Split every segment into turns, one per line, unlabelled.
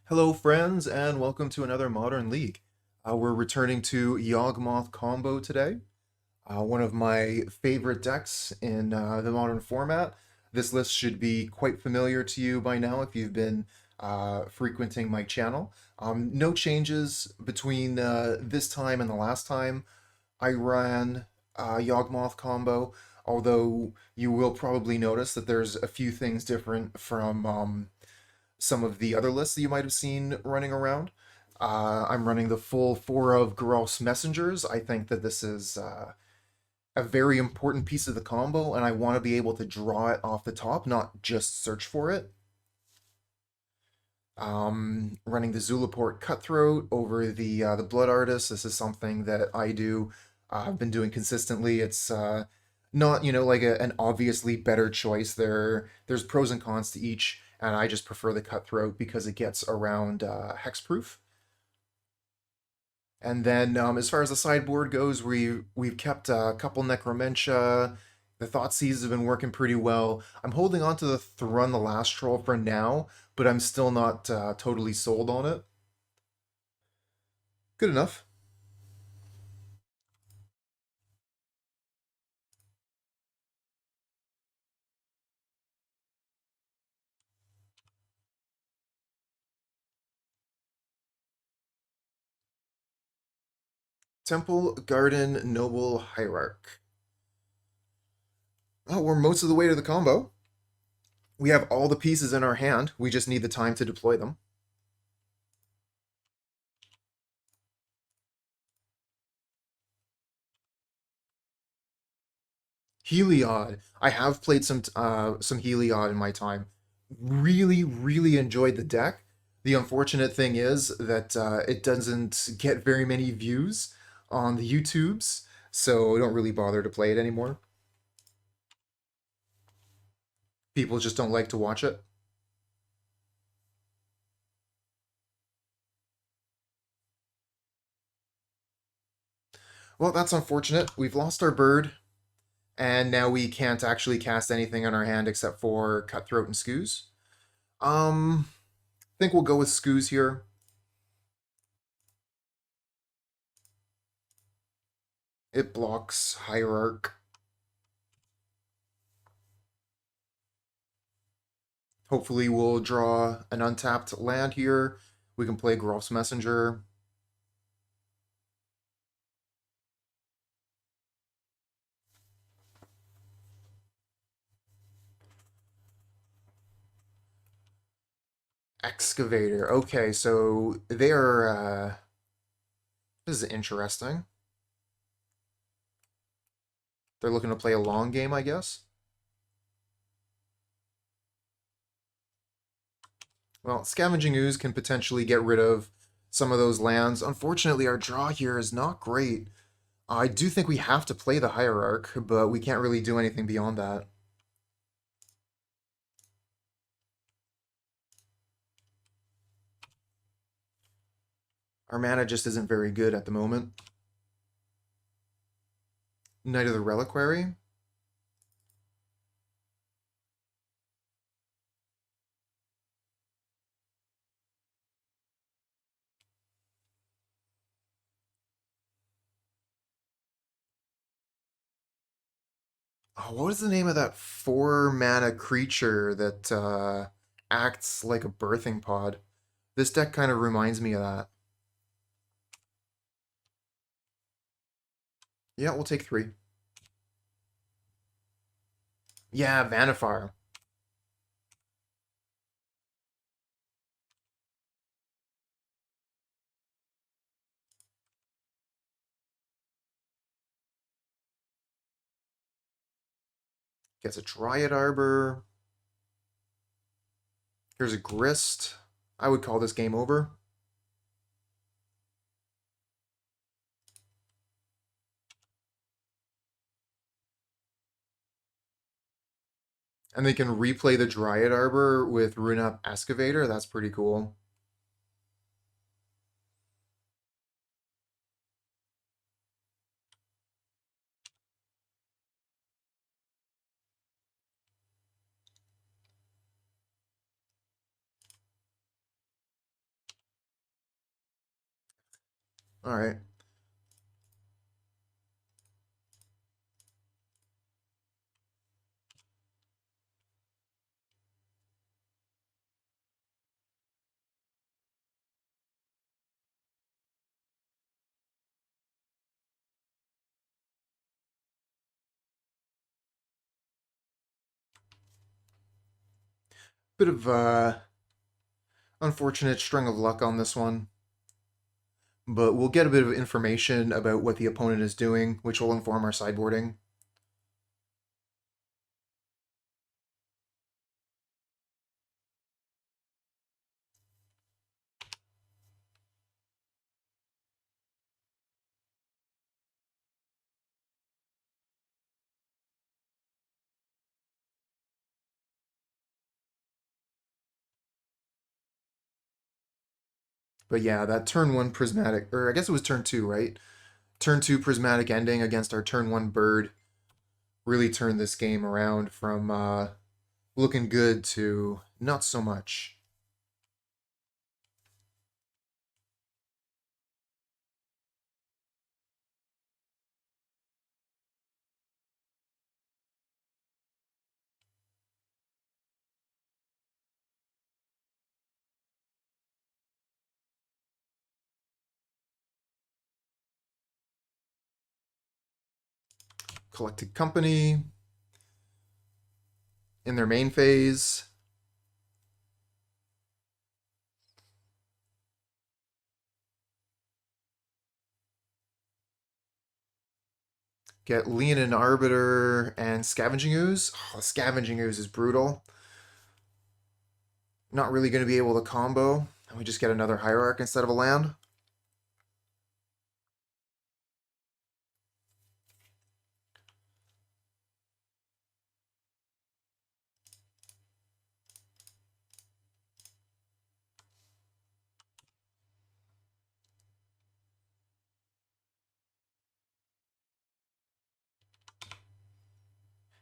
Hello, friends, and welcome to another Modern League. We're returning to Yawgmoth combo today, one of my favorite decks in the modern format. This list should be quite familiar to you by now if you've been frequenting my channel. No changes between this time and the last time I ran Yawgmoth combo, although you will probably notice that there's a few things different from some of the other lists that you might have seen running around. I'm running the full four of Geralf's Messengers. I think that this is a very important piece of the combo, and I want to be able to draw it off the top, not just search for it. Running the Zulaport Cutthroat over the Blood Artist. This is something that I do. I've been doing consistently. It's not like an obviously better choice. There's pros and cons to each, and I just prefer the Cutthroat because it gets around hexproof. And then as far as the sideboard goes, we've kept a couple Necromentia. The Thoughtseize have been working pretty well. I'm holding on to the Thran the Last Troll for now, but I'm still not totally sold on it. Good enough. Temple Garden Noble Hierarch. Oh, we're most of the way to the combo. We have all the pieces in our hand. We just need the time to deploy them. Heliod. I have played some Heliod in my time. Really, really enjoyed the deck. The unfortunate thing is that it doesn't get very many views on the YouTubes, so I don't really bother to play it anymore. People just don't like to watch it. Well, that's unfortunate. We've lost our bird, and now we can't actually cast anything on our hand except for Cutthroat and Scooze. I think we'll go with Scooze here. It blocks Hierarch. Hopefully we'll draw an untapped land here. We can play Geralf's Messenger. Excavator. Okay, so they're this is interesting. They're looking to play a long game, I guess. Well, Scavenging Ooze can potentially get rid of some of those lands. Unfortunately, our draw here is not great. I do think we have to play the Hierarch, but we can't really do anything beyond that. Our mana just isn't very good at the moment. Knight of the Reliquary. Oh, what was the name of that 4 mana creature that acts like a birthing pod? This deck kind of reminds me of that. Yeah, we'll take 3. Yeah, Vanifar. Gets a Dryad Arbor. Here's a Grist. I would call this game over. And they can replay the Dryad Arbor with Rune Up Excavator. That's pretty cool. All right. Bit of unfortunate string of luck on this one, but we'll get a bit of information about what the opponent is doing, which will inform our sideboarding. But yeah, that turn one prismatic, or I guess it was turn two, right? Turn two prismatic ending against our turn one bird really turned this game around from looking good to not so much. Collected Company in their main phase. Get Leonin Arbiter and Scavenging Ooze. Oh, Scavenging Ooze is brutal. Not really going to be able to combo. And we just get another Hierarch instead of a land.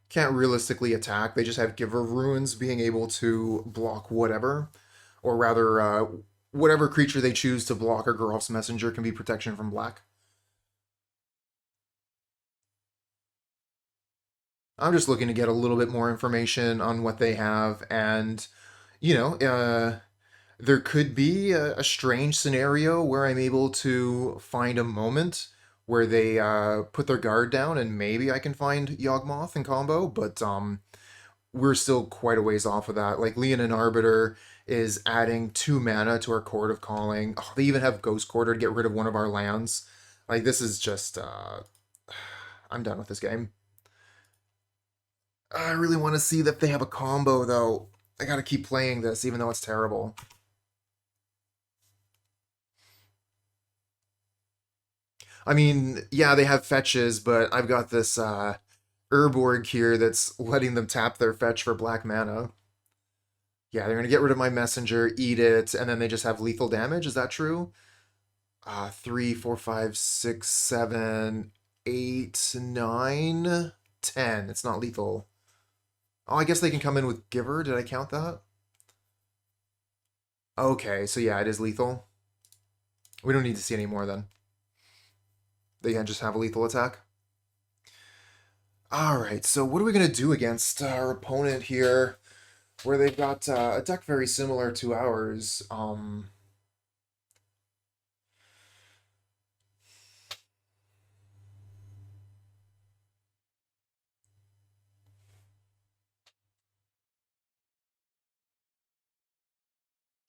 Can't realistically attack. They just have Giver Runes being able to block whatever. Or rather, whatever creature they choose to block or Geralf's Messenger can be protection from black. I'm just looking to get a little bit more information on what they have, and you know, there could be a strange scenario where I'm able to find a moment where they put their guard down, and maybe I can find Yawgmoth in combo, but we're still quite a ways off of that. Like Leonin Arbiter is adding 2 mana to our Chord of Calling. Oh, they even have Ghost Quarter to get rid of one of our lands. Like this is just I'm done with this game. I really want to see that they have a combo, though. I gotta keep playing this, even though it's terrible. I mean, yeah, they have fetches, but I've got this Urborg here that's letting them tap their fetch for black mana. Yeah, they're gonna get rid of my messenger, eat it, and then they just have lethal damage. Is that true? 3, 4, 5, 6, 7, 8, 9, 10. It's not lethal. Oh, I guess they can come in with Giver. Did I count that? Okay, so yeah, it is lethal. We don't need to see any more then. They can just have a lethal attack. Alright, so what are we going to do against our opponent here, where they've got a deck very similar to ours?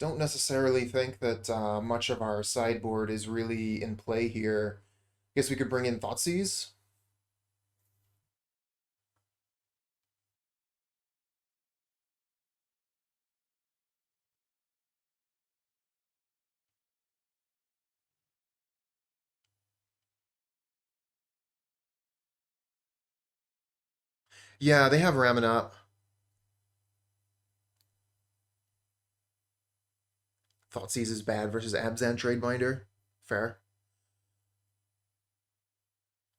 Don't necessarily think that much of our sideboard is really in play here. Guess we could bring in Thoughtseize. Yeah, they have Ramanat. Thoughtseize is bad versus Abzan Tradebinder. Fair.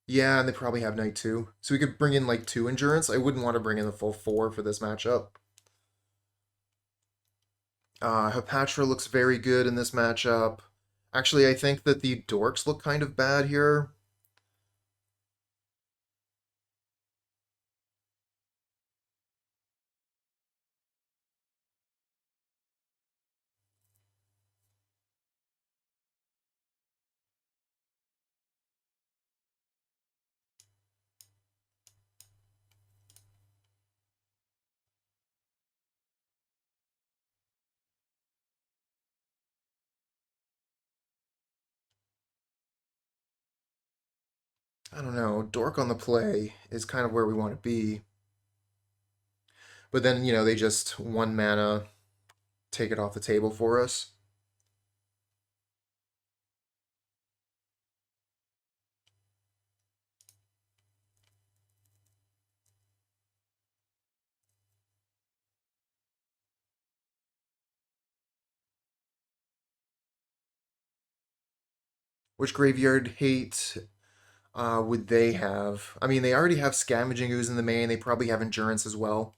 Yeah, and they probably have Knight too. So we could bring in like 2 Endurance. I wouldn't want to bring in the full 4 for this matchup. Hapatra looks very good in this matchup. Actually, I think that the dorks look kind of bad here. I don't know. Dork on the play is kind of where we want to be. But then, they just 1 mana take it off the table for us. Which graveyard hate would they have? I mean, they already have Scavenging Ooze in the main. They probably have Endurance as well.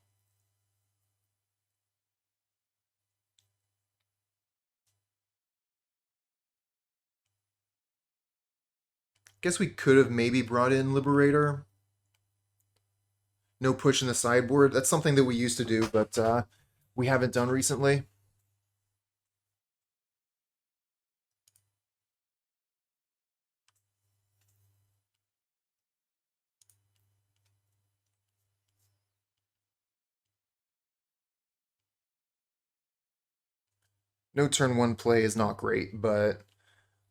Guess we could have maybe brought in Liberator. No push in the sideboard. That's something that we used to do, but we haven't done recently. No turn 1 play is not great, but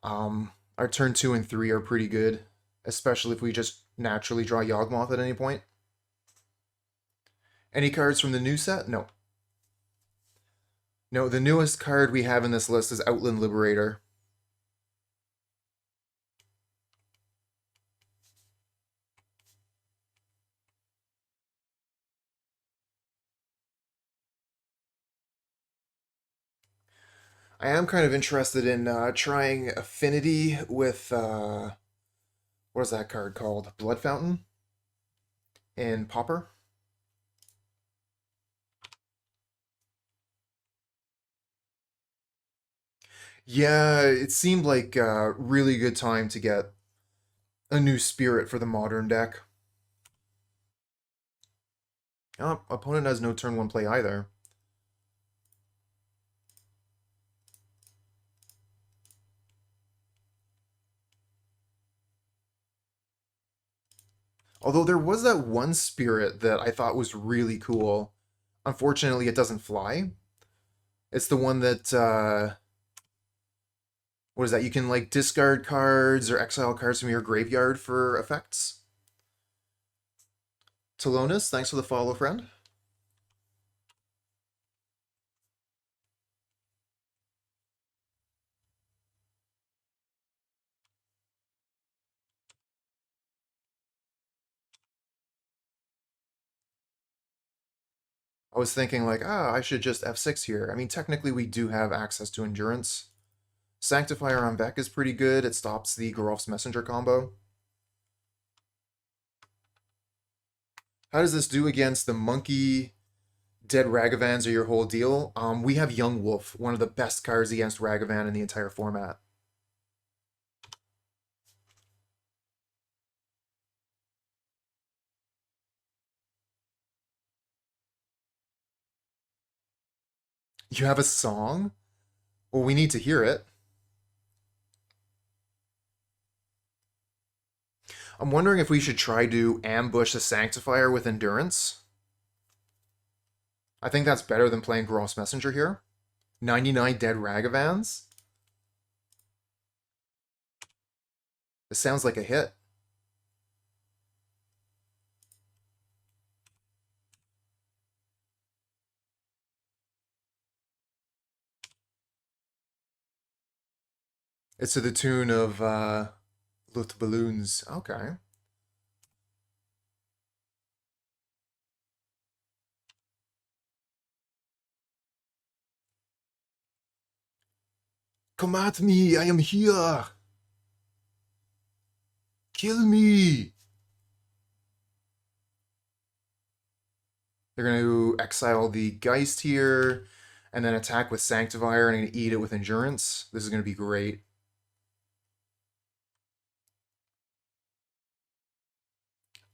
our turn 2 and 3 are pretty good, especially if we just naturally draw Yawgmoth at any point. Any cards from the new set? No. No, the newest card we have in this list is Outland Liberator. I am kind of interested in trying Affinity with, what is that card called? Blood Fountain? And Pauper? Yeah, it seemed like a really good time to get a new spirit for the modern deck. Oh, opponent has no turn 1 play either. Although there was that one spirit that I thought was really cool. Unfortunately, it doesn't fly. It's the one that, what is that? You can, like, discard cards or exile cards from your graveyard for effects. Telonis, thanks for the follow, friend. I was thinking, like, I should just F6 here. I mean, technically, we do have access to Endurance. Sanctifier on Vec is pretty good. It stops the Geralf's Messenger combo. How does this do against the Monkey, Dead Ragavans, or your whole deal? We have Yawgmoth, one of the best cards against Ragavan in the entire format. You have a song? Well, we need to hear it. I'm wondering if we should try to ambush the Sanctifier with Endurance. I think that's better than playing Geralf's Messenger here. 99 Dead Ragavans? This sounds like a hit. It's to the tune of Luft Balloons. Okay. Come at me! I am here! Kill me! They're going to exile the Geist here, and then attack with Sanctifier, and I'm going to eat it with Endurance. This is going to be great.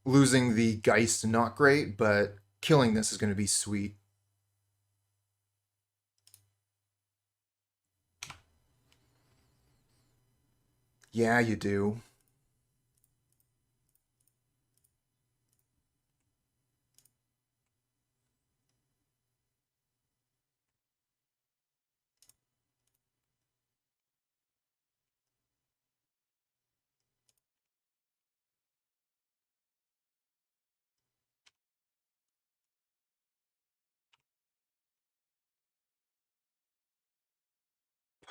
Losing the Geist, not great, but killing this is going to be sweet. Yeah, you do.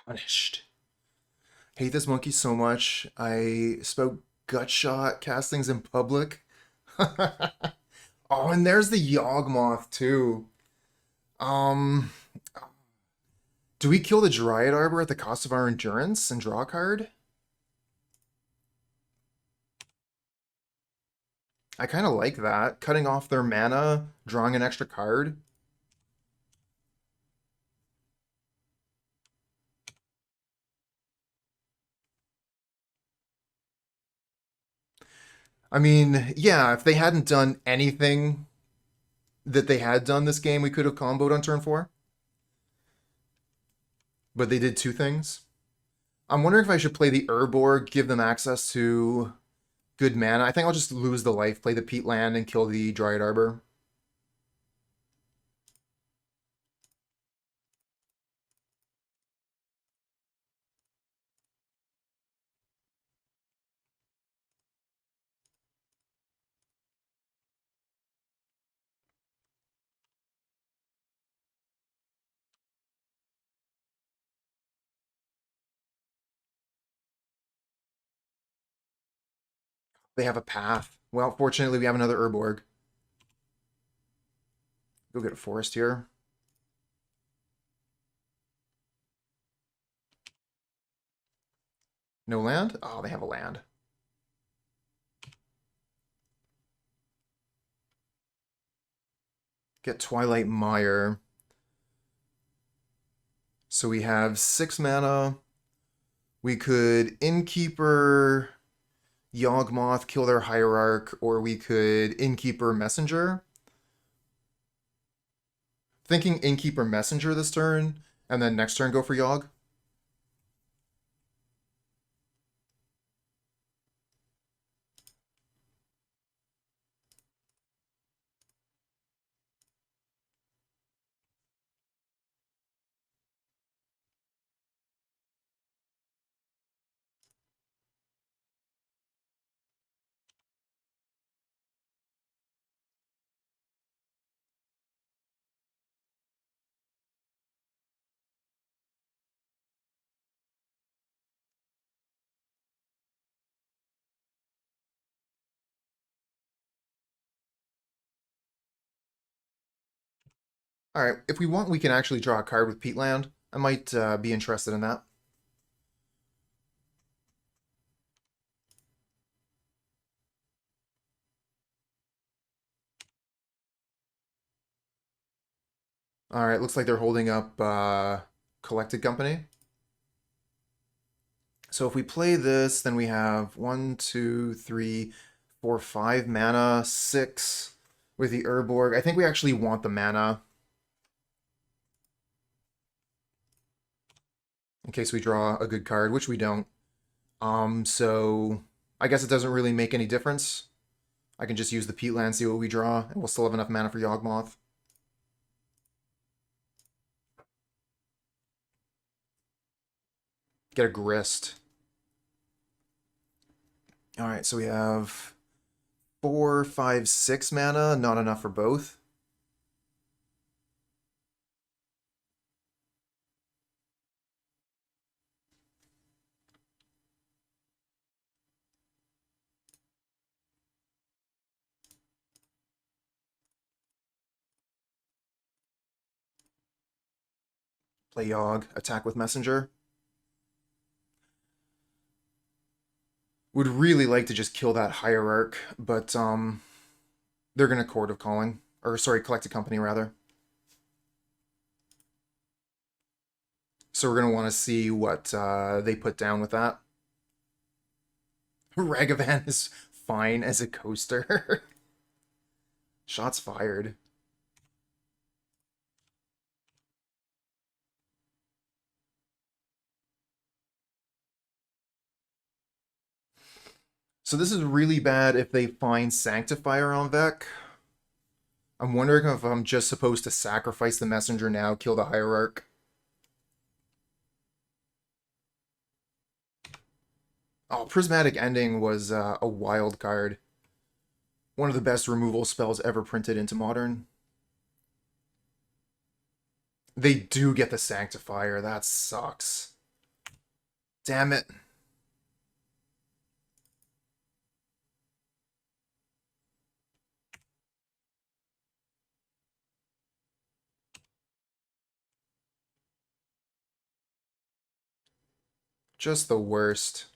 Punished. Hate this monkey so much. I spoke gutshot castings in public. Oh, and there's the Yawgmoth too. Um, do we kill the Dryad Arbor at the cost of our endurance and draw a card? I kind of like that. Cutting off their mana, drawing an extra card. I mean, yeah, if they hadn't done anything that they had done this game, we could have comboed on turn 4. But they did two things. I'm wondering if I should play the Urborg, give them access to good mana. I think I'll just lose the life, play the Peatland, and kill the Dryad Arbor. They have a path. Well, fortunately, we have another Urborg. Go get a forest here. No land? Oh, they have a land. Get Twilight Mire. So we have 6 mana. We could Innkeeper Yawgmoth, kill their Hierarch, or we could Innkeeper Messenger. Thinking Innkeeper Messenger this turn, and then next turn go for Yawg. All right, if we want, we can actually draw a card with Peatland. I might be interested in that. All right, looks like they're holding up Collected Company. So if we play this, then we have 1, 2, 3, 4, 5 mana, 6 with the Urborg. I think we actually want the mana in case we draw a good card, which we don't. So I guess it doesn't really make any difference. I can just use the Peatland, see what we draw, and we'll still have enough mana for Yawgmoth. Get a Grist. All right, so we have 4, 5, 6 mana, not enough for both. Play Yawg, attack with Messenger. Would really like to just kill that Hierarch, but they're gonna Chord of Calling. Or sorry, Collected Company rather. So we're gonna want to see what they put down with that. SagaVan is fine as a coaster. Shots fired. So this is really bad if they find Sanctifier on Vec. I'm wondering if I'm just supposed to sacrifice the Messenger now, kill the Hierarch. Oh, Prismatic Ending was a wild card. One of the best removal spells ever printed into Modern. They do get the Sanctifier. That sucks. Damn it. Just the worst.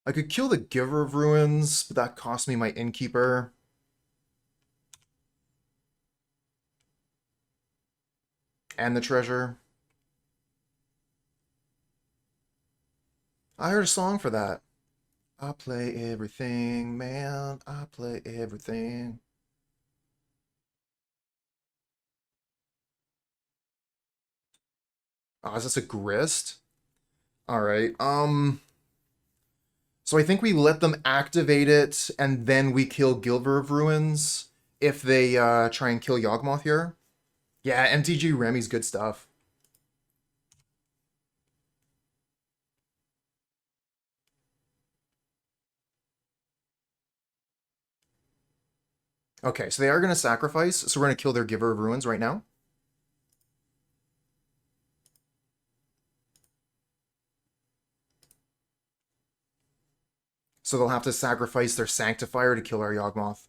I could kill the Giver of Ruins, but that cost me my Innkeeper. And the treasure. I heard a song for that. I play everything, man. I play everything. Oh, is this a Grist? Alright, so I think we let them activate it, and then we kill Giver of Ruins if they try and kill Yawgmoth here. Yeah, MtG Remy's good stuff. Okay, so they are going to sacrifice, so we're going to kill their Giver of Ruins right now. So they'll have to sacrifice their Sanctifier to kill our Yawgmoth.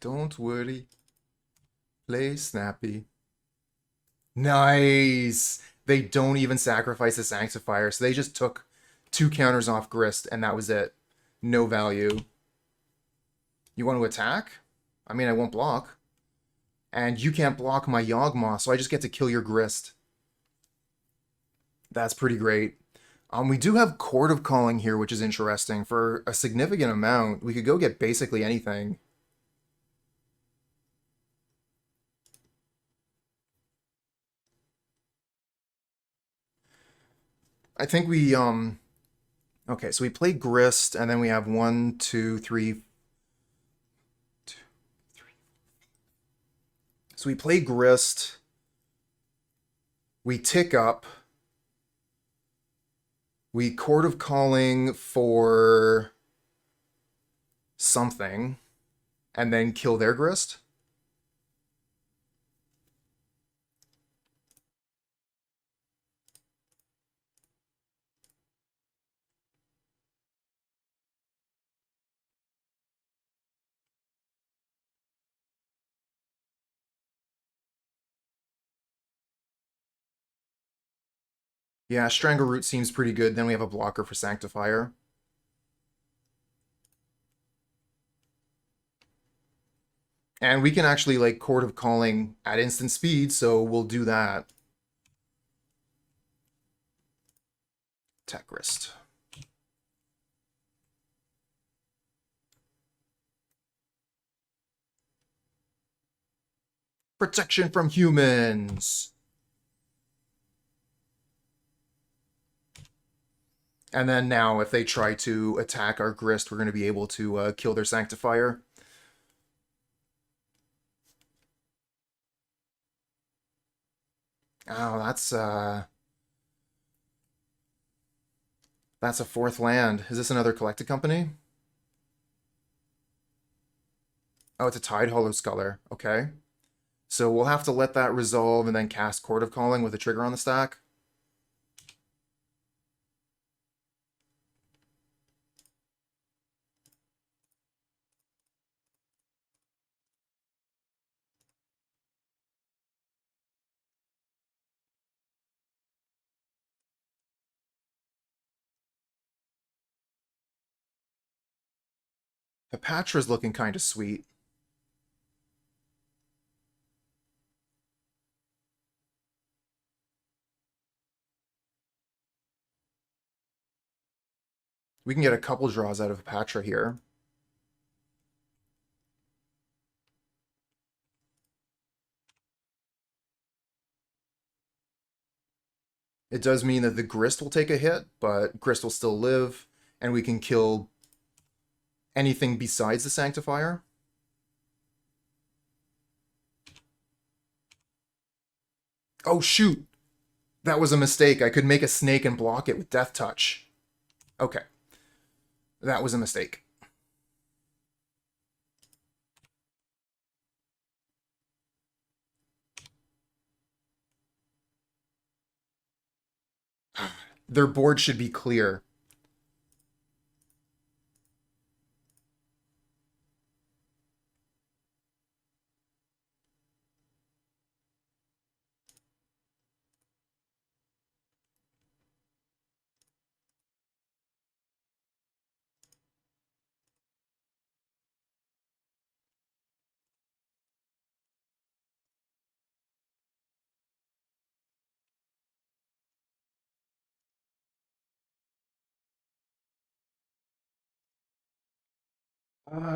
Don't worry. Play snappy. Nice! They don't even sacrifice a Sanctifier, so they just took 2 counters off Grist, and that was it. No value. You want to attack? I mean, I won't block. And you can't block my Yawgmoth, so I just get to kill your Grist. That's pretty great. We do have Chord of Calling here, which is interesting. For a significant amount, we could go get basically anything. I think we, okay, so we play Grist, and then we have 1, 2, 3. So we play Grist. We tick up. We Chord of Calling for something, and then kill their Grist. Yeah, Strangleroot seems pretty good. Then we have a blocker for Sanctifier. And we can actually, like, Chord of Calling at instant speed, so we'll do that. Tech Grist. Protection from humans! And then now, if they try to attack our Grist, we're going to be able to kill their Sanctifier. Oh, that's a 4th land. Is this another Collected Company? Oh, it's a Tide Hollow Sculler. Okay. So we'll have to let that resolve and then cast Chord of Calling with a trigger on the stack. Hapatra's looking kind of sweet. We can get a couple draws out of Hapatra here. It does mean that the Grist will take a hit, but Grist will still live, and we can kill anything besides the Sanctifier. Oh, shoot! That was a mistake. I could make a snake and block it with Death Touch. Okay. That was a mistake. Their board should be clear.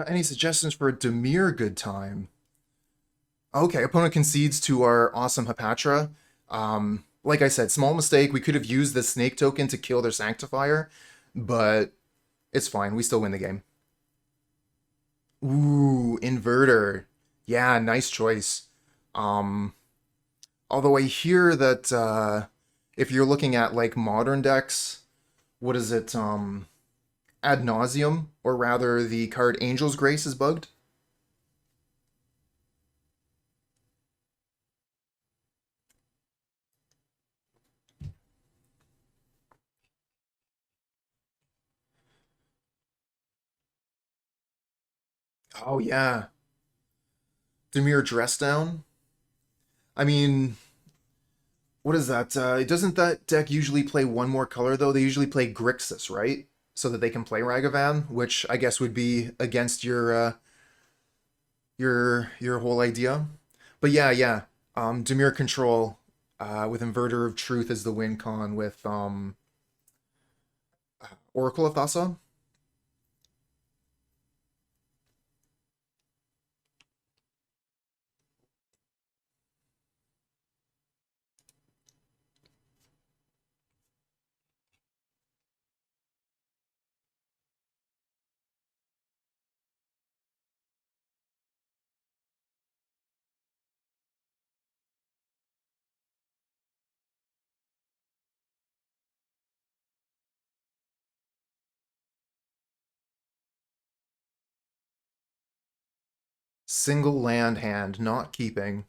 Any suggestions for a Dimir good time? Okay, opponent concedes to our awesome Hapatra. Like I said, small mistake. We could have used the snake token to kill their Sanctifier, but it's fine. We still win the game. Ooh, Inverter. Yeah, nice choice. Um, Although I hear that if you're looking at like modern decks, what is it? Ad nauseum, or rather, the card Angel's Grace is bugged. Oh yeah, Dimir Dress Down. I mean, what is that? Doesn't that deck usually play one more color though? They usually play Grixis, right? So that they can play Ragavan, which I guess would be against your whole idea. But yeah, yeah. Dimir Control with Inverter of Truth as the win con with Oracle of Thassa. Single land hand, not keeping.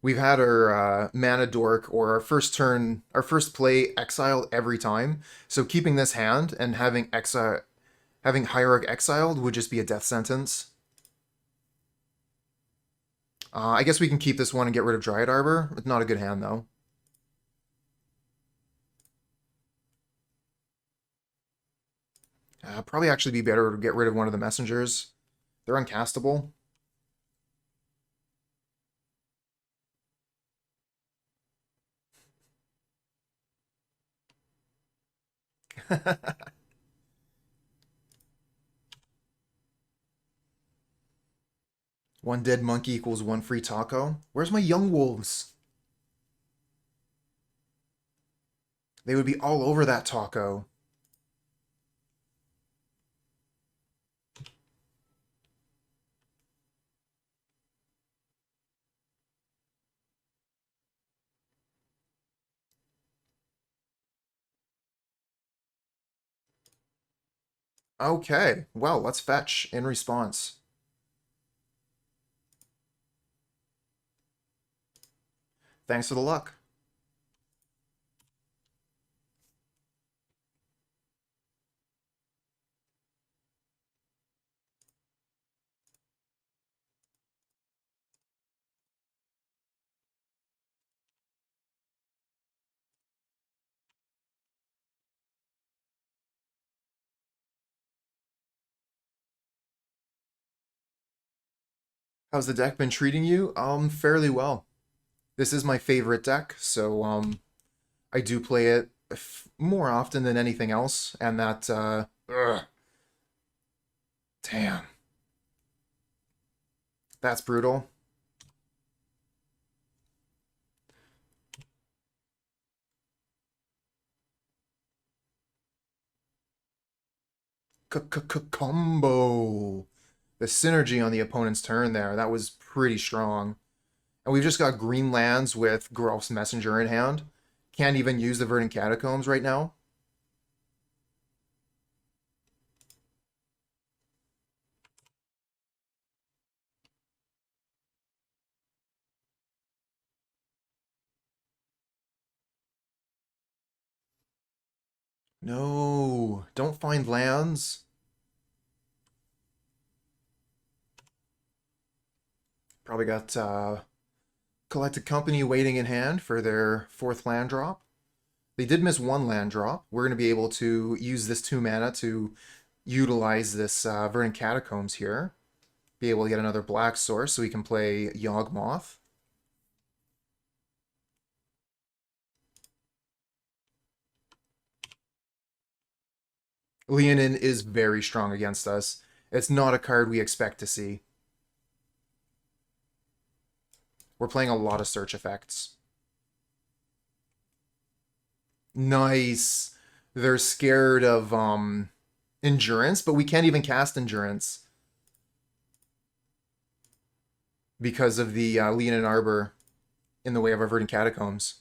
We've had our mana dork or our first turn, our first play exiled every time. So keeping this hand and having Hierarch exiled would just be a death sentence. I guess we can keep this one and get rid of Dryad Arbor. It's not a good hand though. Probably actually be better to get rid of one of the messengers. They're uncastable. One dead monkey equals one free taco. Where's my young wolves? They would be all over that taco. Okay, well, let's fetch in response. Thanks for the luck. How's the deck been treating you? Fairly well. This is my favorite deck, so I do play it more often than anything else, and that damn. That's brutal. Combo. The synergy on the opponent's turn there, that was pretty strong. And we've just got green lands with Geralf's Messenger in hand. Can't even use the Verdant Catacombs right now. No, don't find lands. Probably got Collected Company waiting in hand for their 4th land drop. They did miss 1 land drop. We're going to be able to use this 2 mana to utilize this Verdant Catacombs here. Be able to get another black source so we can play Yawgmoth. Leonin is very strong against us. It's not a card we expect to see. We're playing a lot of search effects. Nice. They're scared of endurance, but we can't even cast endurance because of the Leonin Arbor in the way of our Verdant Catacombs.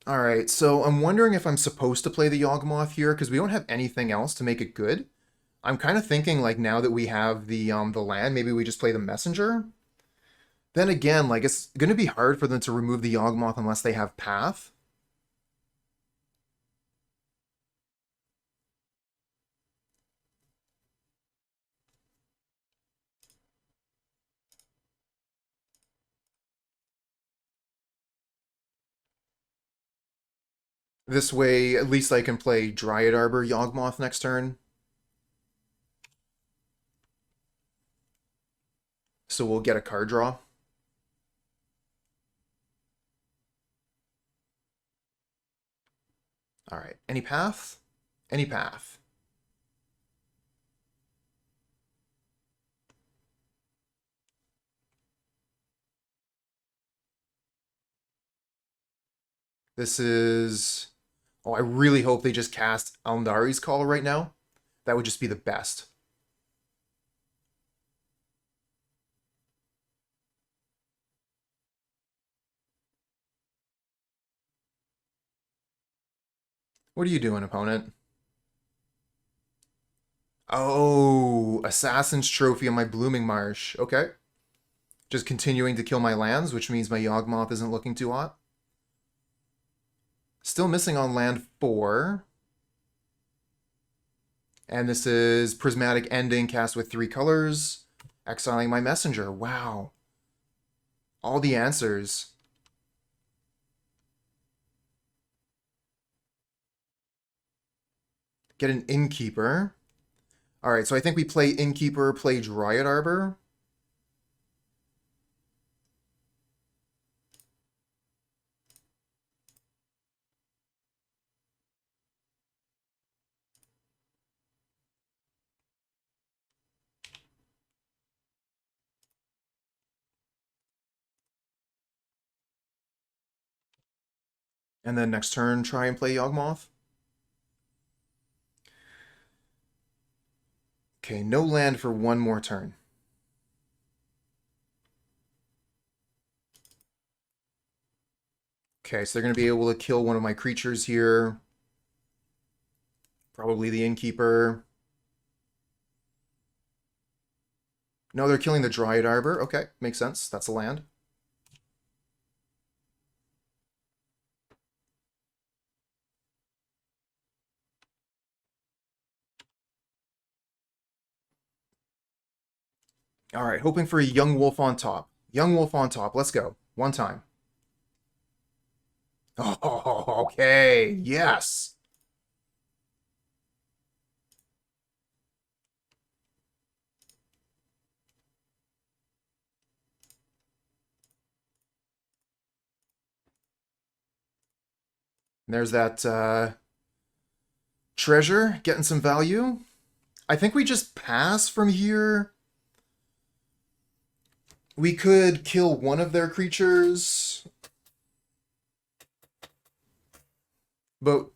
Alright, so I'm wondering if I'm supposed to play the Yawgmoth here, because we don't have anything else to make it good. I'm kind of thinking, like, now that we have the land, maybe we just play the Messenger? Then again, like, it's going to be hard for them to remove the Yawgmoth unless they have Path. This way, at least I can play Dryad Arbor Yawgmoth next turn. So we'll get a card draw. Alright, any path? Any path. This is... Oh, I really hope they just cast Alndari's Call right now. That would just be the best. What are you doing, opponent? Oh, Assassin's Trophy on my Blooming Marsh. Okay. Just continuing to kill my lands, which means my Yawgmoth isn't looking too hot. Still missing on land 4. And this is Prismatic Ending cast with 3 colors. Exiling my Messenger. Wow. All the answers. Get an Innkeeper. Alright, so I think we play Innkeeper, play Dryad Arbor. And then next turn, try and play Yawgmoth. Okay, no land for 1 more turn. Okay, so they're going to be able to kill one of my creatures here. Probably the Innkeeper. No, they're killing the Dryad Arbor. Okay, makes sense. That's a land. All right, hoping for a Young Wolf on top. Young Wolf on top. Let's go. One time. Oh, okay. Yes. There's that treasure, getting some value. I think we just pass from here. We could kill one of their creatures. But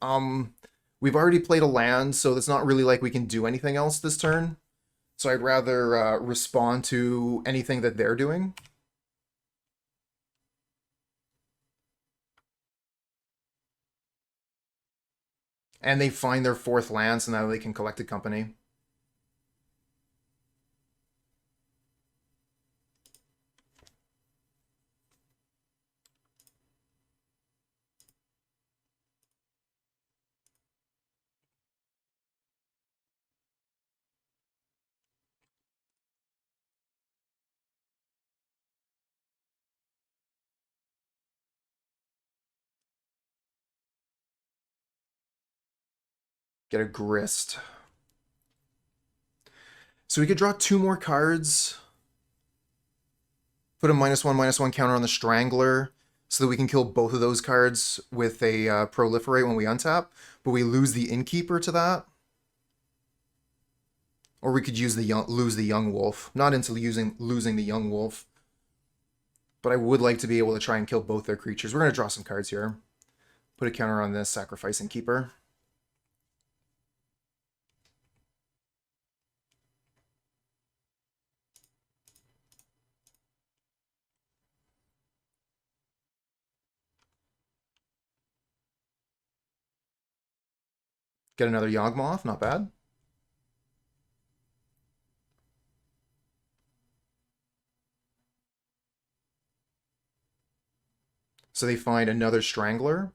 we've already played a land, so it's not really like we can do anything else this turn. So I'd rather respond to anything that they're doing. And they find their fourth land, so now they can collect a company. Get a Grist. So we could draw two more cards. Put a -1/-1 counter on the Strangler so that we can kill both of those cards with a Proliferate when we untap. But we lose the Innkeeper to that. Or we could use lose the Young Wolf. Not into losing the Young Wolf. But I would like to be able to try and kill both their creatures. We're going to draw some cards here. Put a counter on this, sacrifice Innkeeper. Get another Yawgmoth, not bad. So they find another Strangler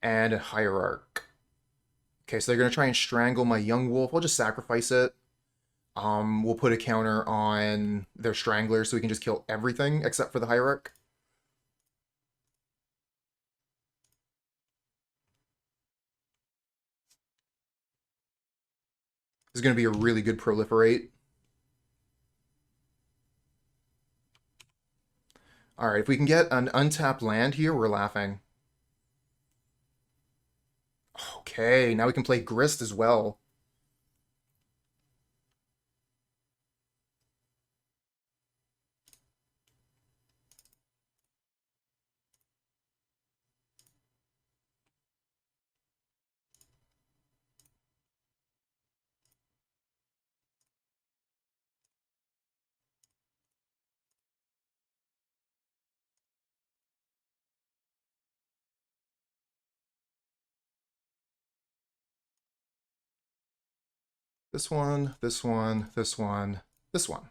and a Hierarch. Okay, so they're going to try and strangle my Young Wolf. We'll just sacrifice it. We'll put a counter on their Strangler so we can just kill everything except for the Hierarch. This is going to be a really good Proliferate. Alright, if we can get an untapped land here, we're laughing. Okay, now we can play Grist as well. This one, this one, this one, this one.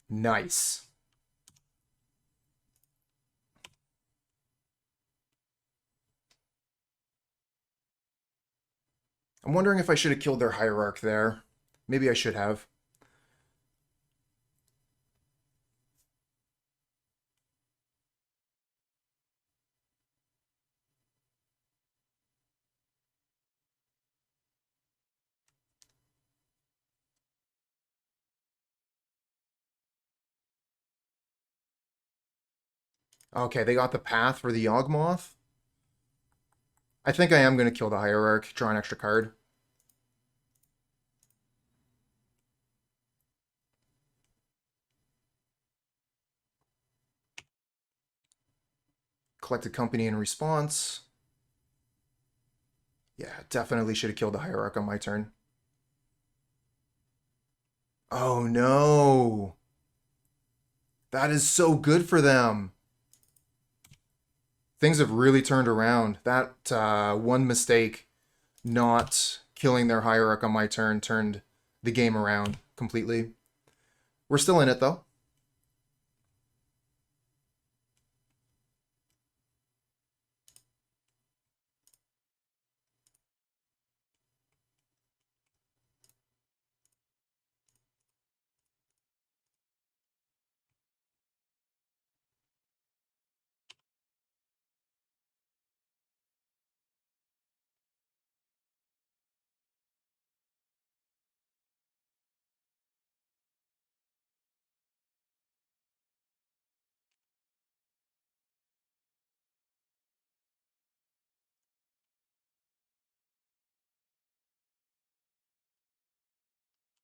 Nice. I'm wondering if I should have killed their Hierarch there. Maybe I should have. Okay, they got the path for the Yawgmoth. I think I am going to kill the Hierarch, draw an extra card. Collect a company in response. Yeah, definitely should have killed the Hierarch on my turn. Oh no! That is so good for them! Things have really turned around. That one mistake, not killing their hierarch on my turn, turned the game around completely. We're still in it though.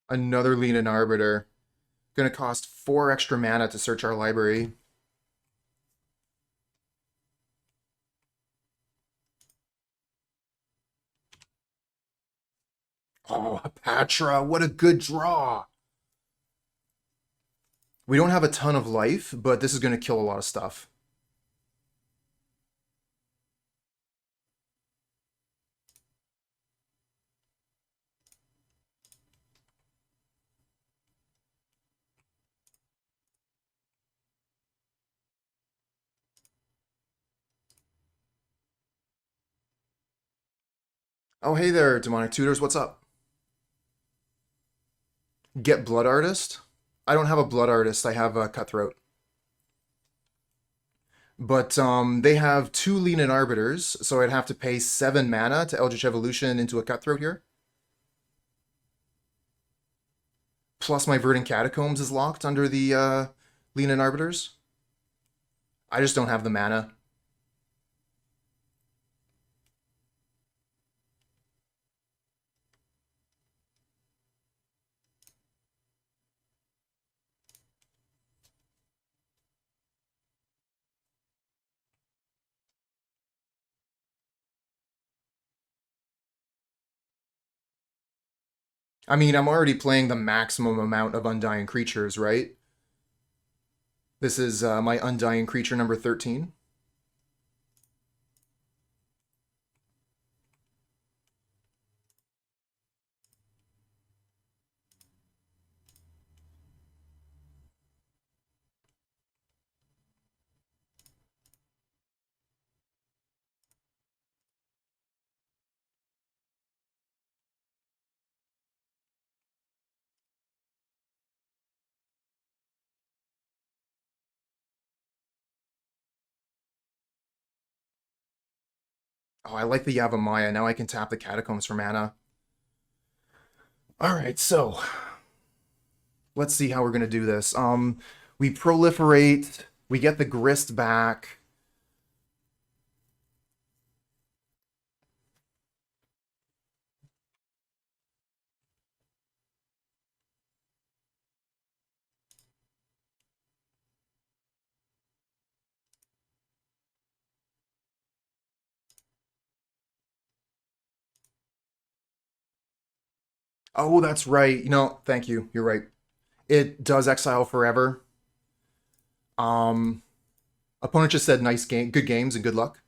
Another Leanin' Arbiter. Gonna cost 4 extra mana to search our library. Oh, Hapatra, what a good draw. We don't have a ton of life, but this is gonna kill a lot of stuff. Oh, hey there, Demonic Tutors, what's up? Get Blood Artist? I don't have a Blood Artist, I have a Cutthroat. But they have 2 Leanin' Arbiters, so I'd have to pay 7 mana to Eldritch Evolution into a Cutthroat here. Plus my Verdant Catacombs is locked under the Leanin' Arbiters. I just don't have the mana. I mean, I'm already playing the maximum amount of Undying Creatures, right? This is my Undying Creature number 13. Oh, I like the Yavimaya. Now I can tap the Catacombs for mana. All right, so let's see how we're gonna do this. We proliferate. We get the Grist back. Oh, that's right. Thank you. You're right. It does exile forever. Um, Opponent just said nice game, good games, and good luck.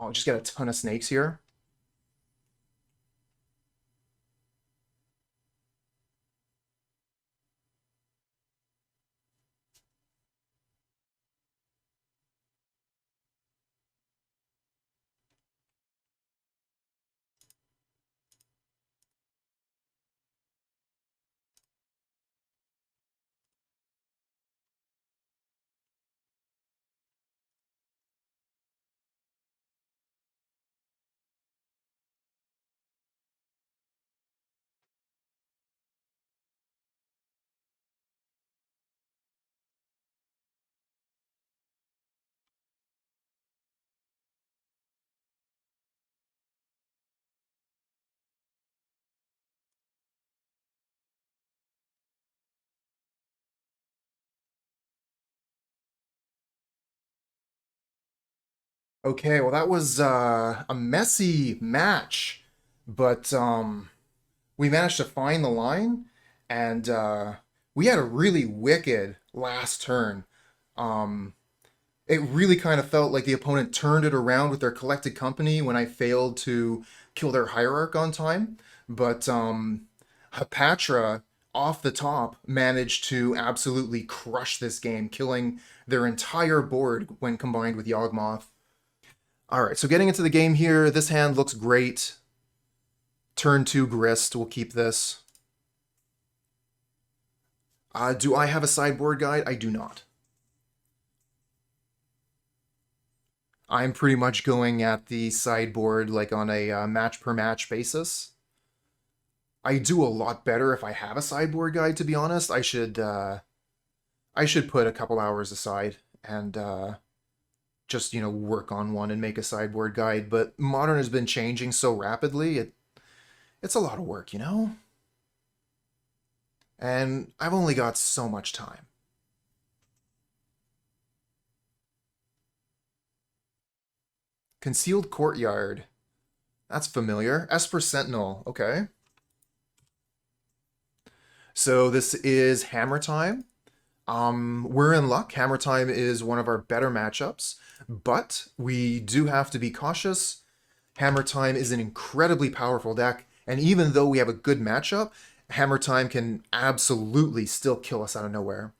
Oh, just get a ton of snakes here. Okay, well that was a messy match, but we managed to find the line, and we had a really wicked last turn. Um, it really kind of felt like the opponent turned it around with their collected company when I failed to kill their hierarch on time. But Hapatra off the top managed to absolutely crush this game, killing their entire board when combined with Yawgmoth. All right, so getting into the game here, this hand looks great. Turn 2 Grist, we'll keep this. Do I have a sideboard guide? I do not. I'm pretty much going at the sideboard like on a match per match basis. I do a lot better if I have a sideboard guide, to be honest. I should put a couple hours aside and just, work on one and make a sideboard guide. But Modern has been changing so rapidly, it's a lot of work, And I've only got so much time. Concealed Courtyard. That's familiar. Esper Sentinel. Okay. So this is Hammer Time. We're in luck. Hammer Time is one of our better matchups, but we do have to be cautious. Hammer Time is an incredibly powerful deck, and even though we have a good matchup, Hammer Time can absolutely still kill us out of nowhere.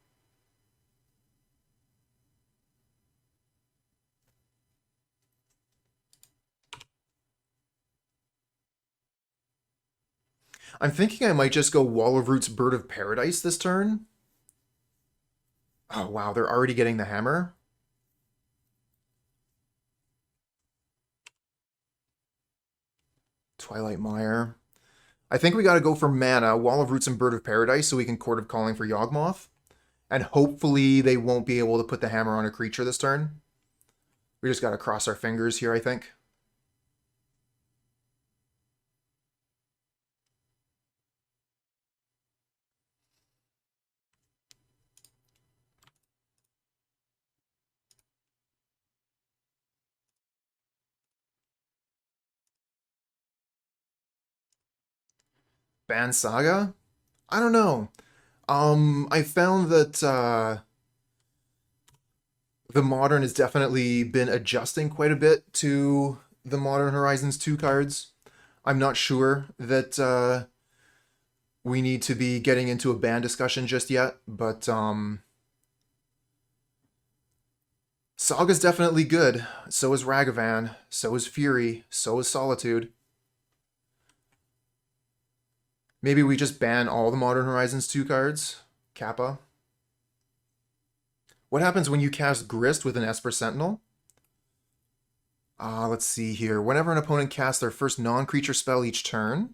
I'm thinking I might just go Wall of Roots Bird of Paradise this turn. Oh wow, they're already getting the hammer. Twilight Mire. I think we got to go for mana, Wall of Roots and Bird of Paradise, so we can Chord of Calling for Yawgmoth. And hopefully they won't be able to put the hammer on a creature this turn. We just got to cross our fingers here, I think. Ban Saga? I don't know. I found that the Modern has definitely been adjusting quite a bit to the Modern Horizons 2 cards. I'm not sure that we need to be getting into a ban discussion just yet, but Saga's definitely good. So is SagaVan. So is Fury. So is Solitude. Maybe we just ban all the Modern Horizons 2 cards. Kappa. What happens when you cast Grist with an Esper Sentinel? Let's see here. Whenever an opponent casts their first non-creature spell each turn,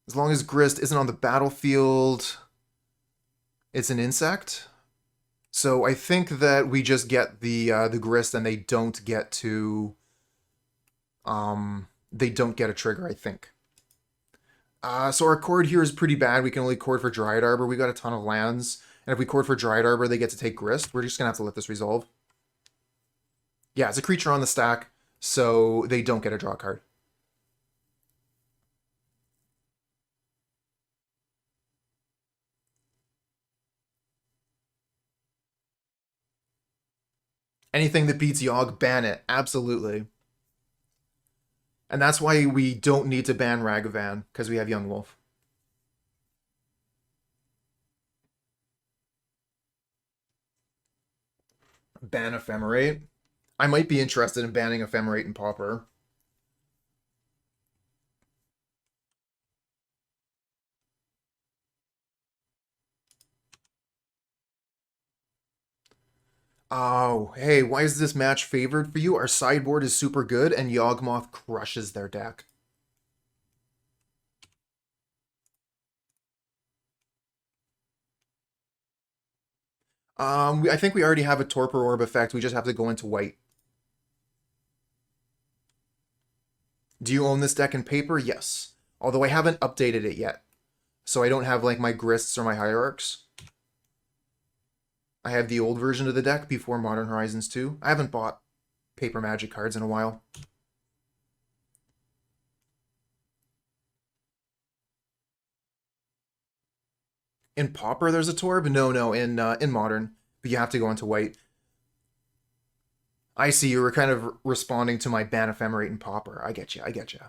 as long as Grist isn't on the battlefield, it's an insect. So I think that we just get the Grist and they don't get to they don't get a trigger, I think. So our chord here is pretty bad. We can only chord for Dryad Arbor. We got a ton of lands. And if we chord for Dryad Arbor, they get to take Grist. We're just going to have to let this resolve. Yeah, it's a creature on the stack, so they don't get a draw card. Anything that beats Yogg, ban it. Absolutely. And that's why we don't need to ban SagaVan, because we have Yawgmoth. Ban Ephemerate. I might be interested in banning Ephemerate and Pauper. Oh, hey, why is this match favored for you? Our sideboard is super good, and Yawgmoth crushes their deck. I think we already have a Torpor Orb effect. We just have to go into white. Do you own this deck in paper? Yes. Although I haven't updated it yet. So I don't have like my Grists or my Hierarchs. I have the old version of the deck before Modern Horizons 2. I haven't bought paper Magic cards in a while. In Pauper, there's a Torb? No, in Modern. But you have to go into White. I see, you were kind of responding to my ban Ephemerate in Pauper. I get you, I get you.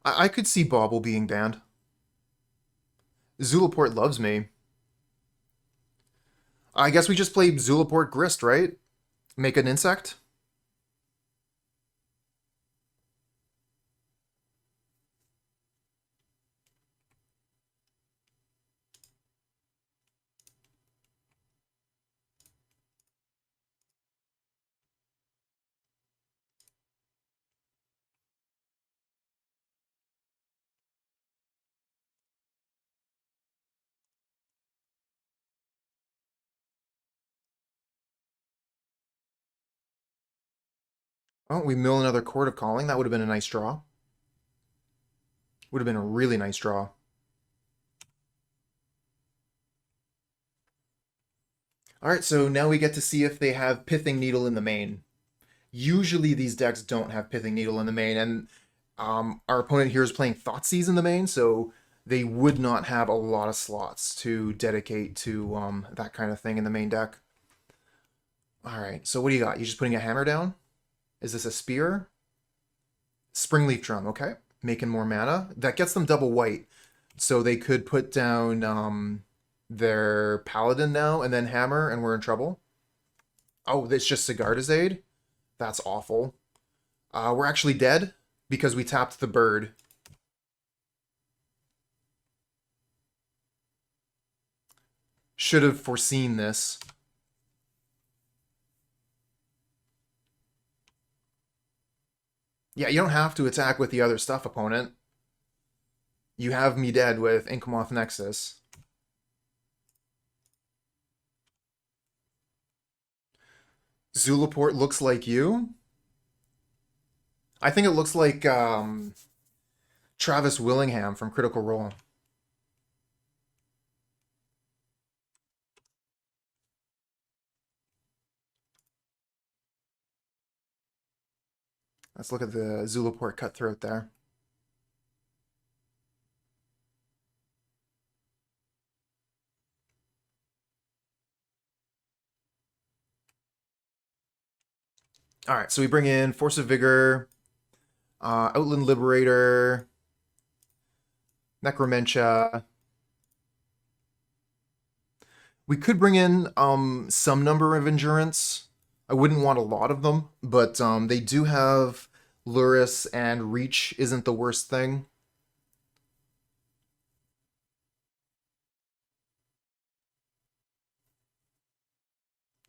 I could see Bauble being banned. Zulaport loves me. I guess we just play Zulaport Grist, right? Make an insect? Oh, we mill another Chord of Calling. That would have been a nice draw. Would have been a really nice draw. Alright, so now we get to see if they have Pithing Needle in the main. Usually these decks don't have Pithing Needle in the main, and our opponent here is playing Thoughtseize in the main, so they would not have a lot of slots to dedicate to that kind of thing in the main deck. Alright, so what do you got? You just putting a hammer down? Is this a spear? Springleaf Drum, okay. Making more mana. That gets them double white. So they could put down their Paladin now and then hammer, and we're in trouble. Oh, it's just Sigarda's Aid? That's awful. We're actually dead because we tapped the bird. Should have foreseen this. Yeah, you don't have to attack with the other stuff, opponent. You have me dead with Inkmoth Nexus. Zulaport looks like you? I think it looks like Travis Willingham from Critical Role. Let's look at the Zulaport Cutthroat there. Alright, so we bring in Force of Vigor, Outland Liberator, Necromentia. We could bring in some number of Endurance. I wouldn't want a lot of them, but they do have Luris, and Reach isn't the worst thing.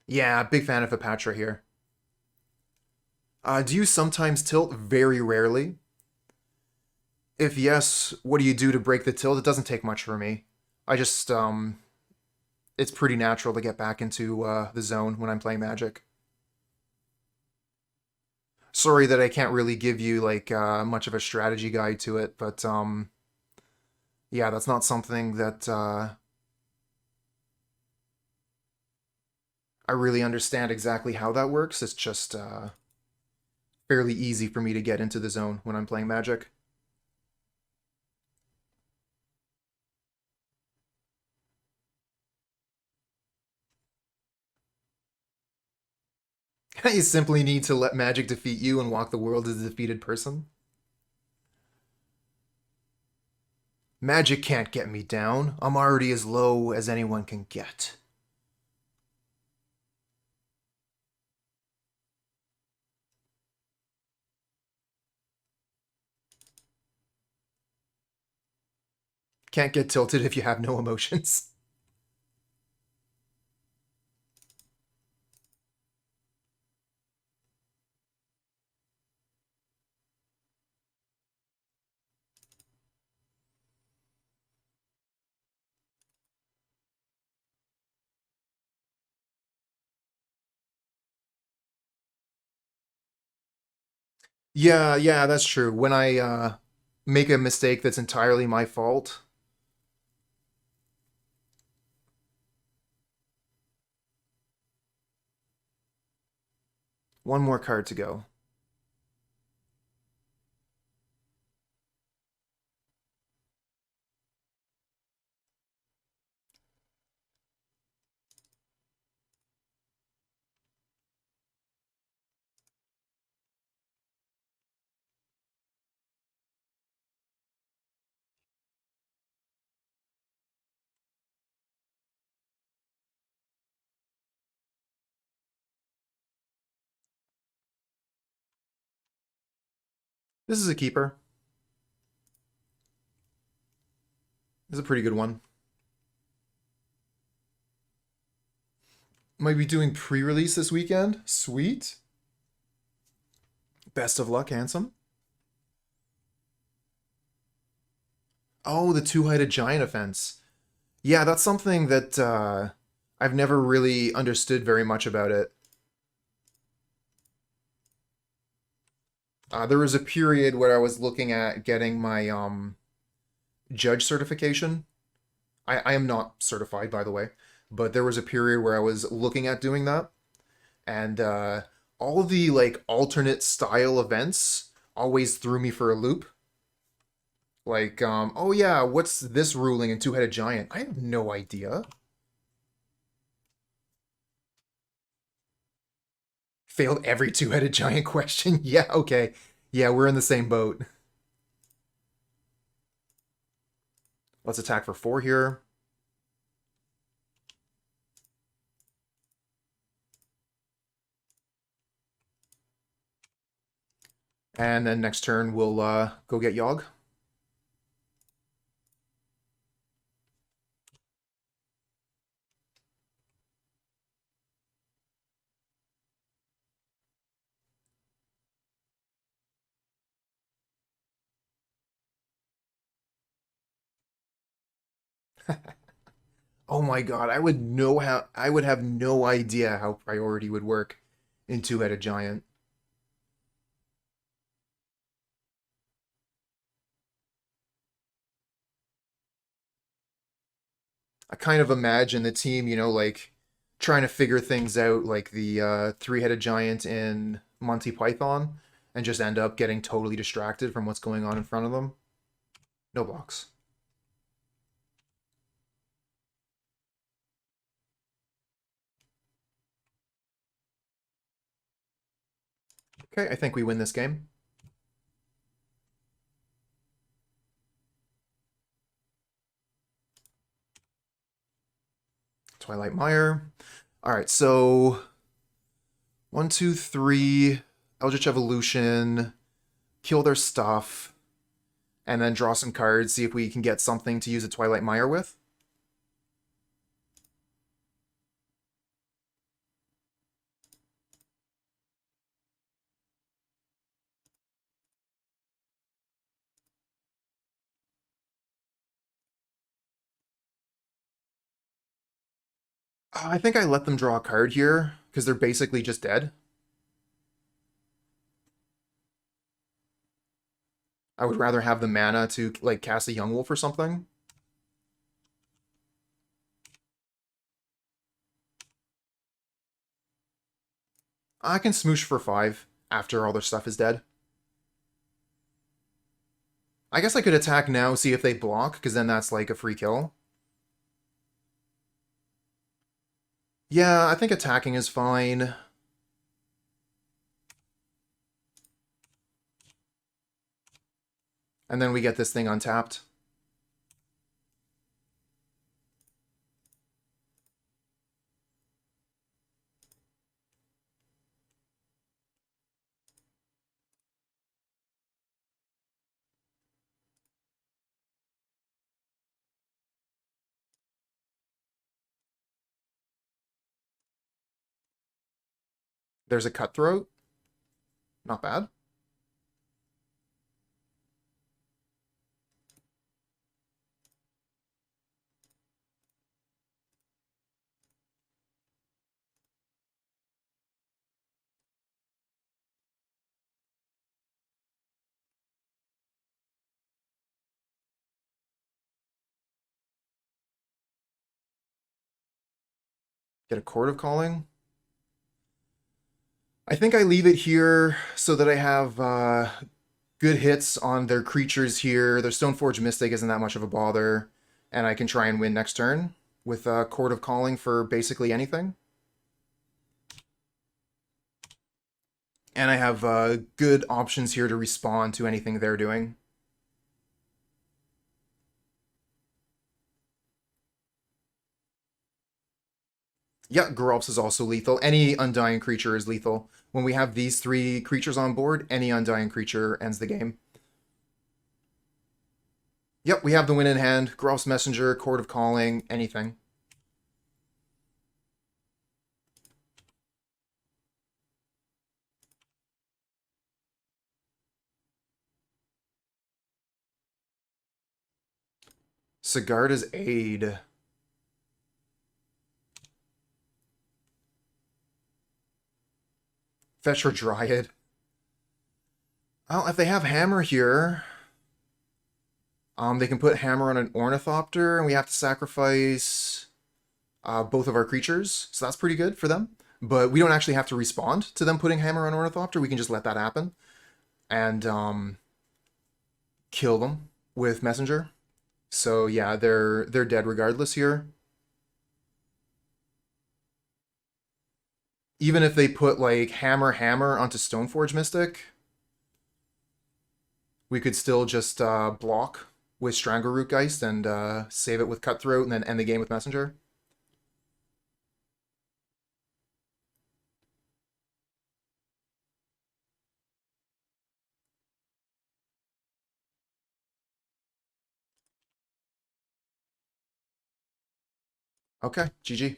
Yeah, big fan of Hapatra here. Do you sometimes tilt? Very rarely. If yes, what do you do to break the tilt? It doesn't take much for me. I just, it's pretty natural to get back into the zone when I'm playing Magic. Sorry that I can't really give you, like, much of a strategy guide to it, but, yeah, that's not something that, I really understand exactly how that works. It's just, fairly easy for me to get into the zone when I'm playing Magic. You simply need to let Magic defeat you and walk the world as a defeated person. Magic can't get me down. I'm already as low as anyone can get. Can't get tilted if you have no emotions. Yeah, that's true. When I make a mistake that's entirely my fault. One more card to go. This is a keeper. This is a pretty good one. Might be doing pre-release this weekend. Sweet. Best of luck, handsome. Oh, the two-headed giant offense. Yeah, that's something that I've never really understood very much about it. There was a period where I was looking at getting my judge certification. I am not certified, by the way, but there was a period where I was looking at doing that, and all the like alternate style events always threw me for a loop. Like, oh yeah, what's this ruling in two-headed giant? I have no idea. Failed every two-headed giant question. Yeah, okay. Yeah, we're in the same boat. Let's attack for 4 here. And then next turn we'll go get Yogg. Oh my god, I would have no idea how priority would work in two-headed giant. I kind of imagine the team, like trying to figure things out like the three-headed giant in Monty Python and just end up getting totally distracted from what's going on in front of them. No blocks. Okay, I think we win this game. Twilight Mire. All right, so 1, 2, 3, Eldritch Evolution, kill their stuff, and then draw some cards, see if we can get something to use a Twilight Mire with. I think I let them draw a card here, because they're basically just dead. I would rather have the mana to like cast a Yawgmoth or something. I can smoosh for 5 after all their stuff is dead. I guess I could attack now, see if they block, because then that's like a free kill. Yeah, I think attacking is fine. And then we get this thing untapped. There's a Cutthroat. Not bad. Get a Chord of Calling. I think I leave it here so that I have good hits on their creatures here. Their Stoneforge Mystic isn't that much of a bother, and I can try and win next turn with a Chord of Calling for basically anything. And I have good options here to respond to anything they're doing. Yeah, Geralf's is also lethal. Any Undying creature is lethal. When we have these three creatures on board, any Undying creature ends the game. Yep, we have the win in hand. Geralf's Messenger, Chord of Calling, anything. Sigarda's Aid. Fetch for Dryad. Well, if they have Hammer here, they can put Hammer on an Ornithopter, and we have to sacrifice both of our creatures, so that's pretty good for them. But we don't actually have to respond to them putting Hammer on Ornithopter. We can just let that happen and kill them with Messenger. So yeah, they're dead regardless here. Even if they put like Hammer onto Stoneforge Mystic, we could still just block with Strangleroot Geist and save it with Cutthroat and then end the game with Messenger. Okay, GG.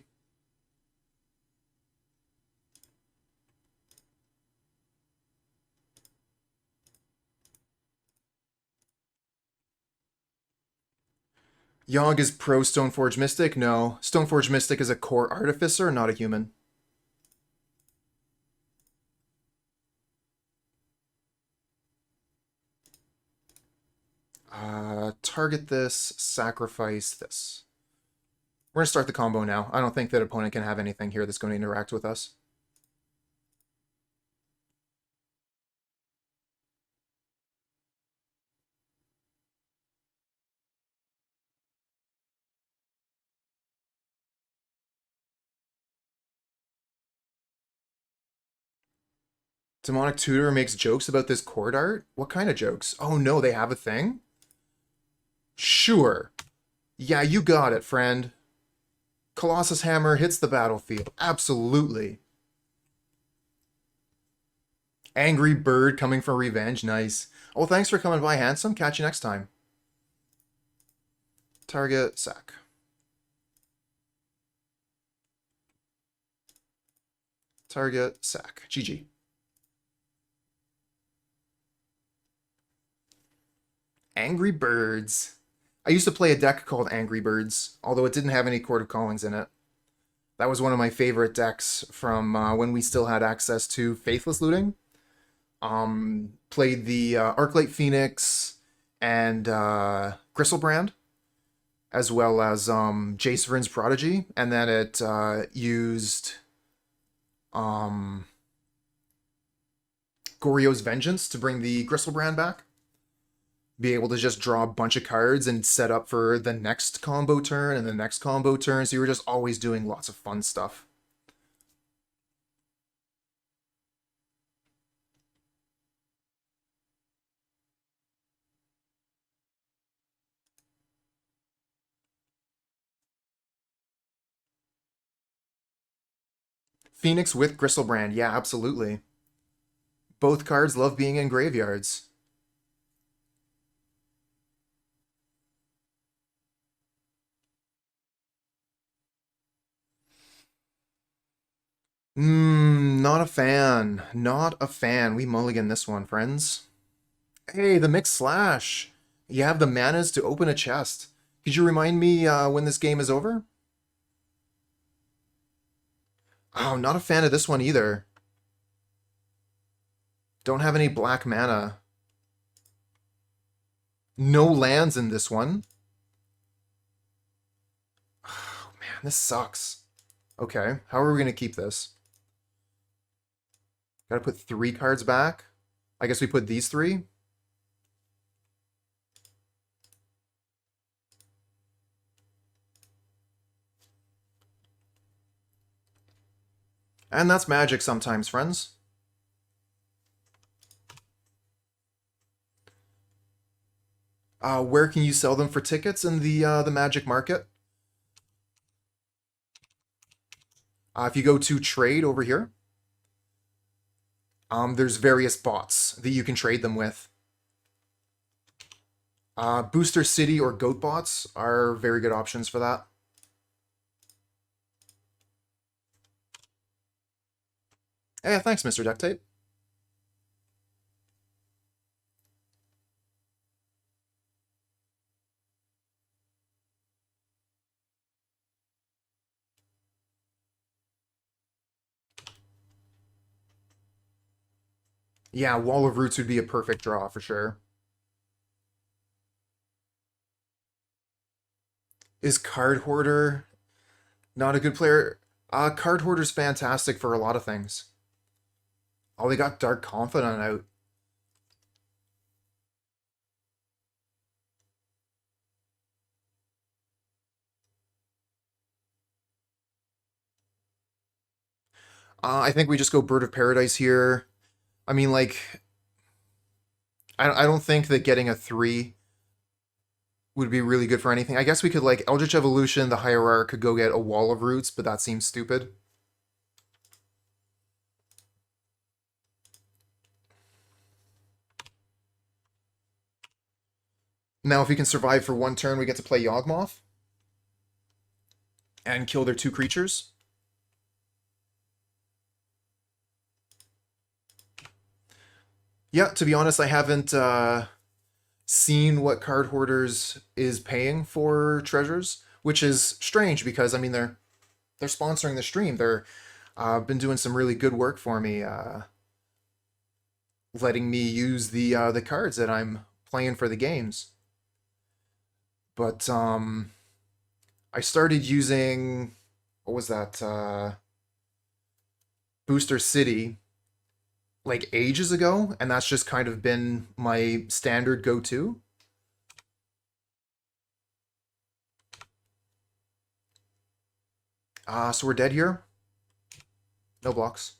Yogg is pro Stoneforge Mystic? No. Stoneforge Mystic is a core artificer, not a human. Target this, sacrifice this. We're going to start the combo now. I don't think that opponent can have anything here that's going to interact with us. Demonic Tutor makes jokes about this chord art? What kind of jokes? Oh no, they have a thing? Sure. Yeah, you got it, friend. Colossus Hammer hits the battlefield. Absolutely. Angry Bird coming for revenge. Nice. Well, thanks for coming by, Handsome. Catch you next time. Target, sack. Target, sack. GG. Angry Birds. I used to play a deck called Angry Birds, although it didn't have any Chord of Callings in it. That was one of my favorite decks from when we still had access to Faithless Looting. Played the Arclight Phoenix and Gristlebrand, as well as Jace Prodigy, and then it used Goryo's Vengeance to bring the Gristlebrand back. Be able to just draw a bunch of cards and set up for the next combo turn and the next combo turn, so you were just always doing lots of fun stuff. Phoenix with Gristlebrand, yeah, absolutely. Both cards love being in graveyards. Not a fan. Not a fan. We mulligan this one, friends. Hey, the Mixed Slash. You have the manas to open a chest. Could you remind me when this game is over? Oh, not a fan of this one either. Don't have any black mana. No lands in this one. Oh, man, this sucks. Okay, how are we going to keep this? Gotta put 3 cards back. I guess we put these 3. And that's magic sometimes, friends. Where can you sell them for tickets in the Magic Market? If you go to trade over here, there's various bots that you can trade them with. Booster City or Goat bots are very good options for that. Hey, thanks, Mr. Duct Tape. Yeah, Wall of Roots would be a perfect draw for sure. Is Card Hoarder not a good player? Card Hoarder's fantastic for a lot of things. Oh, they got Dark Confidant out. I think we just go Bird of Paradise here. I mean, like, I don't think that getting a 3 would be really good for anything. I guess we could, like, Eldritch Evolution, the Hierarch could go get a Wall of Roots, but that seems stupid. Now, if we can survive for 1 turn, we get to play Yawgmoth and kill their 2 creatures. Yeah, to be honest, I haven't seen what Card Hoarders is paying for treasures, which is strange because I mean they're sponsoring the stream. They're been doing some really good work for me, letting me use the cards that I'm playing for the games. But I started using, what was that, Booster City like ages ago, and that's just kind of been my standard go-to. So we're dead here. No blocks.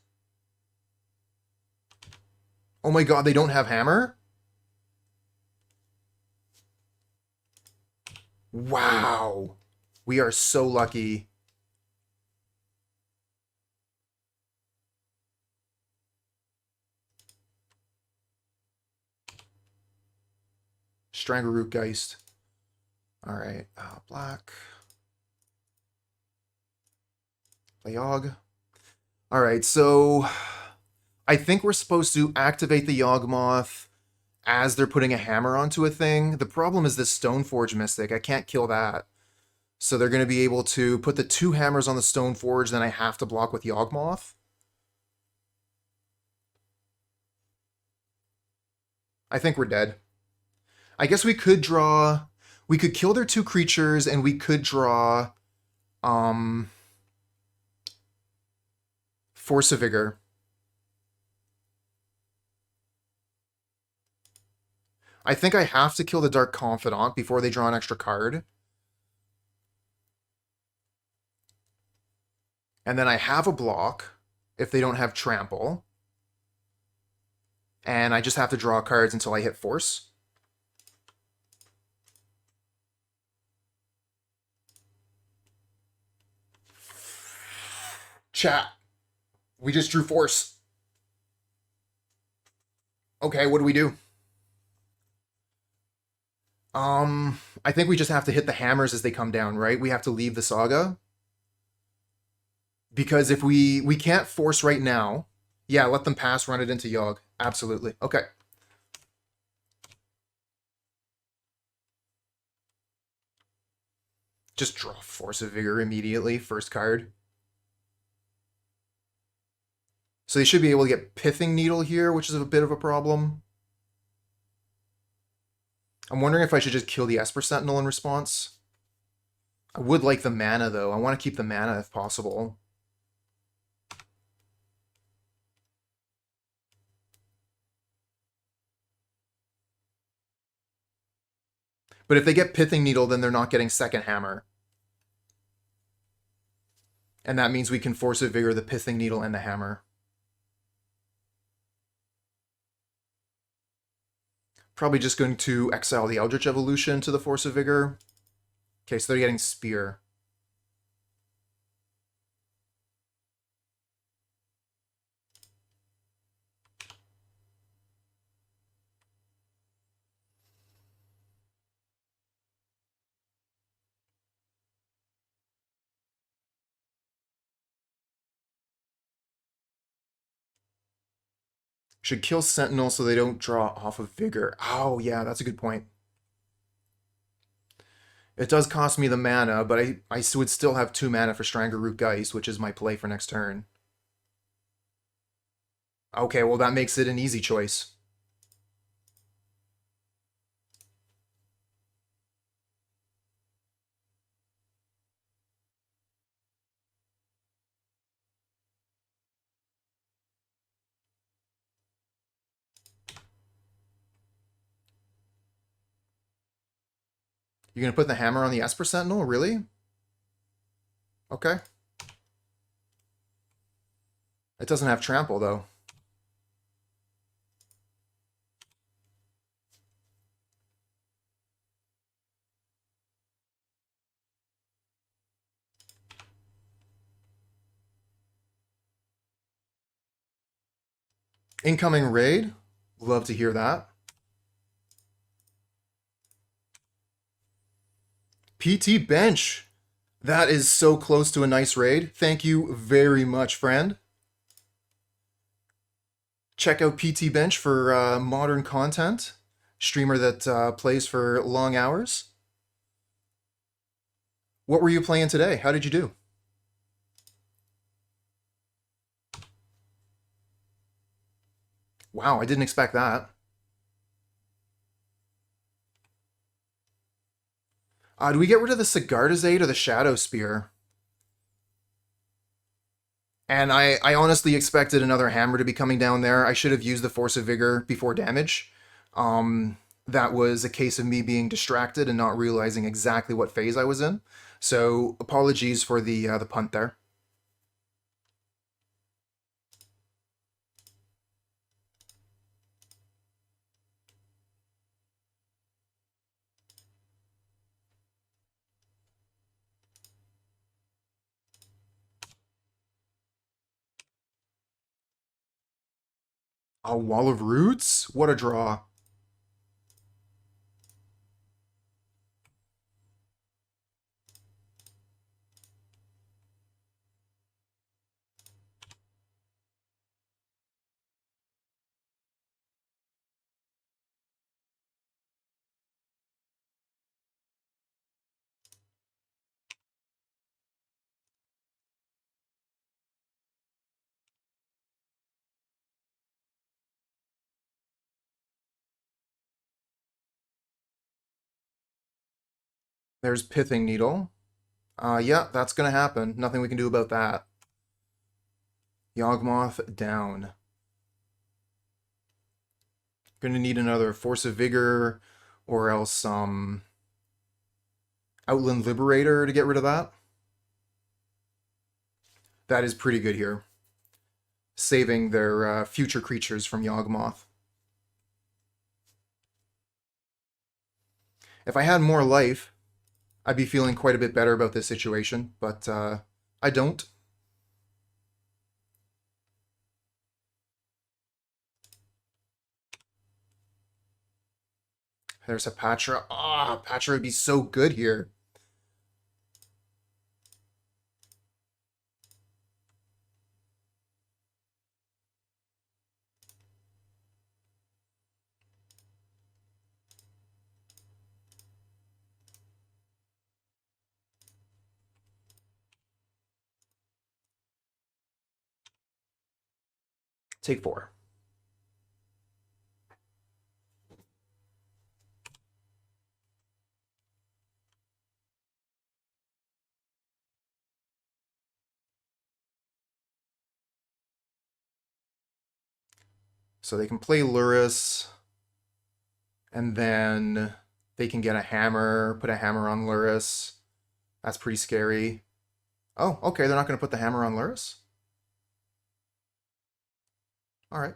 Oh my god, they don't have hammer? Wow. We are so lucky. Strangleroot Geist. Alright, black. Play Yawg. Alright, so I think we're supposed to activate the Yawgmoth as they're putting a hammer onto a thing. The problem is this Stoneforge Mystic. I can't kill that. So they're going to be able to put the 2 hammers on the Stoneforge, then I have to block with Yawgmoth. I think we're dead. I guess we could draw... We could kill their 2 creatures, and we could draw... Force of Vigor. I think I have to kill the Dark Confidant before they draw an extra card. And then I have a block if they don't have Trample. And I just have to draw cards until I hit Force. Chat. We just drew Force. Okay, what do we do? I think we just have to hit the hammers as they come down, right? We have to leave the Saga. Because if we can't Force right now, yeah, let them pass, run it into Yawg. Absolutely. Okay. Just draw Force of Vigor immediately, first card. So they should be able to get Pithing Needle here, which is a bit of a problem. I'm wondering if I should just kill the Esper Sentinel in response. I would like the mana, though. I want to keep the mana if possible. But if they get Pithing Needle, then they're not getting second hammer. And that means we can Force of Vigor the Pithing Needle and the hammer. Probably just going to exile the Eldritch Evolution to the Force of Vigor. Okay, so they're getting Spear. Should kill Sentinel so they don't draw off of Vigor. Oh, yeah, that's a good point. It does cost me the mana, but I would still have 2 mana for Strangleroot Geist, which is my play for next turn. Okay, well that makes it an easy choice. You're going to put the hammer on the Esper Sentinel? Really? Okay. It doesn't have trample, though. Incoming raid. Love to hear that. PT Bench. That is so close to a nice raid. Thank you very much, friend. Check out PT Bench for modern content. Streamer that plays for long hours. What were you playing today? How did you do? Wow, I didn't expect that. Do we get rid of the Sigardazade or the Shadow Spear? And I honestly expected another hammer to be coming down there. I should have used the Force of Vigor before damage. That was a case of me being distracted and not realizing exactly what phase I was in. So apologies for the punt there. A Wall of Roots? What a draw. There's Pithing Needle. Yeah, that's going to happen. Nothing we can do about that. Yawgmoth down. Going to need another Force of Vigor or else Outland Liberator to get rid of that. That is pretty good here. Saving their future creatures from Yawgmoth. If I had more life, I'd be feeling quite a bit better about this situation, but I don't. There's Hapatra. Ah, Hapatra would be so good here. Take 4. So they can play Lurrus, and then They can get a hammer, put a hammer on Lurrus. That's pretty scary. Oh, okay, they're not going to put the hammer on Lurrus? Alright.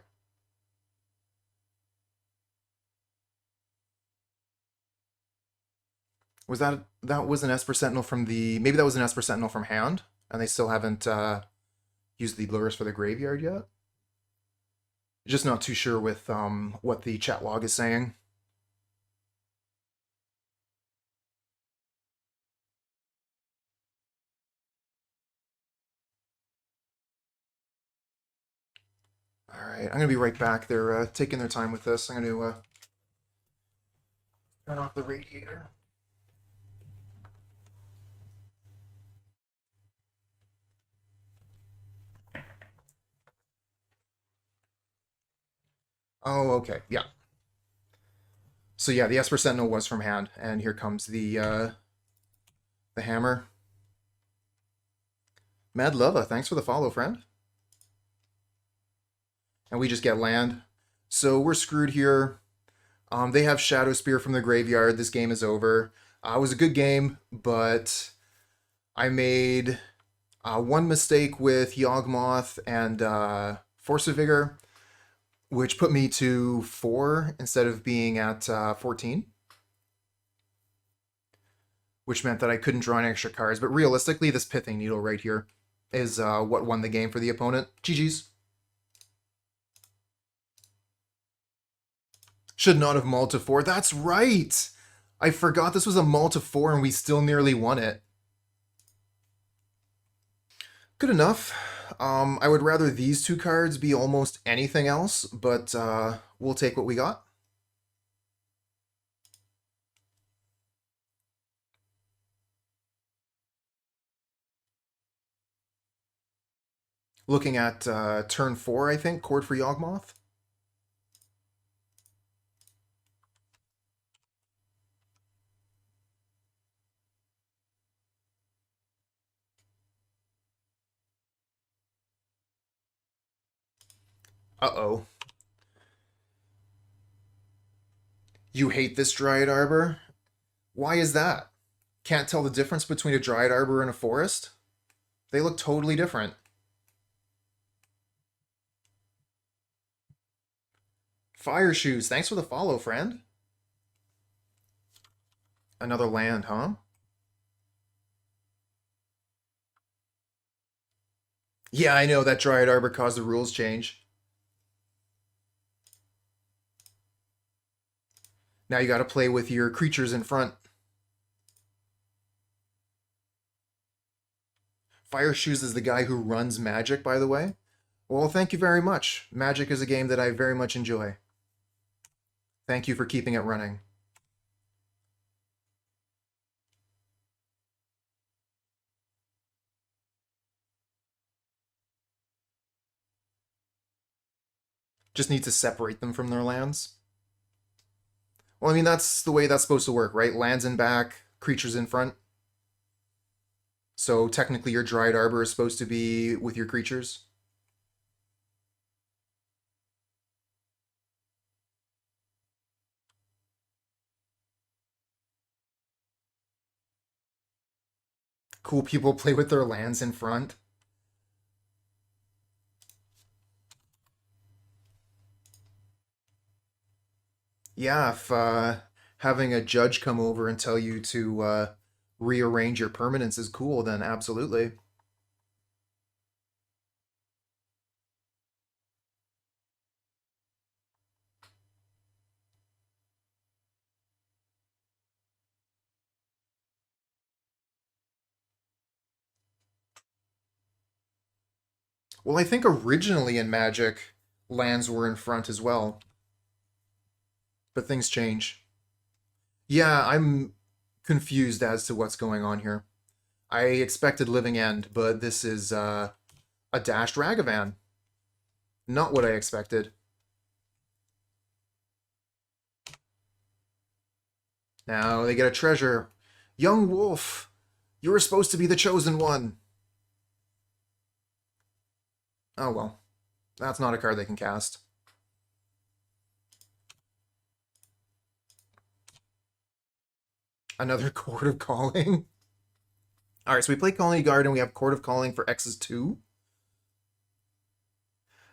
Was that was an Esper Sentinel from the... Maybe that was an Esper Sentinel from hand, and they still haven't used the Lurrus for the graveyard yet? Just not too sure with what the chat log is saying. Alright, I'm going to be right back. They're taking their time with this. I'm going to turn off the radiator. Oh, okay, yeah. So yeah, the Esper Sentinel was from hand, and here comes the hammer. Mad Lova, thanks for the follow, friend. And we just get land. So we're screwed here. They have Shadow Spear from the graveyard. This game is over. It was a good game, but I made one mistake with Yawgmoth and Force of Vigor, which put me to 4 instead of being at 14. Which meant that I couldn't draw any extra cards. But realistically, this Pithing Needle right here is what won the game for the opponent. GG's. Should not have mulled to 4. That's right! I forgot this was a mull to 4 and we still nearly won it. Good enough. I would rather these two cards be almost anything else, but we'll take what we got. Looking at turn 4, I think, Chord for Yawgmoth. Uh-oh. You hate this Dryad Arbor? Why is that? Can't tell the difference between a Dryad Arbor and a forest? They look totally different. Fire Shoes, thanks for the follow, friend. Another land, huh? Yeah, I know that Dryad Arbor caused the rules change. Now you gotta play with your creatures in front. Fire Shoes is the guy who runs Magic, by the way. Well, thank you very much. Magic is a game that I very much enjoy. Thank you for keeping it running. Just need to separate them from their lands. Well, I mean, that's the way that's supposed to work, right? Lands in back, creatures in front. So technically your Dryad Arbor is supposed to be with your creatures. Cool people play with their lands in front. Yeah, if having a judge come over and tell you to rearrange your permanents is cool, then absolutely. Well, I think originally in Magic, lands were in front as well, but things change. Yeah, I'm confused as to what's going on here. I expected Living End, but this is a dashed SagaVan. Not what I expected. Now they get a treasure. Young Wolf, you were supposed to be the chosen one. Oh well, that's not a card they can cast. Another Chord of Calling. All right, so we play Khalni Garden. We have Chord of Calling for X's 2.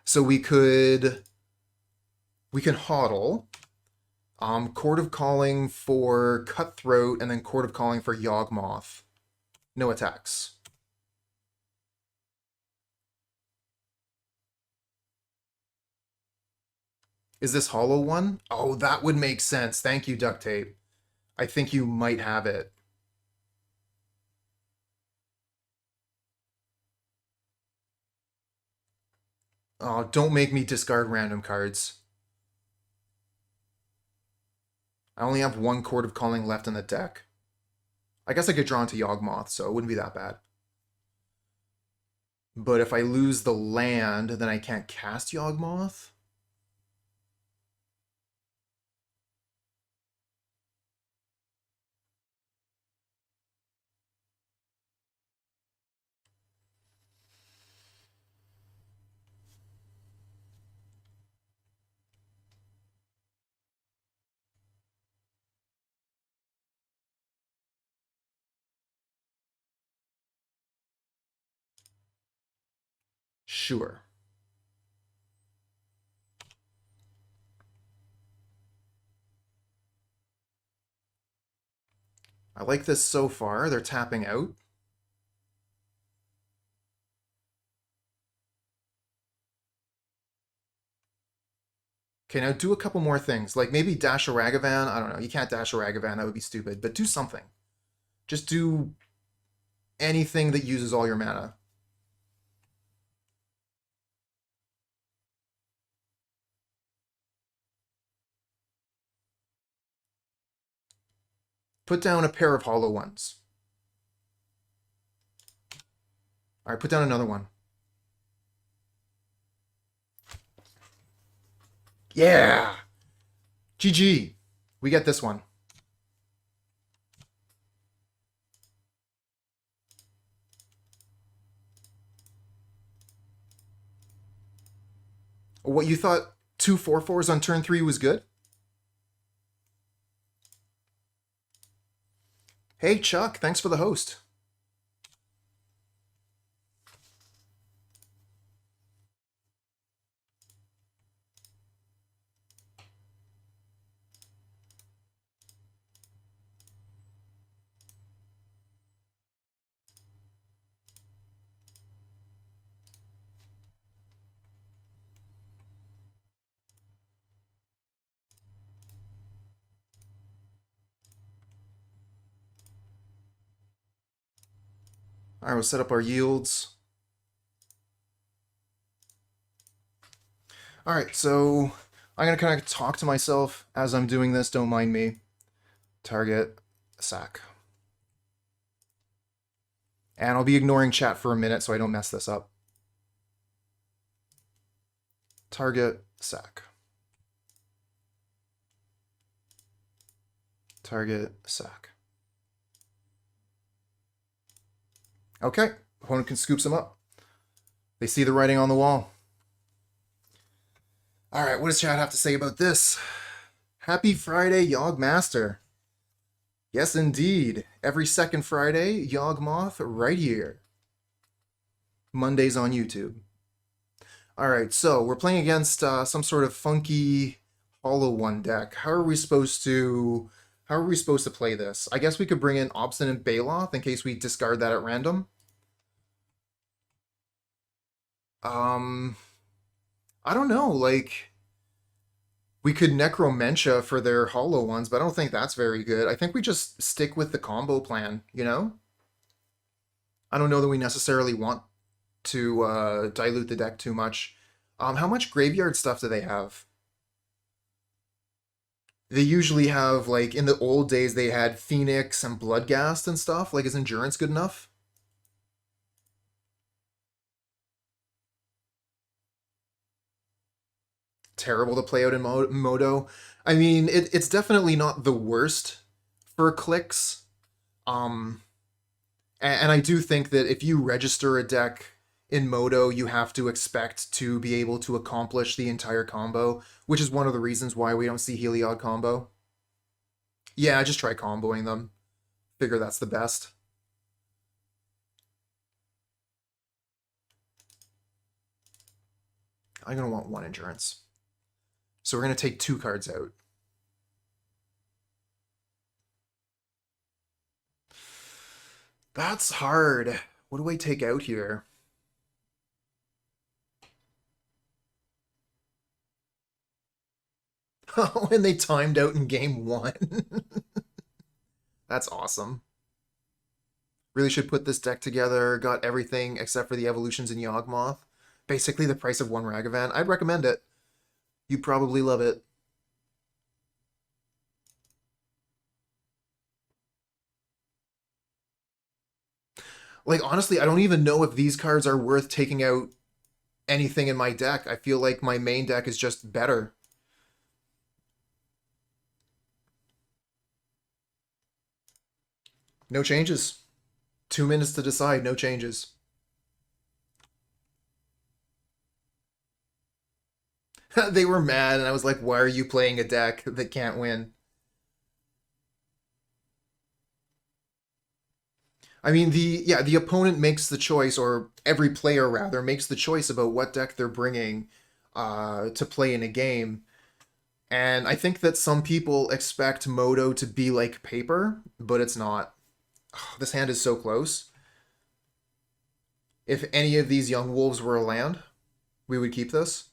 So we can hodl. Chord of Calling for Cutthroat, and then Chord of Calling for Yawgmoth. No attacks. Is this hollow one? Oh, that would make sense. Thank you, Duct Tape. I think you might have it. Oh, don't make me discard random cards. I only have one Chord of Calling left in the deck. I guess I could draw into Yawgmoth, so it wouldn't be that bad. But if I lose the land, then I can't cast Yawgmoth? Sure. I like this so far. They're tapping out. Okay, now do a couple more things. Like maybe dash a SagaVan. I don't know. You can't dash a SagaVan. That would be stupid. But do something. Just do anything that uses all your mana. Put down a pair of hollow ones. All right, put down another one. Yeah! GG. We get this one. What, you thought 2 4/4s on turn 3 was good? Hey, Chuck, thanks for the host. All right, we'll set up our yields. All right, so I'm going to kind of talk to myself as I'm doing this. Don't mind me. Target, sack. And I'll be ignoring chat for a minute so I don't mess this up. Target, sack. Target, sack. Okay, opponent can scoop some up. They see the writing on the wall. All right, what does chat have to say about this? Happy Friday, Yawgmaster. Yes, indeed. Every second Friday, Yawgmoth right here. Mondays on YouTube. All right, so we're playing against some sort of funky hollow one deck. How are we supposed to play this? I guess we could bring in Obstinate Baloth in case we discard that at random. I don't know, like we could Necromentia for their hollow ones, but I don't think that's very good. I think we just stick with the combo plan, you know? I don't know that we necessarily want to dilute the deck too much. How much graveyard stuff do they have? They usually have, like, in the old days, they had Phoenix and Bloodghast and stuff. Like, is Endurance good enough? Terrible to play out in Modo. I mean, it's definitely not the worst for clicks. And I do think that if you register a deck in Modo, you have to expect to be able to accomplish the entire combo, which is one of the reasons why we don't see Heliod combo. Yeah, just try comboing them. Figure that's the best. I'm going to want 1 endurance. So we're going to take 2 cards out. That's hard. What do I take out here? Oh, and they timed out in game 1. That's awesome. Really should put this deck together. Got everything except for the evolutions in Yawgmoth. Basically the price of 1 SagaVan. I'd recommend it. You'd probably love it. Like, honestly, I don't even know if these cards are worth taking out anything in my deck. I feel like my main deck is just better. No changes. 2 minutes to decide, no changes. They were mad, and I was like, why are you playing a deck that can't win? I mean, the opponent makes the choice, or every player, rather, makes the choice about what deck they're bringing to play in a game. And I think that some people expect Moto to be like paper, but it's not. This hand is so close. If any of these young wolves were a land, we would keep this.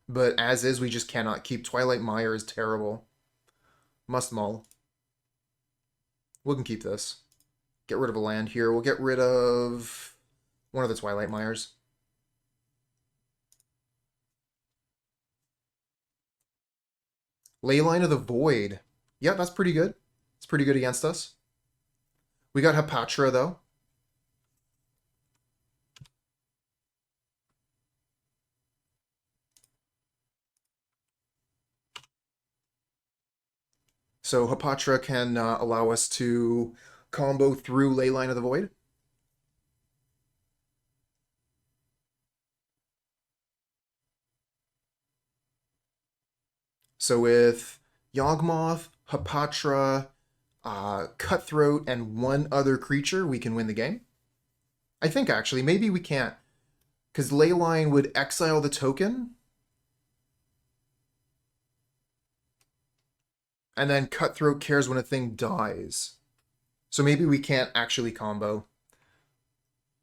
But as is, we just cannot keep. Twilight Mire is terrible. Must mull. We can keep this. Get rid of a land here. We'll get rid of one of the Twilight Mires. Leyline of the Void. Yeah, that's pretty good. It's pretty good against us. We got Hapatra, though. So Hapatra can allow us to combo through Leyline of the Void. So with Yawgmoth, Hapatra, Cutthroat, and 1 other creature, we can win the game. I think, actually. Maybe we can't. Because Leyline would exile the token. And then Cutthroat cares when a thing dies. So maybe we can't actually combo.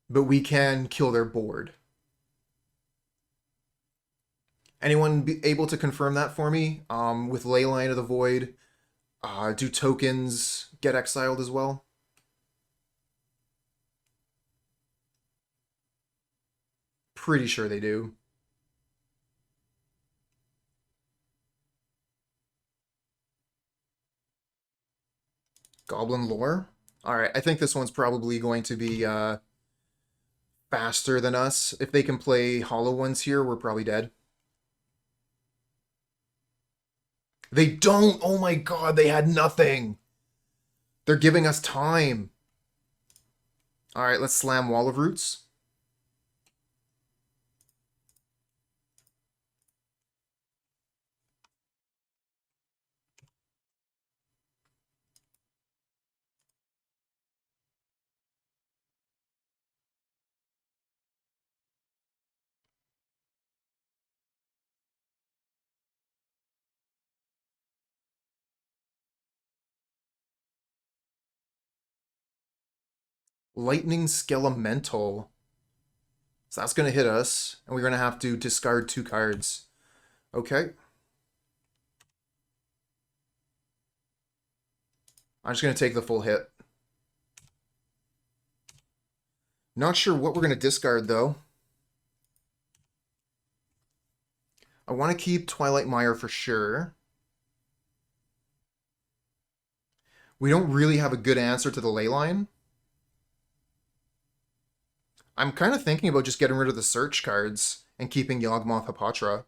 But we can kill their board. Anyone be able to confirm that for me? With Leyline of the Void, do tokens get exiled as well? Pretty sure they do. Goblin Lore? Alright, I think this one's probably going to be faster than us. If they can play Hollow Ones here, we're probably dead. They don't! Oh my god, they had nothing! They're giving us time. Alright, let's slam Wall of Roots. Lightning Skelemental. So that's going to hit us, and we're going to have to discard 2 cards. Okay. I'm just going to take the full hit. Not sure what we're going to discard, though. I want to keep Twilight Mire for sure. We don't really have a good answer to the Leyline. I'm kind of thinking about just getting rid of the search cards and keeping Yawgmoth Hapatra.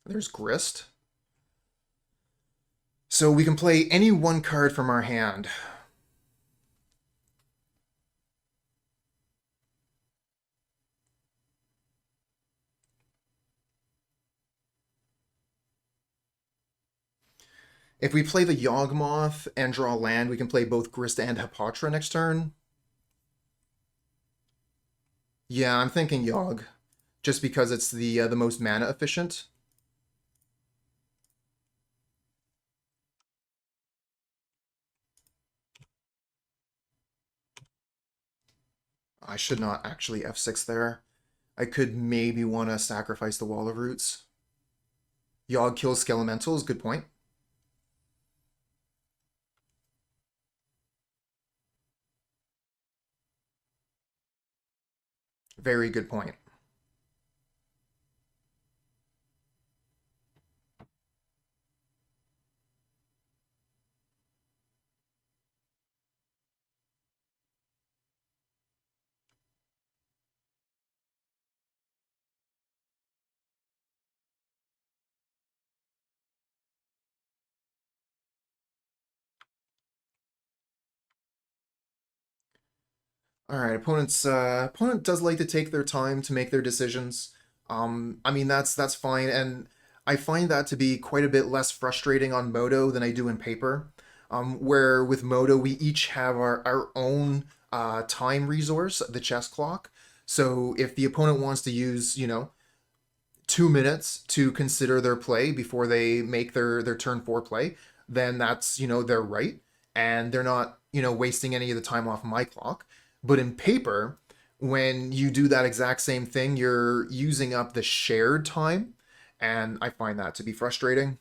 There's Grist. So we can play any 1 card from our hand. If we play the Yawgmoth and draw land, we can play both Grist and Hapatra next turn. Yeah, I'm thinking Yawg, just because it's the most mana efficient. I should not actually F6 there. I could maybe want to sacrifice the Wall of Roots. Yawg kills Skelementals, good point. Very good point. All right, opponent does like to take their time to make their decisions. I mean that's fine, and I find that to be quite a bit less frustrating on Moto than I do in paper. Where with Moto we each have our own time resource, the chess clock. So if the opponent wants to use, 2 minutes to consider their play before they make their turn four play, then that's their right, and they're not wasting any of the time off my clock. But in paper, when you do that exact same thing, you're using up the shared time, and I find that to be frustrating.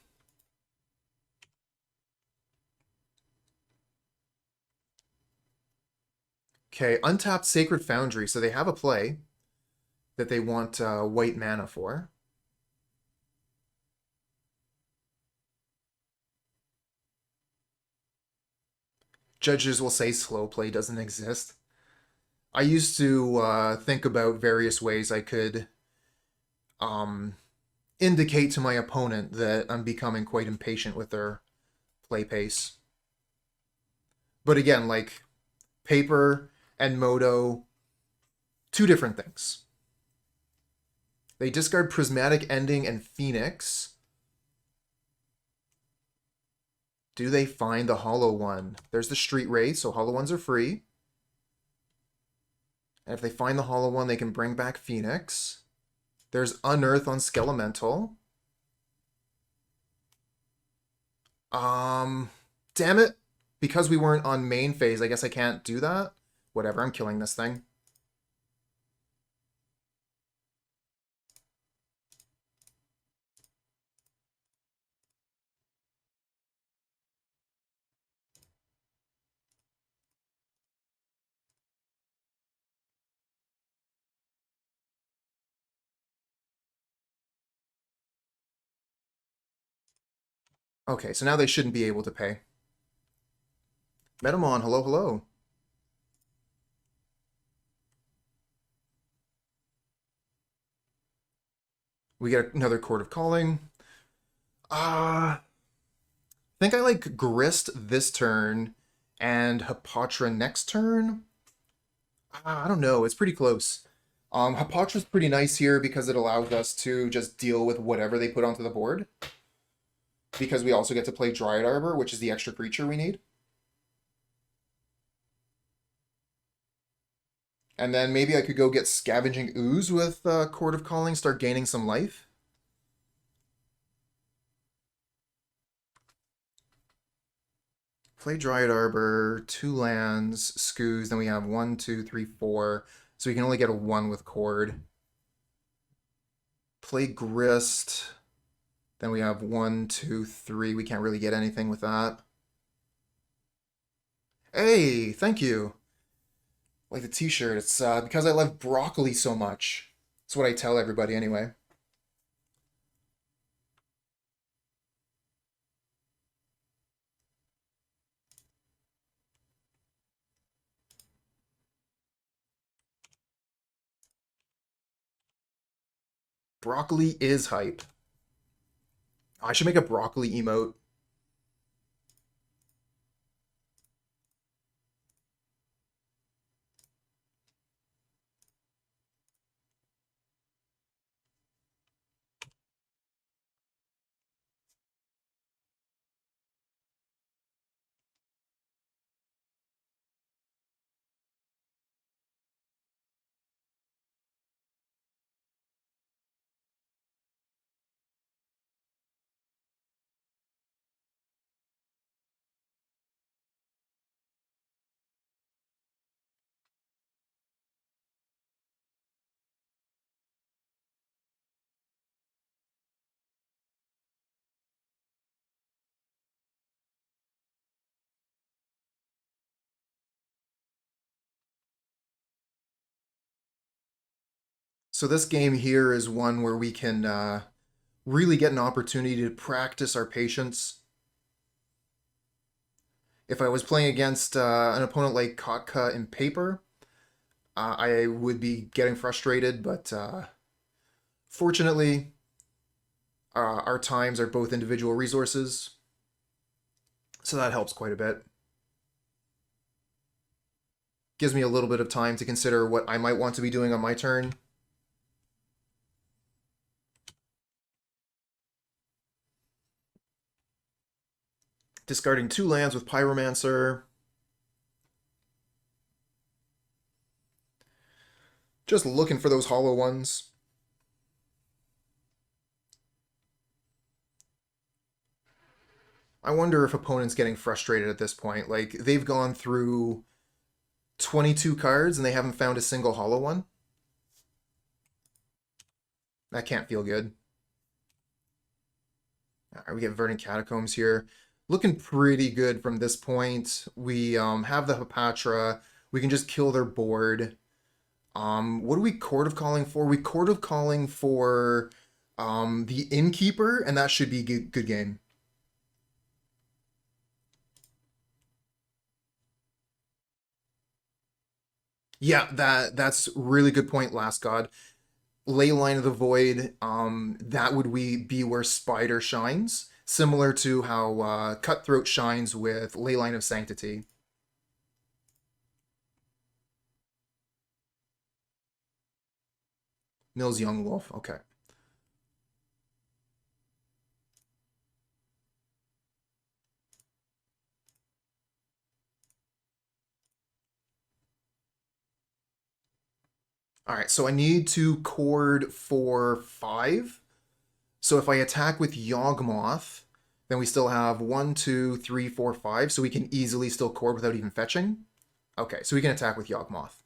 Okay, untapped Sacred Foundry, so they have a play that they want white mana for. Judges will say slow play doesn't exist. I used to think about various ways I could um, indicate to my opponent that I'm becoming quite impatient with their play pace. But again, like paper and Moto, two different things. They discard Prismatic Ending and Phoenix. Do they find the Hollow One? There's the Street Wraith, so Hollow Ones are free. And if they find the Hollow One, they can bring back Phoenix. There's Unearth on Skelemental. Damn it. Because we weren't on main phase, I guess I can't do that. Whatever, I'm killing this thing. Okay, so now they shouldn't be able to pay. Metamon, hello, hello. We get another Chord of Calling. I think I like Grist this turn and Hapatra next turn. I don't know. It's pretty close. Hapatra's pretty nice here because it allows us to just deal with whatever they put onto the board. Because we also get to play Dryad Arbor, which is the extra creature we need. And then maybe I could go get Scavenging Ooze with Chord of Calling, start gaining some life. Play Dryad Arbor, 2 lands, Skoos, then we have 1, 2, 3, 4. So we can only get a 1 with Chord. Play Grist. Then we have 1, 2, 3. We can't really get anything with that. Hey, thank you. Like the t-shirt. It's because I love broccoli so much. That's what I tell everybody anyway. Broccoli is hype. I should make a broccoli emote. So this game here is one where we can really get an opportunity to practice our patience. If I was playing against an opponent like Kotka in paper, I would be getting frustrated, but fortunately, our times are both individual resources, so that helps quite a bit. Gives me a little bit of time to consider what I might want to be doing on my turn. Discarding 2 lands with Pyromancer. Just looking for those hollow ones. I wonder if opponents getting frustrated at this point. Like, they've gone through 22 cards and they haven't found a single hollow one. That can't feel good. All right, we get Verdant Catacombs here. Looking pretty good from this point. We have the Hapatra. We can just kill their board. What do we Chord of Calling for? We Chord of Calling for the Innkeeper, and that should be good game. Yeah, that's really good point, Last God. Leyline of the Void, that would be where Spider shines, similar to how Cutthroat shines with Leyline of Sanctity. Mills Yawgmoth, okay. All right, so I need to chord for 5. So if I attack with Yawgmoth, then we still have 1, 2, 3, 4, 5, so we can easily still chord without even fetching. Okay, so we can attack with Yawgmoth.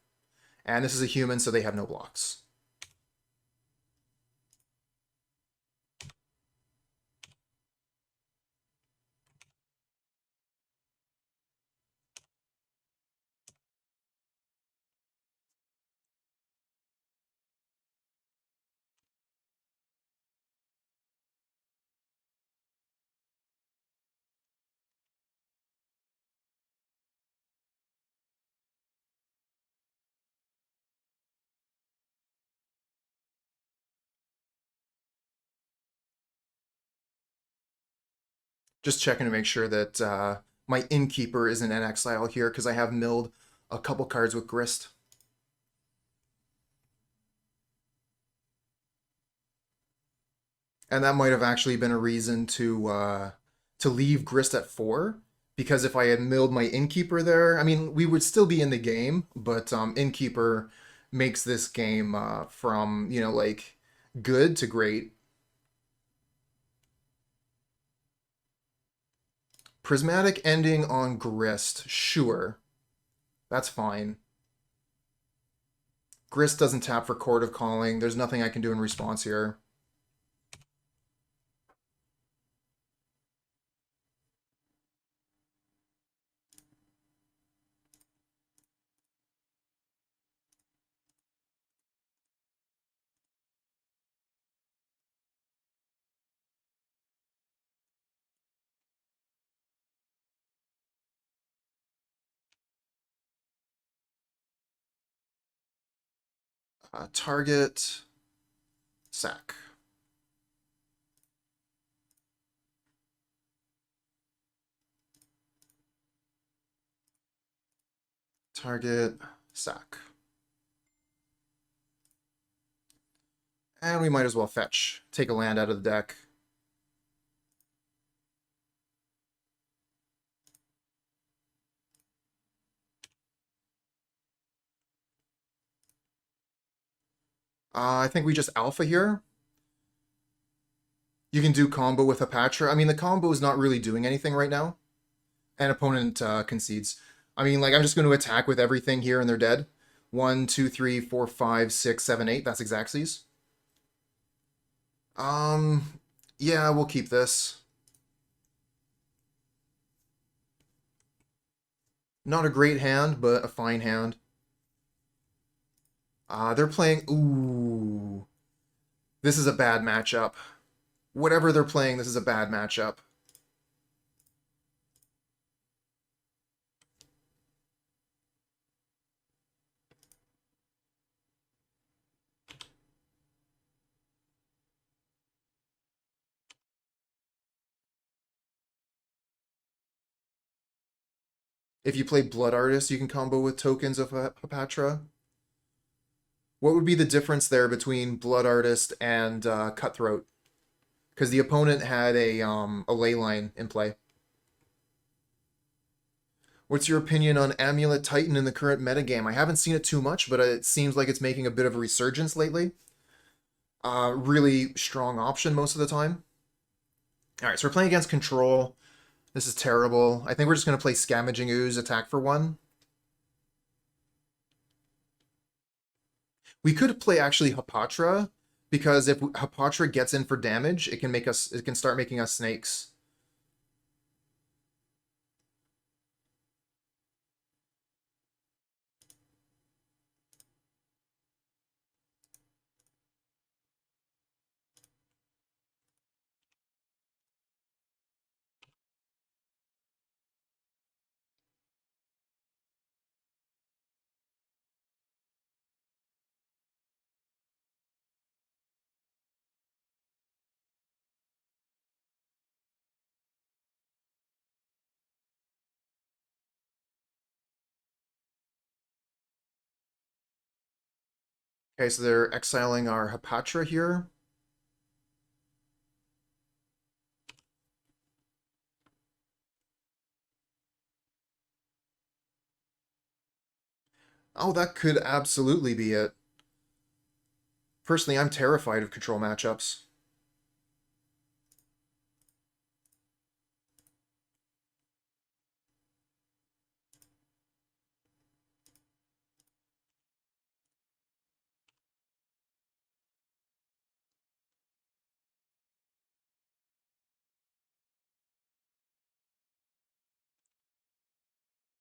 And this is a human, so they have no blocks. Just checking to make sure that my Innkeeper isn't in exile here, because I have milled a couple cards with Grist. And that might have actually been a reason to leave Grist at 4, because if I had milled my Innkeeper there, I mean, we would still be in the game, but Innkeeper makes this game from, you know, like, good to great. Prismatic ending on Grist, sure. That's fine. Grist doesn't tap for Chord of Calling. There's nothing I can do in response here. Target, sack. Target, sack. And we might as well fetch. Take a land out of the deck. I think we just alpha here. You can do combo with Hapatra. I mean, the combo is not really doing anything right now. And opponent concedes. I mean, like, I'm just going to attack with everything here and they're dead. 1, 2, 3, 4, 5, 6, 7, 8. That's Xaxes. Yeah, we'll keep this. Not a great hand, but a fine hand. They're playing... Ooh. This is a bad matchup. Whatever they're playing, this is a bad matchup. If you play Blood Artist, you can combo with tokens of Hapatra. What would be the difference there between Blood Artist and Cutthroat? Because the opponent had a ley line in play. What's your opinion on Amulet Titan in the current metagame? I haven't seen it too much, but it seems like it's making a bit of a resurgence lately. Really strong option most of the time. Alright, so we're playing against Control. This is terrible. I think we're just going to play Scavenging Ooze, attack for 1. We could play actually Hapatra, because if Hapatra gets in for damage, it can start making us snakes. Okay, so they're exiling our Hapatra here. Oh, that could absolutely be it. Personally, I'm terrified of control matchups.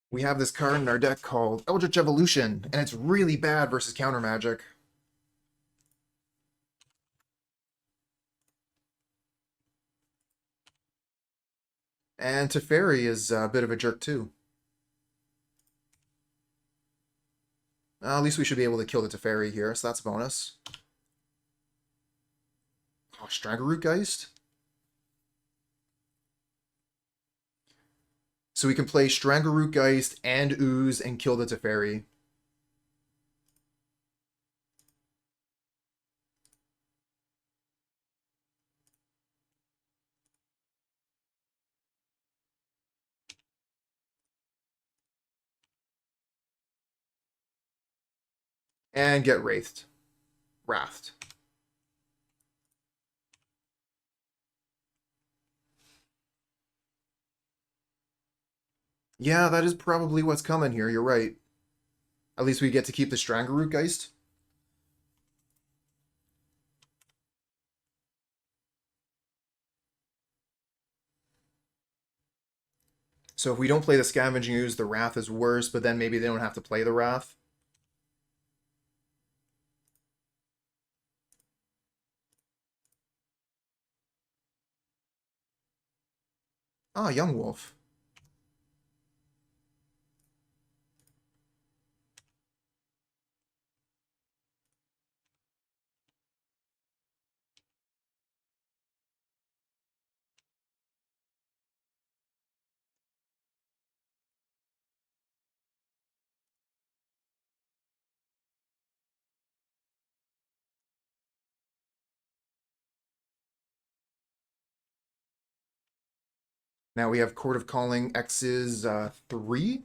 We have this card in our deck called Eldritch Evolution, and it's really bad versus counter magic. And Teferi is a bit of a jerk too. At least we should be able to kill the Teferi here, so that's a bonus. Oh, Strangleroot Geist? So we can play Strangleroot Geist and Ooze and kill the Teferi. And get Wrathed. Yeah, that is probably what's coming here, you're right. At least we get to keep the Strangleroot Geist. So if we don't play the Scavenging Ooze, the Wrath is worse, but then maybe they don't have to play the Wrath. Ah, Yawgmoth. Now we have Chord of Calling X's 3.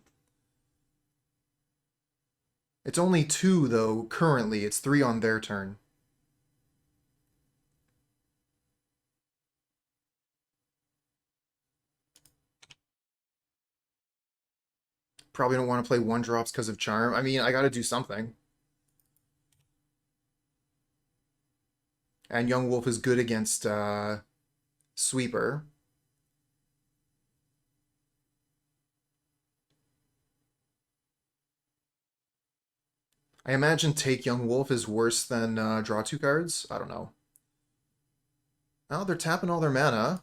It's only 2, though, currently. It's 3 on their turn. Probably don't want to play 1-drops because of Charm. I mean, I gotta do something. And Yawgmoth is good against Sweeper. I imagine take Yawgmoth is worse than draw 2 cards. I don't know. Oh, they're tapping all their mana.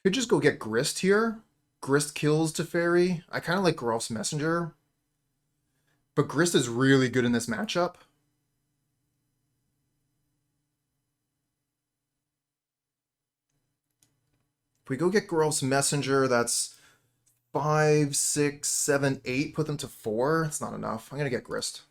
Could just go get Grist here. Grist kills Teferi. I kind of like Geralf's Messenger. But Grist is really good in this matchup. If we go get Geralf's Messenger, that's 5, 6, 7, 8. Put them to 4. It's not enough. I'm going to get Grist.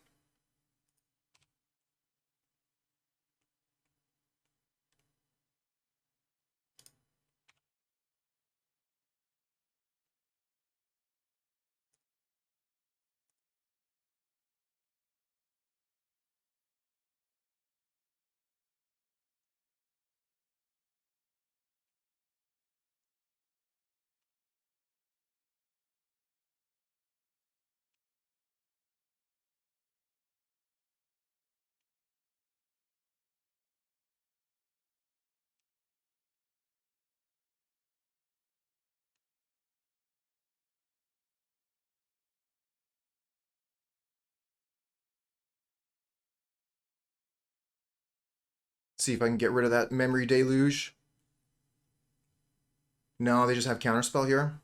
See if I can get rid of that Memory Deluge. No, they just have Counterspell here.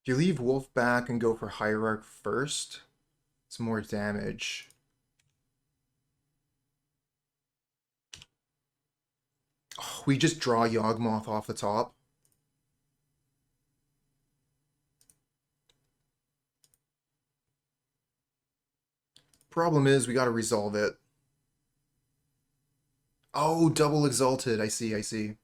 If you leave Wolf back and go for Hierarch first, it's more damage. Oh, we just draw Yawgmoth off the top. Problem is, we gotta resolve it. Oh, double Exalted. I see, I see.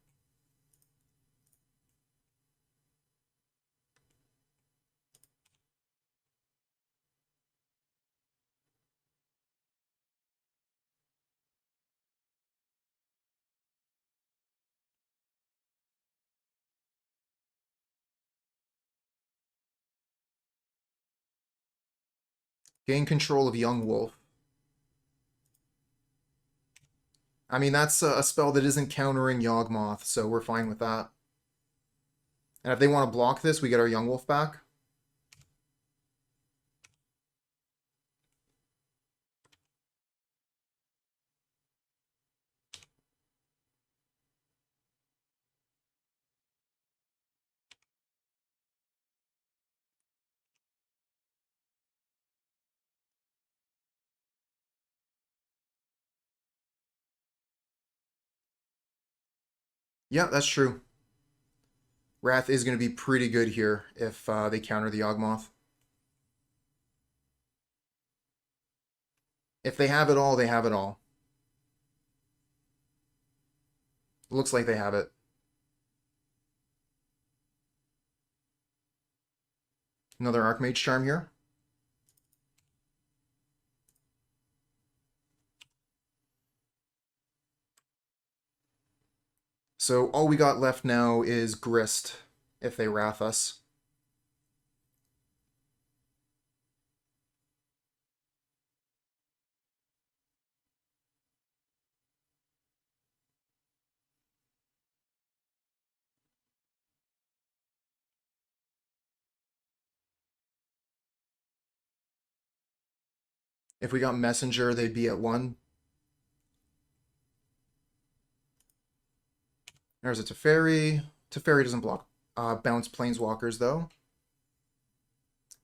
Gain control of Young Wolf. I mean, that's a spell that isn't countering Yawgmoth, so we're fine with that. And if they want to block this, we get our Young Wolf back. Yeah, that's true. Wrath is going to be pretty good here if they counter the Yawgmoth. If they have it all, they have it all. Looks like they have it. Another Archmage Charm here. So all we got left now is Grist, if they Wrath us. If we got Messenger, they'd be at 1. There's a Teferi. Teferi doesn't block bounce Planeswalkers, though.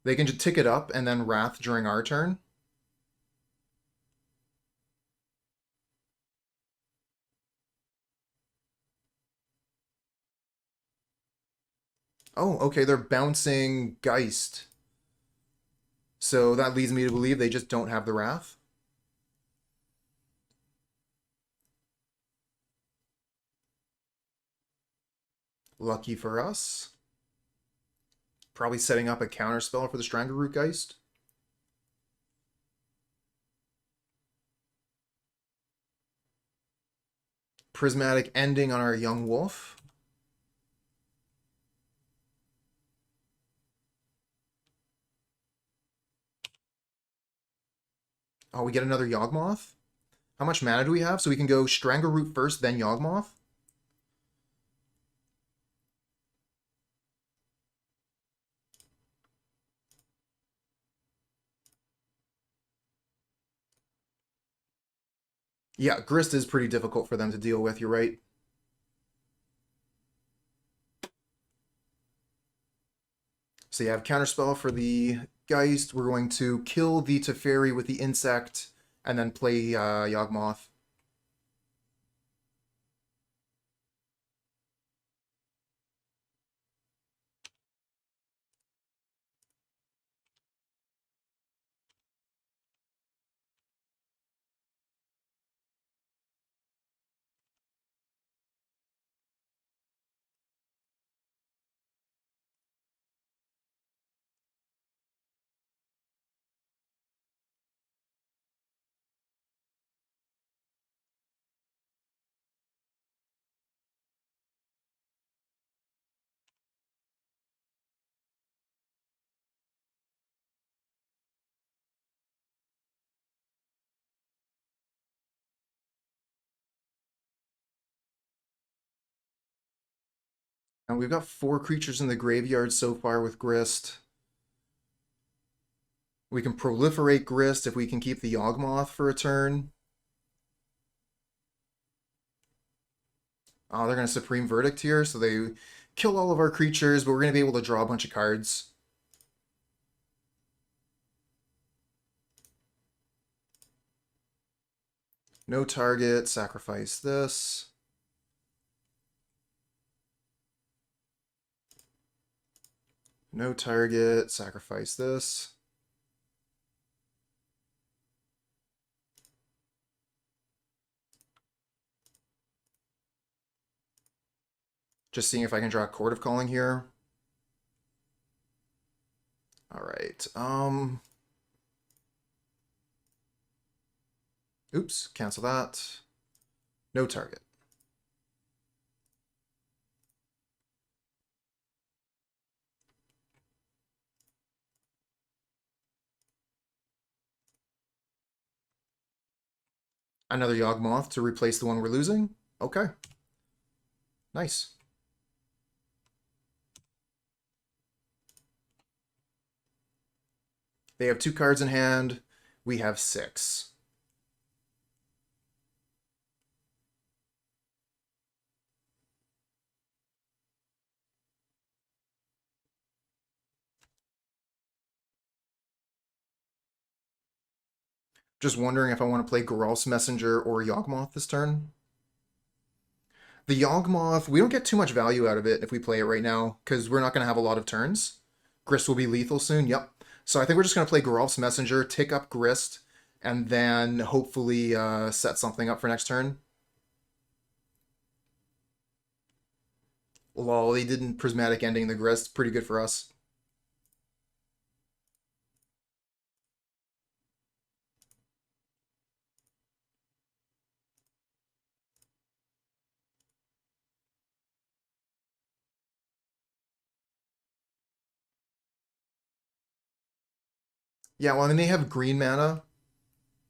They can just tick it up and then Wrath during our turn. Oh, okay, they're bouncing Geist. So that leads me to believe they just don't have the Wrath. Lucky for us. Probably setting up a counterspell for the Strangleroot Geist. Prismatic Ending on our Young Wolf. Oh, we get another Yawgmoth? How much mana do we have? So we can go Strangleroot first, then Yawgmoth? Yeah, Grist is pretty difficult for them to deal with, you're right. So you have Counterspell for the Geist. We're going to kill the Teferi with the Insect, and then play Yawgmoth. And we've got 4 creatures in the graveyard so far with Grist. We can proliferate Grist if we can keep the Yawgmoth for a turn. Oh, they're going to Supreme Verdict here, so they kill all of our creatures, but we're going to be able to draw a bunch of cards. No target, sacrifice this. No target, sacrifice this. Just seeing if I can draw a Chord of Calling here. All right. Oops, cancel that. No target. Another Yawgmoth to replace the one we're losing. Okay. Nice. They have 2 cards in hand. We have 6. Just wondering if I want to play Geralf's Messenger or Yawgmoth this turn. The Yawgmoth, we don't get too much value out of it if we play it right now, because we're not going to have a lot of turns. Grist will be lethal soon, yep. So I think we're just going to play Geralf's Messenger, tick up Grist, and then hopefully set something up for next turn. Lol, they didn't Prismatic Ending the Grist. Pretty good for us. Yeah, well, I mean, they have green mana,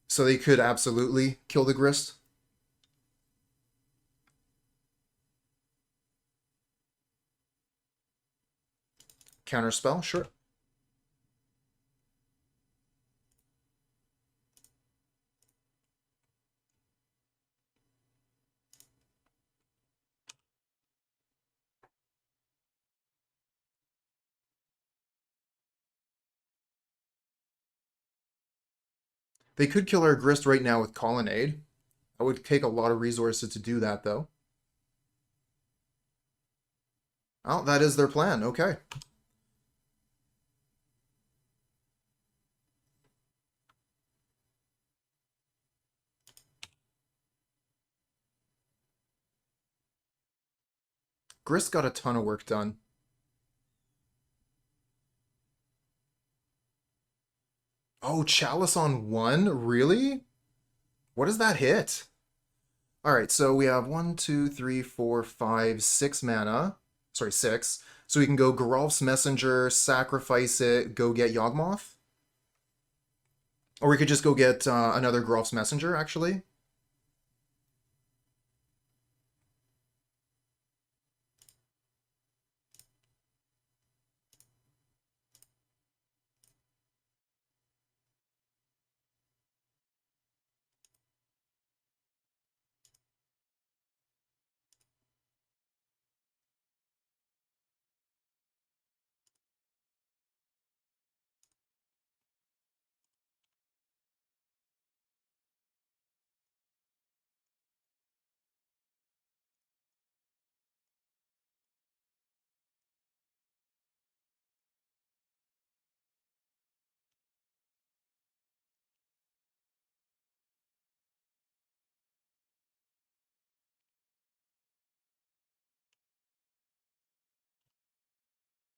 so they could absolutely kill the Grist. Counterspell, sure. They could kill our Grist right now with Colonnade. I would take a lot of resources to do that, though. Oh, that is their plan. Okay. Grist got a ton of work done. Oh, Chalice on 1? Really? What does that hit? Alright, so we have 1, 2, 3, 4, 5, 6 mana. Sorry, 6. So we can go Geralf's Messenger, sacrifice it, go get Yawgmoth. Or we could just go get another Geralf's Messenger, actually.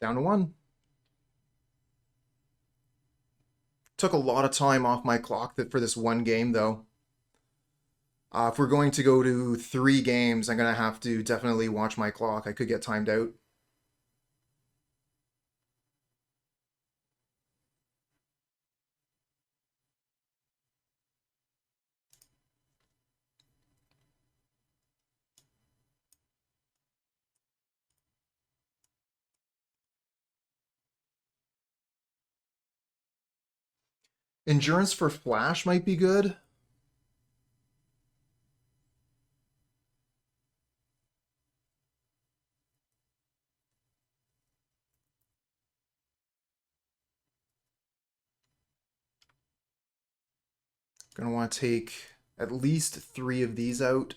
Down to 1. Took a lot of time off my clock for this one game, though. If we're going to go to 3 games, I'm going to have to definitely watch my clock. I could get timed out. Endurance for Flash might be good. Gonna want to take at least 3 of these out.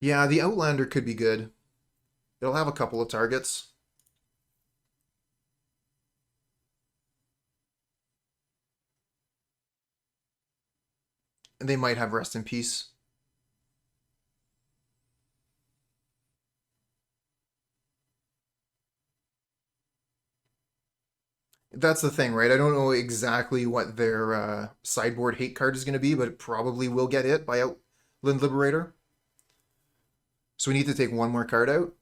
Yeah, the Outlander could be good. It'll have a couple of targets. And they might have Rest in Peace. That's the thing, right? I don't know exactly what their sideboard hate card is going to be, but it probably will get hit by Outland Liberator. So we need to take 1 more card out.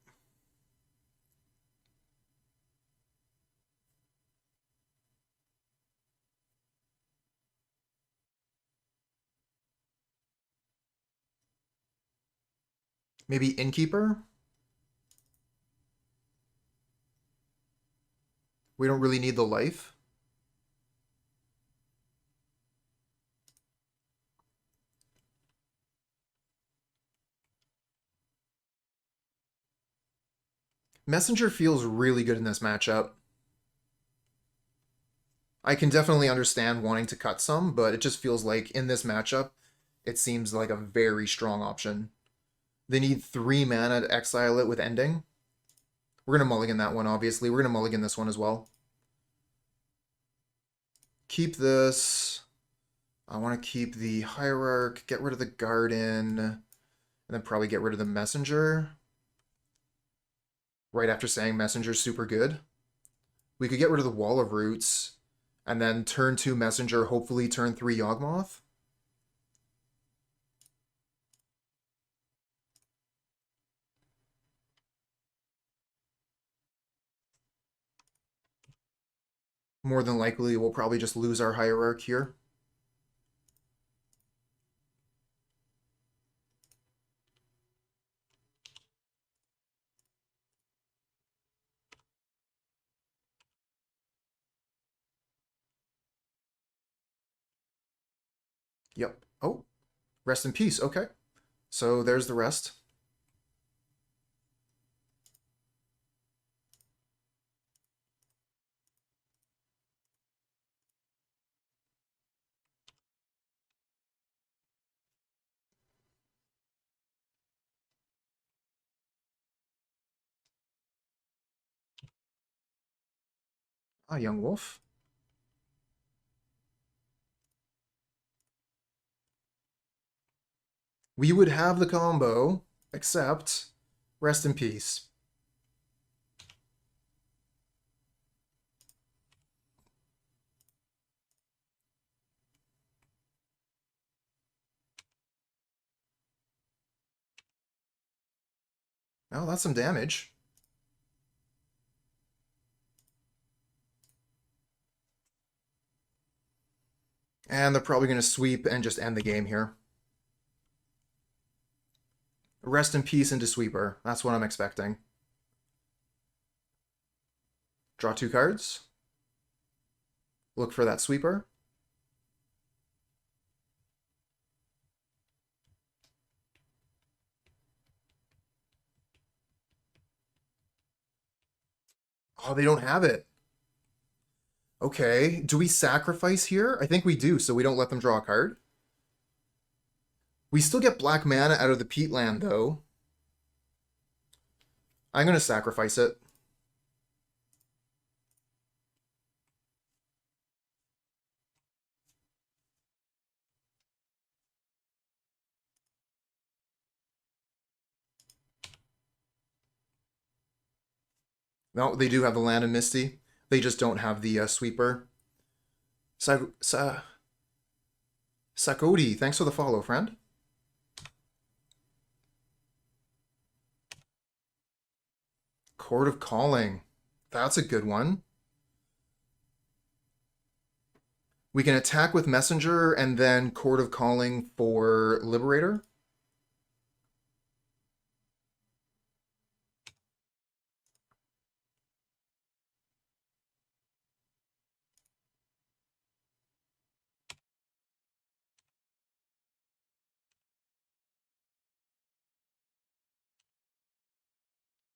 Maybe Innkeeper? We don't really need the life. Messenger feels really good in this matchup. I can definitely understand wanting to cut some, but it just feels like in this matchup, it seems like a very strong option. They need 3 mana to exile it with Ending. We're going to mulligan that one, obviously. We're going to mulligan this one as well. Keep this. I want to keep the Hierarch, get rid of the Garden, and then probably get rid of the Messenger. Right after saying Messenger's super good. We could get rid of the Wall of Roots, and then turn 2 Messenger, hopefully turn 3 Yawgmoth. More than likely, we'll probably just lose our Hierarch here. Yep. Oh, rest in peace. Okay. So there's the rest. Ah, young wolf. We would have the combo, except rest in peace. Oh, that's some damage. And they're probably going to sweep and just end the game here. Rest in peace into sweeper. That's what I'm expecting. Draw 2 cards. Look for that sweeper. Oh, they don't have it. Okay, do we sacrifice here? I think we do, so we don't let them draw a card. We still get black mana out of the peatland, though. I'm going to sacrifice it. No, they do have the land and Misty. They just don't have the sweeper. Sakodi, thanks for the follow, friend. Chord of Calling. That's a good one. We can attack with Messenger and then Chord of Calling for Liberator.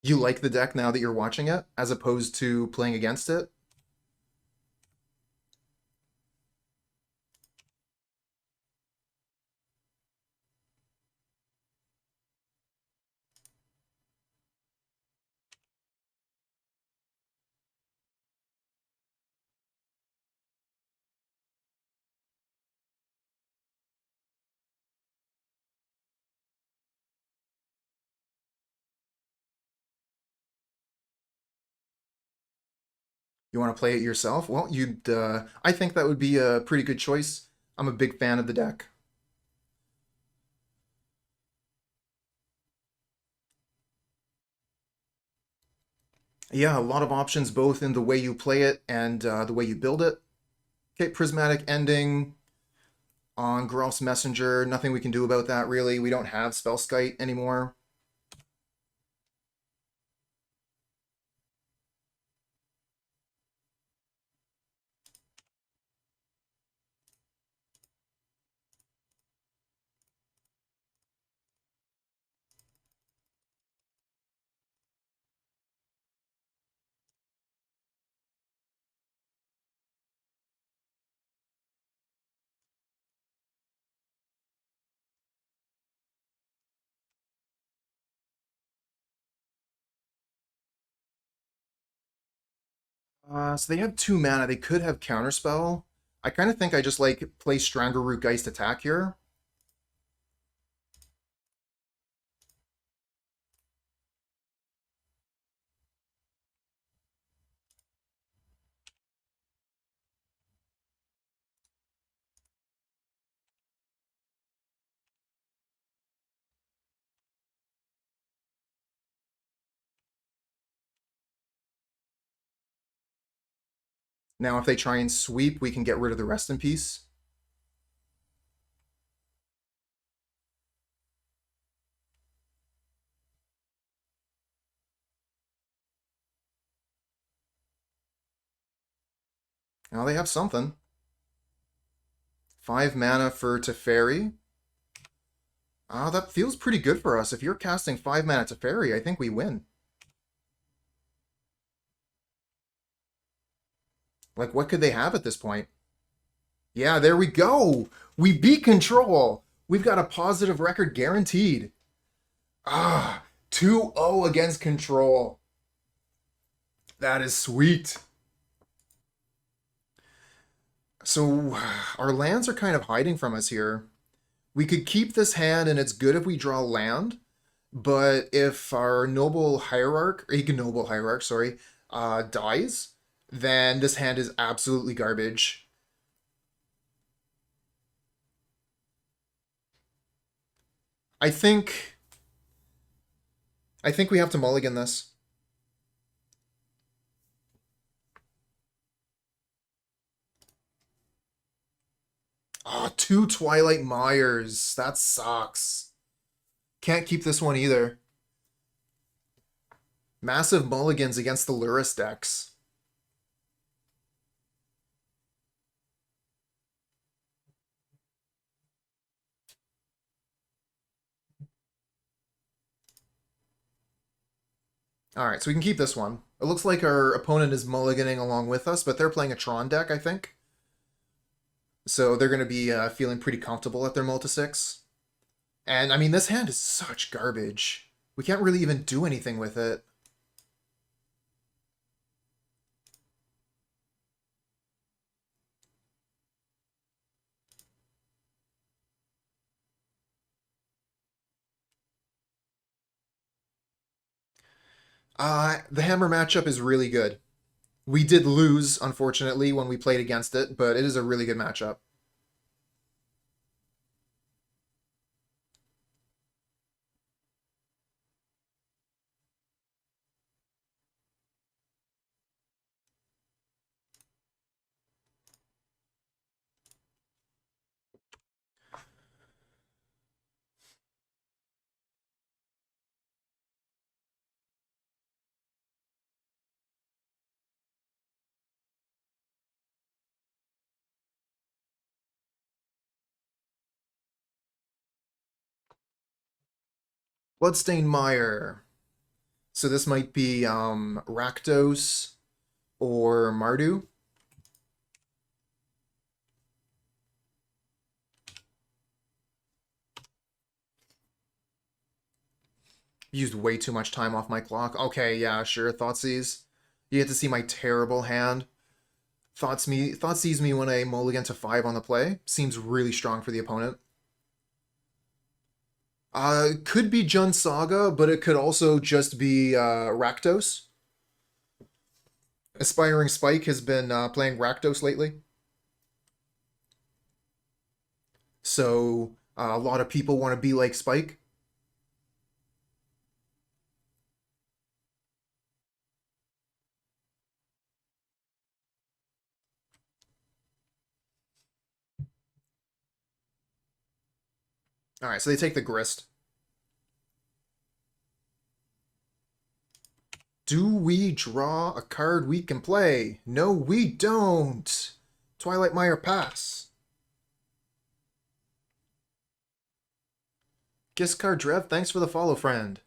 You like the deck now that you're watching it, as opposed to playing against it? You want to play it yourself? Well, I think that would be a pretty good choice. I'm a big fan of the deck. Yeah, a lot of options both in the way you play it and the way you build it. Okay, Prismatic Ending on Geralf's Messenger. Nothing we can do about that, really. We don't have Spellskite anymore. So they have 2 mana. They could have Counterspell. I kind of think I just like play Strangleroot Geist attack here. Now if they try and sweep, we can get rid of the Rest in Peace. Now they have something. 5 mana for Teferi. That feels pretty good for us. If you're casting 5 mana Teferi, I think we win. Like, what could they have at this point? Yeah, there we go! We beat Control! We've got a positive record guaranteed. 2-0 against Control. That is sweet. So, our lands are kind of hiding from us here. We could keep this hand, and it's good if we draw land, but if our Ignoble Hierarch, sorry, dies, then this hand is absolutely garbage. I think we have to mulligan this. Oh, 2 Twilight Mires. That sucks. Can't keep this one either. Massive mulligans against the Lurrus decks. Alright, so we can keep this one. It looks like our opponent is mulliganing along with us, but they're playing a Tron deck, I think. So they're going to be feeling pretty comfortable at their multi-6. And, I mean, this hand is such garbage. We can't really even do anything with it. The Hammer matchup is really good. We did lose, unfortunately, when we played against it, but it is a really good matchup. Bloodstained Mire. So this might be Rakdos or Mardu. Used way too much time off my clock. Okay, yeah, sure, Thoughtseize. You get to see my terrible hand. Thoughtseize me when I mulligan to 5 on the play. Seems really strong for the opponent. Could be Jund Saga, but it could also just be Rakdos. Aspiring Spike has been playing Rakdos lately. So a lot of people want to be like Spike. Alright, so they take the Grist. Do we draw a card we can play? No, we don't. Twilight Mire pass. Giscard Drev, thanks for the follow, friend.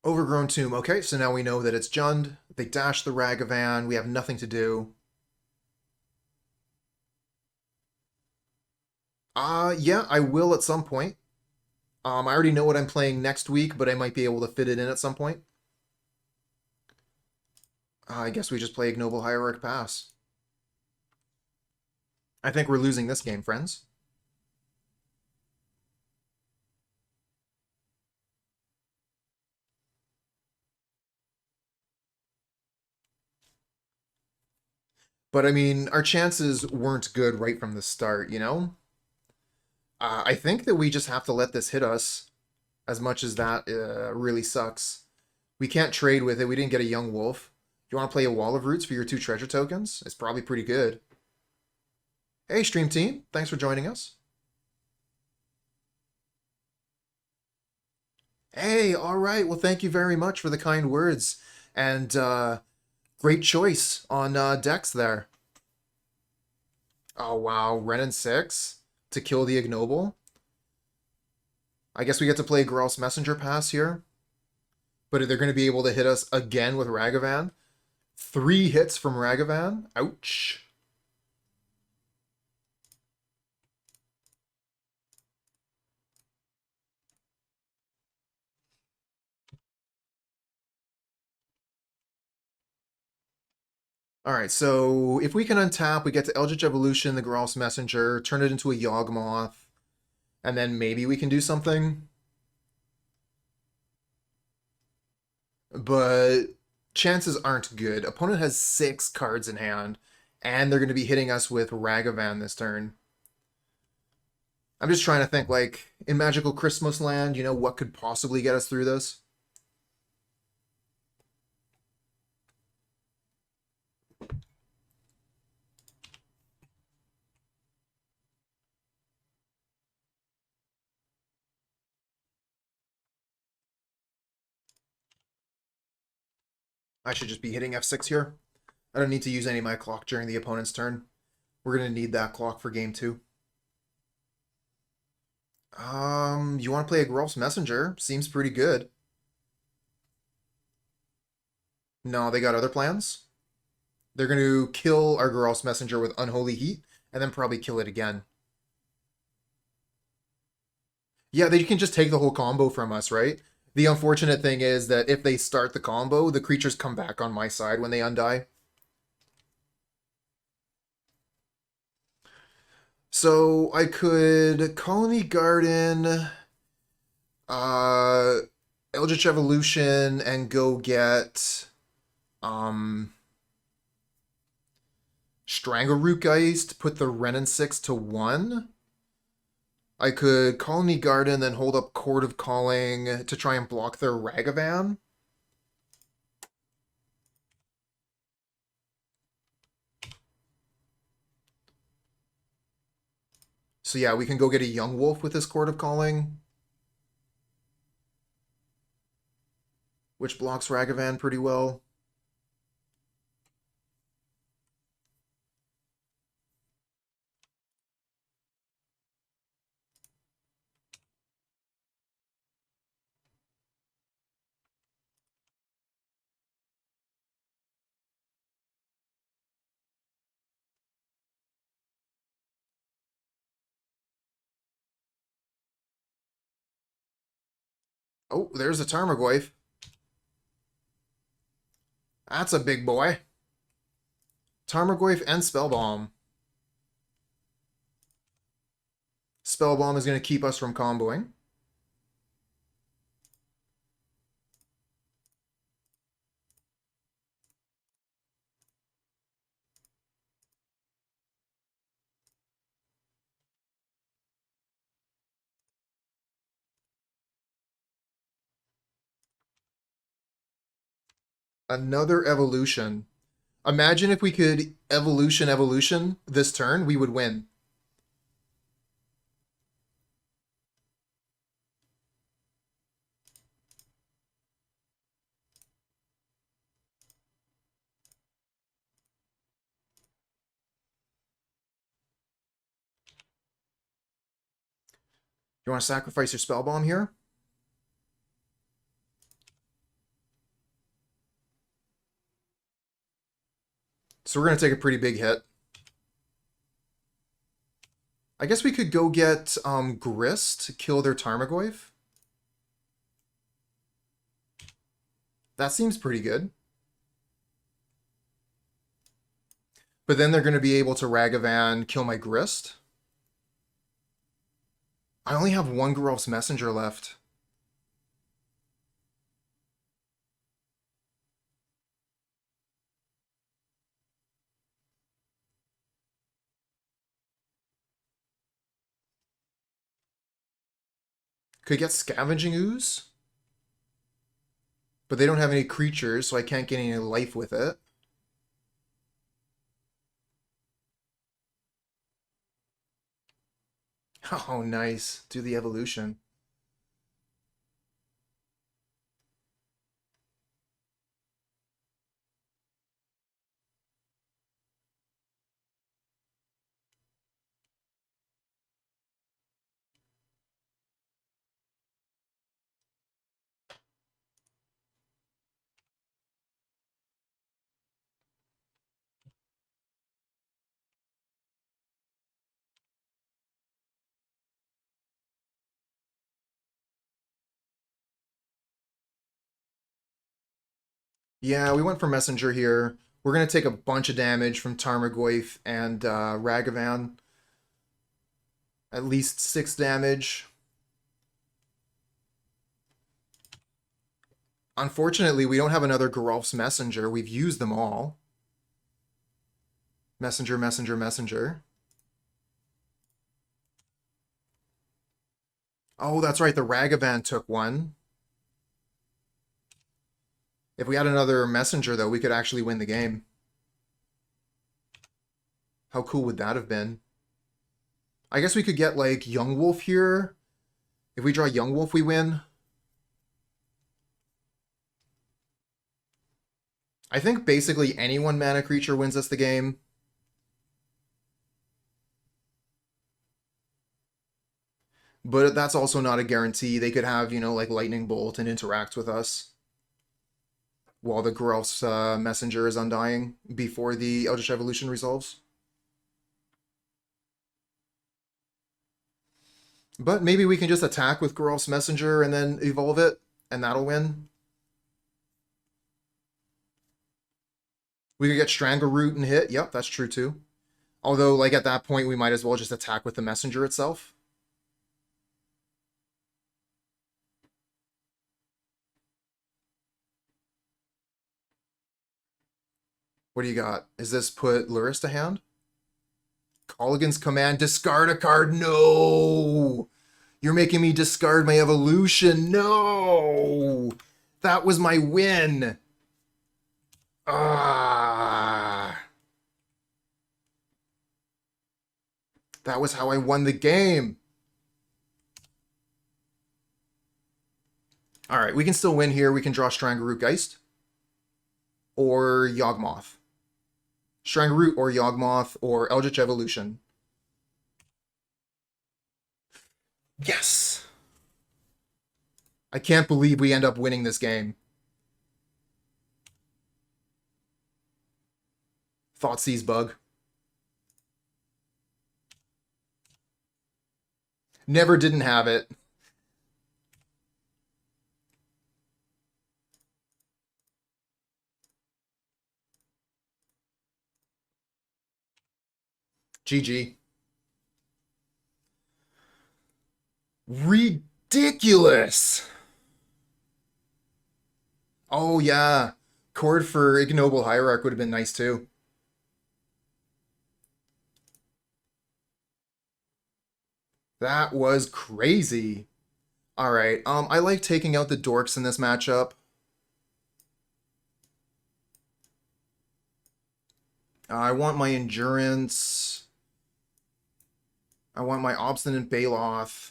Overgrown Tomb. Okay, so now we know that it's Jund. They dash the SagaVan. We have nothing to do. Yeah, I will at some point. I already know what I'm playing next week, but I might be able to fit it in at some point. I guess we just play Ignoble Hierarch pass. I think we're losing this game, friends. But I mean, our chances weren't good right from the start, you know? I think that we just have to let this hit us, as much as that really sucks. We can't trade with it. We didn't get a young wolf. You want to play a Wall of Roots for your 2 treasure tokens? It's probably pretty good. Hey, stream team. Thanks for joining us. Hey, all right. Well, thank you very much for the kind words. And great choice on decks there. Oh, wow. Ren 6 to kill the Ignoble. I guess we get to play Geralf's Messenger Pass here. But they're going to be able to hit us again with SagaVan. 3 hits from SagaVan. Ouch. Alright, so if we can untap, we get to Eldritch Evolution, the Geralf's Messenger, turn it into a Yawgmoth, and then maybe we can do something. But chances aren't good. Opponent has 6 cards in hand, and they're going to be hitting us with SagaVan this turn. I'm just trying to think, like, in Magical Christmas Land, you know, what could possibly get us through this? I should just be hitting F6 here. I don't need to use any of my clock during the opponent's turn. We're going to need that clock for game 2. You want to play a Geralf's Messenger? Seems pretty good. No, they got other plans. They're going to kill our Geralf's Messenger with Unholy Heat, and then probably kill it again. Yeah, they can just take the whole combo from us, right? The unfortunate thing is that if they start the combo, the creatures come back on my side when they undie. So I could Khalni Garden, uh, Eldritch Evolution, and go get Strangleroot Geist, put the Ren 6 to 1. I could Khalni Garden, then hold up Chord of Calling to try and block their SagaVan. So yeah, we can go get a young wolf with this Chord of Calling, which blocks SagaVan pretty well. Oh, there's a Tarmogoyf. That's a big boy. Tarmogoyf and Spellbomb. Spellbomb is going to keep us from comboing. Another evolution. Imagine if we could evolution this turn, we would win. You want to sacrifice your Spellbomb here? So we're going to take a pretty big hit. I guess we could go get Grist to kill their Tarmogoyf. That seems pretty good. But then they're going to be able to SagaVan kill my Grist. I only have 1 Geralf's Messenger left. Could get Scavenging Ooze. But they don't have any creatures, so I can't get any life with it. Oh, nice. Do the evolution. Yeah, we went for Messenger here. We're going to take a bunch of damage from Tarmogoyf and Ragavan. At least 6 damage. Unfortunately, we don't have another Geralf's Messenger. We've used them all. Messenger, Messenger, Messenger. Oh, that's right. The Ragavan took one. If we had another Messenger, though, we could actually win the game. How cool would that have been? I guess we could get, like, Yawgmoth here. If we draw Yawgmoth, we win. I think basically any 1-mana creature wins us the game. But that's also not a guarantee. They could have, you know, like Lightning Bolt and interact with us while the Geralf's Messenger is undying before the Eldritch Evolution resolves. But maybe we can just attack with Geralf's Messenger and then evolve it, and that'll win. We could get Strangleroot and hit. Yep, that's true too. Although, like, at that point, we might as well just attack with the Messenger itself. What do you got? Is this put Luris to hand? Colligan's Command, discard a card. No! You're making me discard my evolution. No! That was my win. Ah. That was how I won the game. Alright, we can still win here. We can draw Strangleroot Geist. Or Yawgmoth. Strangleroot or Yawgmoth or Eldritch Evolution. Yes! I can't believe we end up winning this game. Thoughtseize bug. Never didn't have it. GG. Ridiculous! Oh, yeah. Chord for Ignoble Hierarch would have been nice, too. That was crazy. Alright, I like taking out the dorks in this matchup. I want my Endurance. I want my Obstinate Baloth.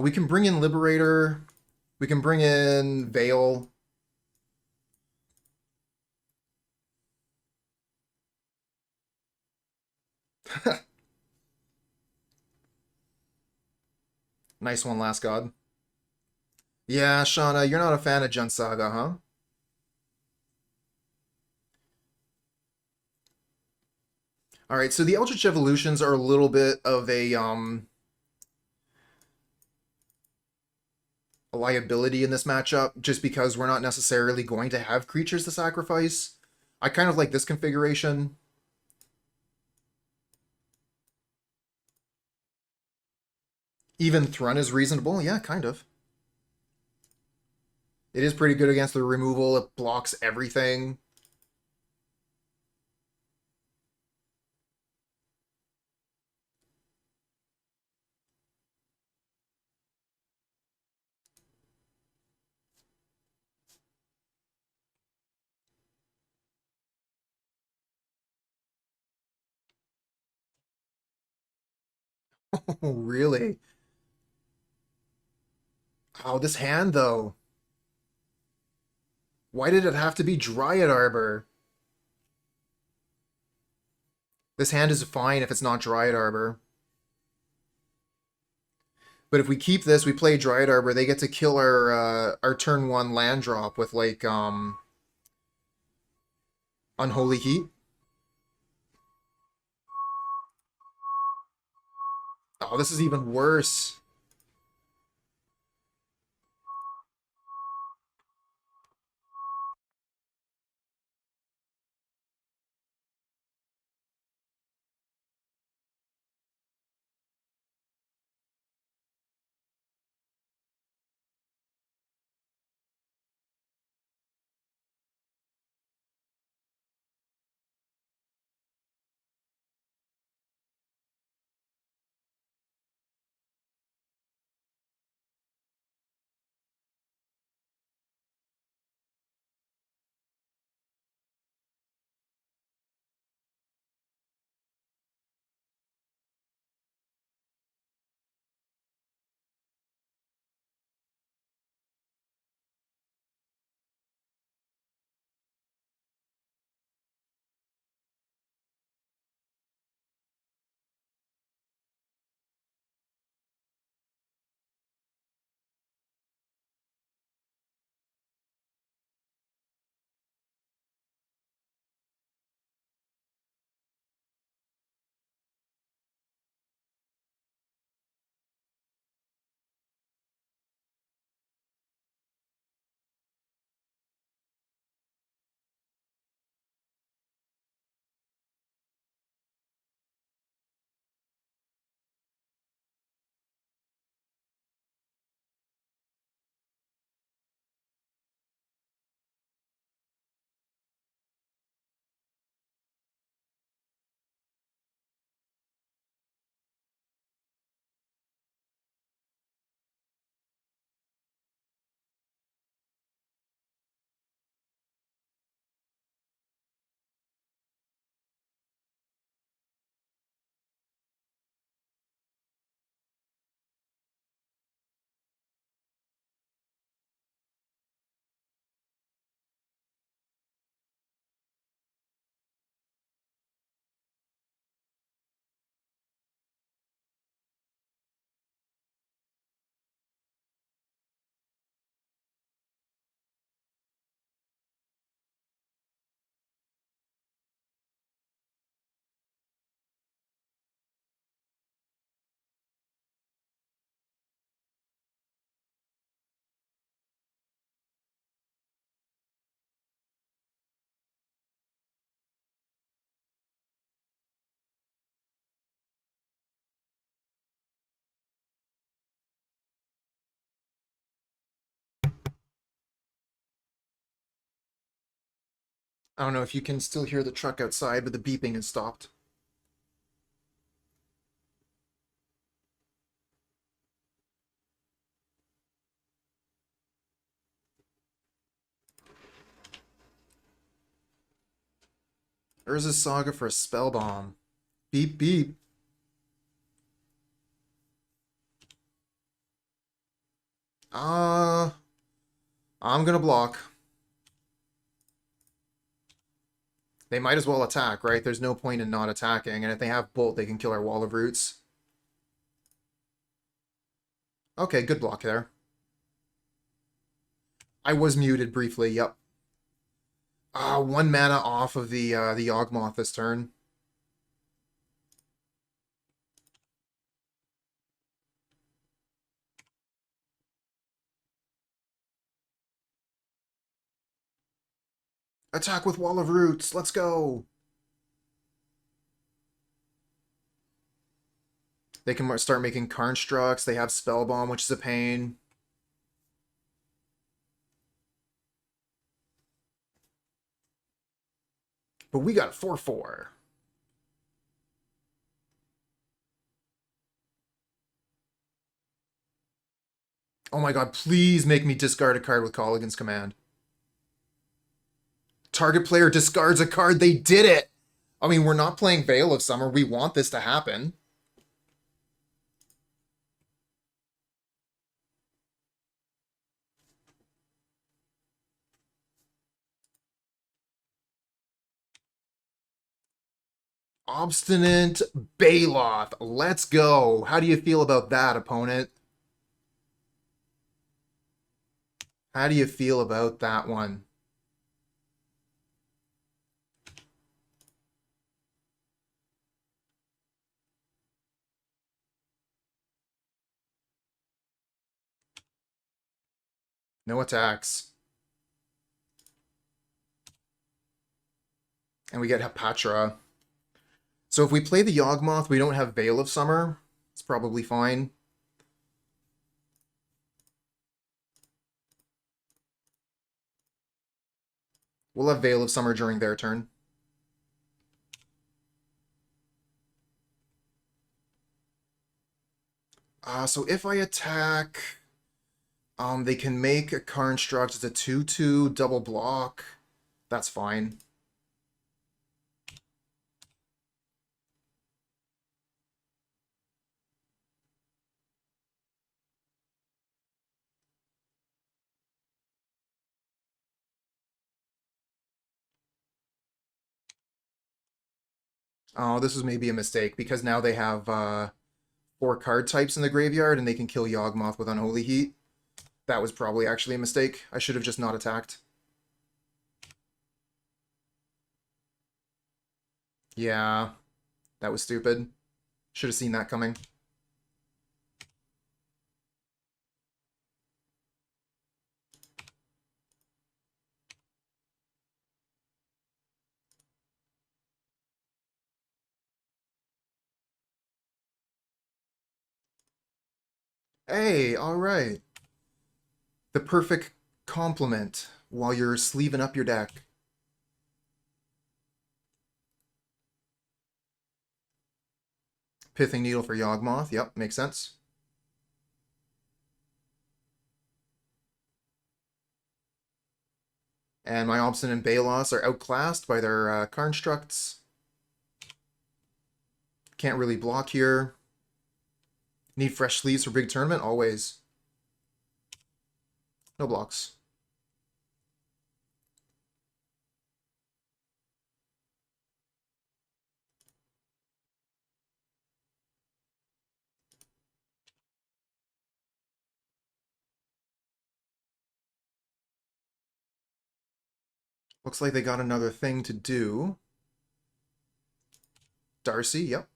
We can bring in Liberator. We can bring in Veil. Nice one, Last God. Yeah, Shauna, you're not a fan of Jund Saga, huh? Alright, so the Eldritch Evolutions are a little bit of a liability in this matchup, just because we're not necessarily going to have creatures to sacrifice. I kind of like this configuration. Even Thran is reasonable. Yeah, kind of. It is pretty good against the removal. It blocks everything. Oh, really? Oh, this hand, though. Why did it have to be Dryad Arbor? This hand is fine if it's not Dryad Arbor. But if we keep this, we play Dryad Arbor, they get to kill our turn 1 land drop with, like, Unholy Heat. Oh, this is even worse. I don't know if you can still hear the truck outside, but the beeping has stopped. Urza's Saga for a spell bomb. Beep beep. Uh, I'm gonna block. They might as well attack, right? There's no point in not attacking, and if they have Bolt, they can kill our Wall of Roots. Okay, good block there. I was muted briefly, yep. 1 mana off of the Yawgmoth this turn. Attack with Wall of Roots, let's go! They can start making Constructs, they have Spell Bomb, which is a pain. But we got 4/4. Oh my god, please make me discard a card with Colligan's Command. Target player discards a card. They did it! I mean, we're not playing Veil of Summer. We want this to happen. Obstinate Baloth. Let's go. How do you feel about that, opponent? How do you feel about that one? No attacks. And we get Hapatra. So if we play the Yawgmoth, we don't have Veil of Summer. It's probably fine. We'll have Veil of Summer during their turn. So if I attack, they can make a construct. It's a 2/2 double block. That's fine. Oh, this was maybe a mistake, because now they have 4 card types in the graveyard, and they can kill Yawgmoth with Unholy Heat. That was probably actually a mistake. I should have just not attacked. Yeah, that was stupid. Should have seen that coming. Hey, alright. The perfect complement while you're sleeving up your deck. Pithing Needle for Yawgmoth. Yep, makes sense. And my Obstinate Baloths are outclassed by their constructs. Can't really block here. Need fresh sleeves for big tournament? Always. No blocks. Looks like they got another thing to do. Darcy, yep.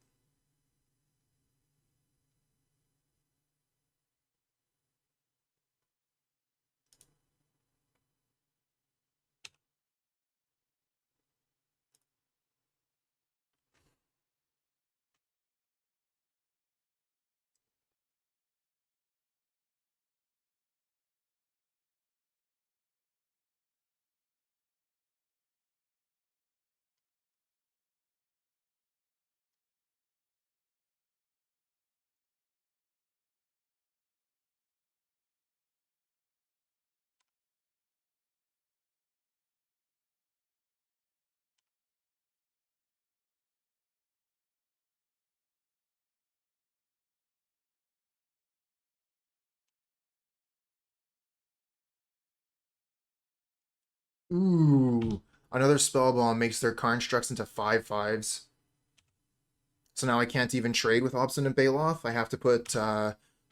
Ooh. Another spell bomb makes their constructs into 5/5s. So now I can't even trade with Obstinate Baloth. I have to put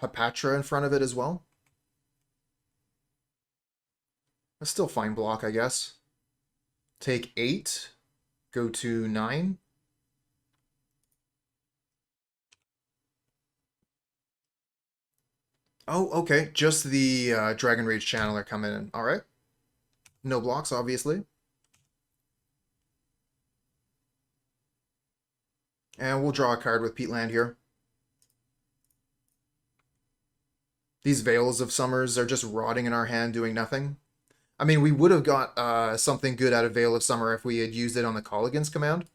Hapatra in front of it as well. That's still fine block, I guess. Take 8. Go to 9. Oh, okay. Just the Dragon Rage Channeler coming in. Alright. No blocks, obviously. And we'll draw a card with Peatland here. These Veils of Summers are just rotting in our hand, doing nothing. I mean, we would have got something good out of Veil of Summer if we had used it on the Call Against command.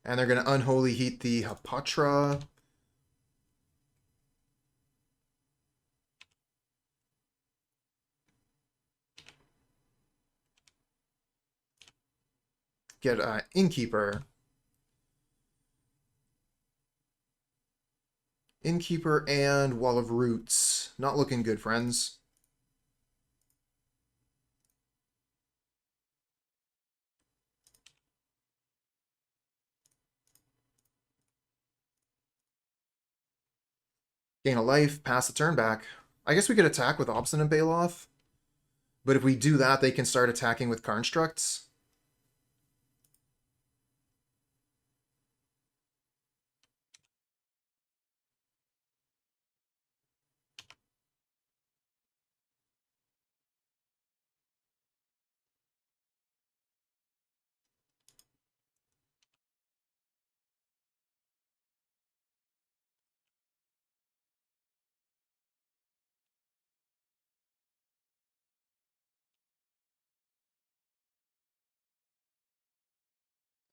And they're going to Unholy Heat the Hapatra. Get Innkeeper. Innkeeper and Wall of Roots. Not looking good, friends. Gain a life, pass the turn back. I guess we could attack with Obstinate Baloth. But if we do that, they can start attacking with Constructs.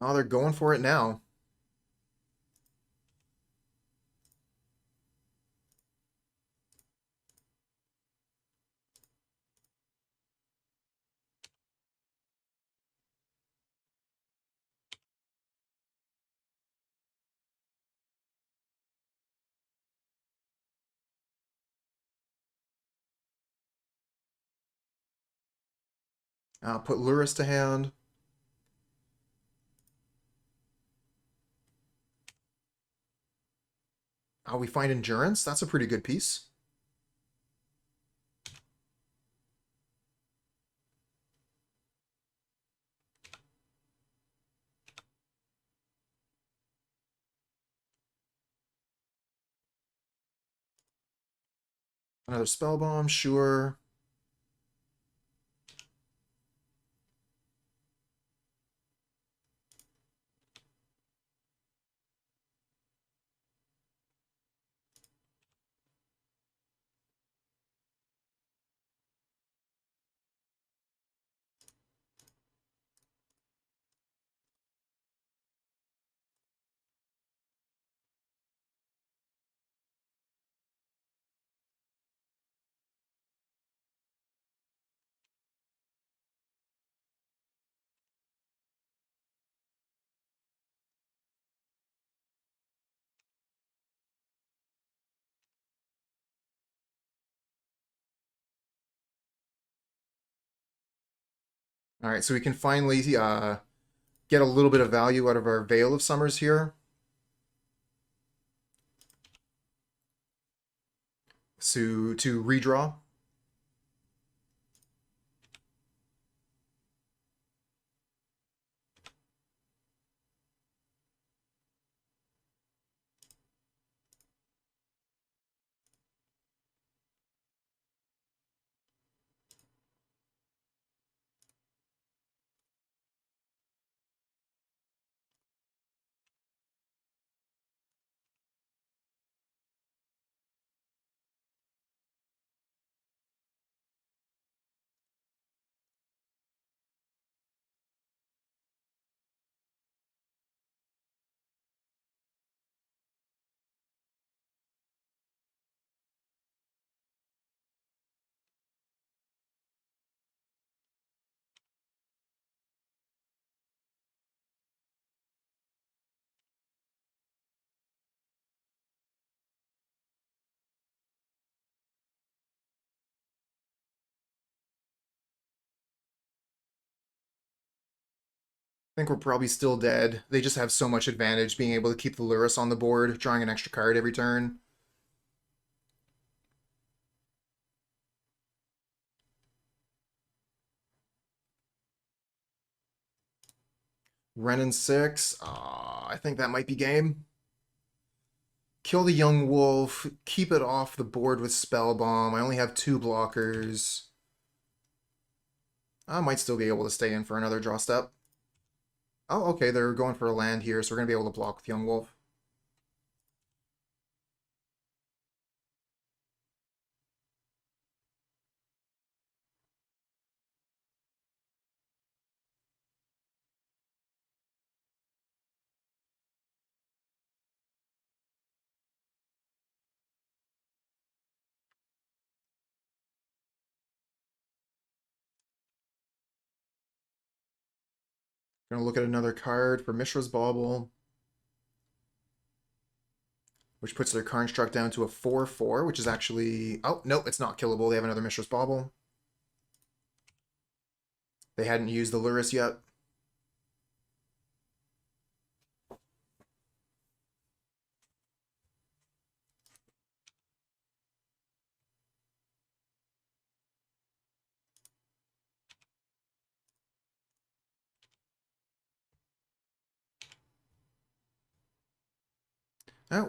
Oh, they're going for it now. Put Luris to hand. We find Endurance. That's a pretty good piece. Another Spell Bomb, sure. All right, so we can finally get a little bit of value out of our Veil of Summers here. So to redraw. I think we're probably still dead. They just have so much advantage being able to keep the Luris on the board, drawing an extra card every turn. Renin 6. I think that might be game. Kill the young wolf. Keep it off the board with Spell Bomb. I only have 2 blockers. I might still be able to stay in for another draw step. Oh, okay, they're going for a land here, so we're going to be able to block with Young Wolf. Gonna look at another card for Mishra's Bauble. which puts their construct down to a 4/4, which is actually... Oh, no, it's not killable. They have another Mishra's Bauble. They hadn't used the Lurrus yet.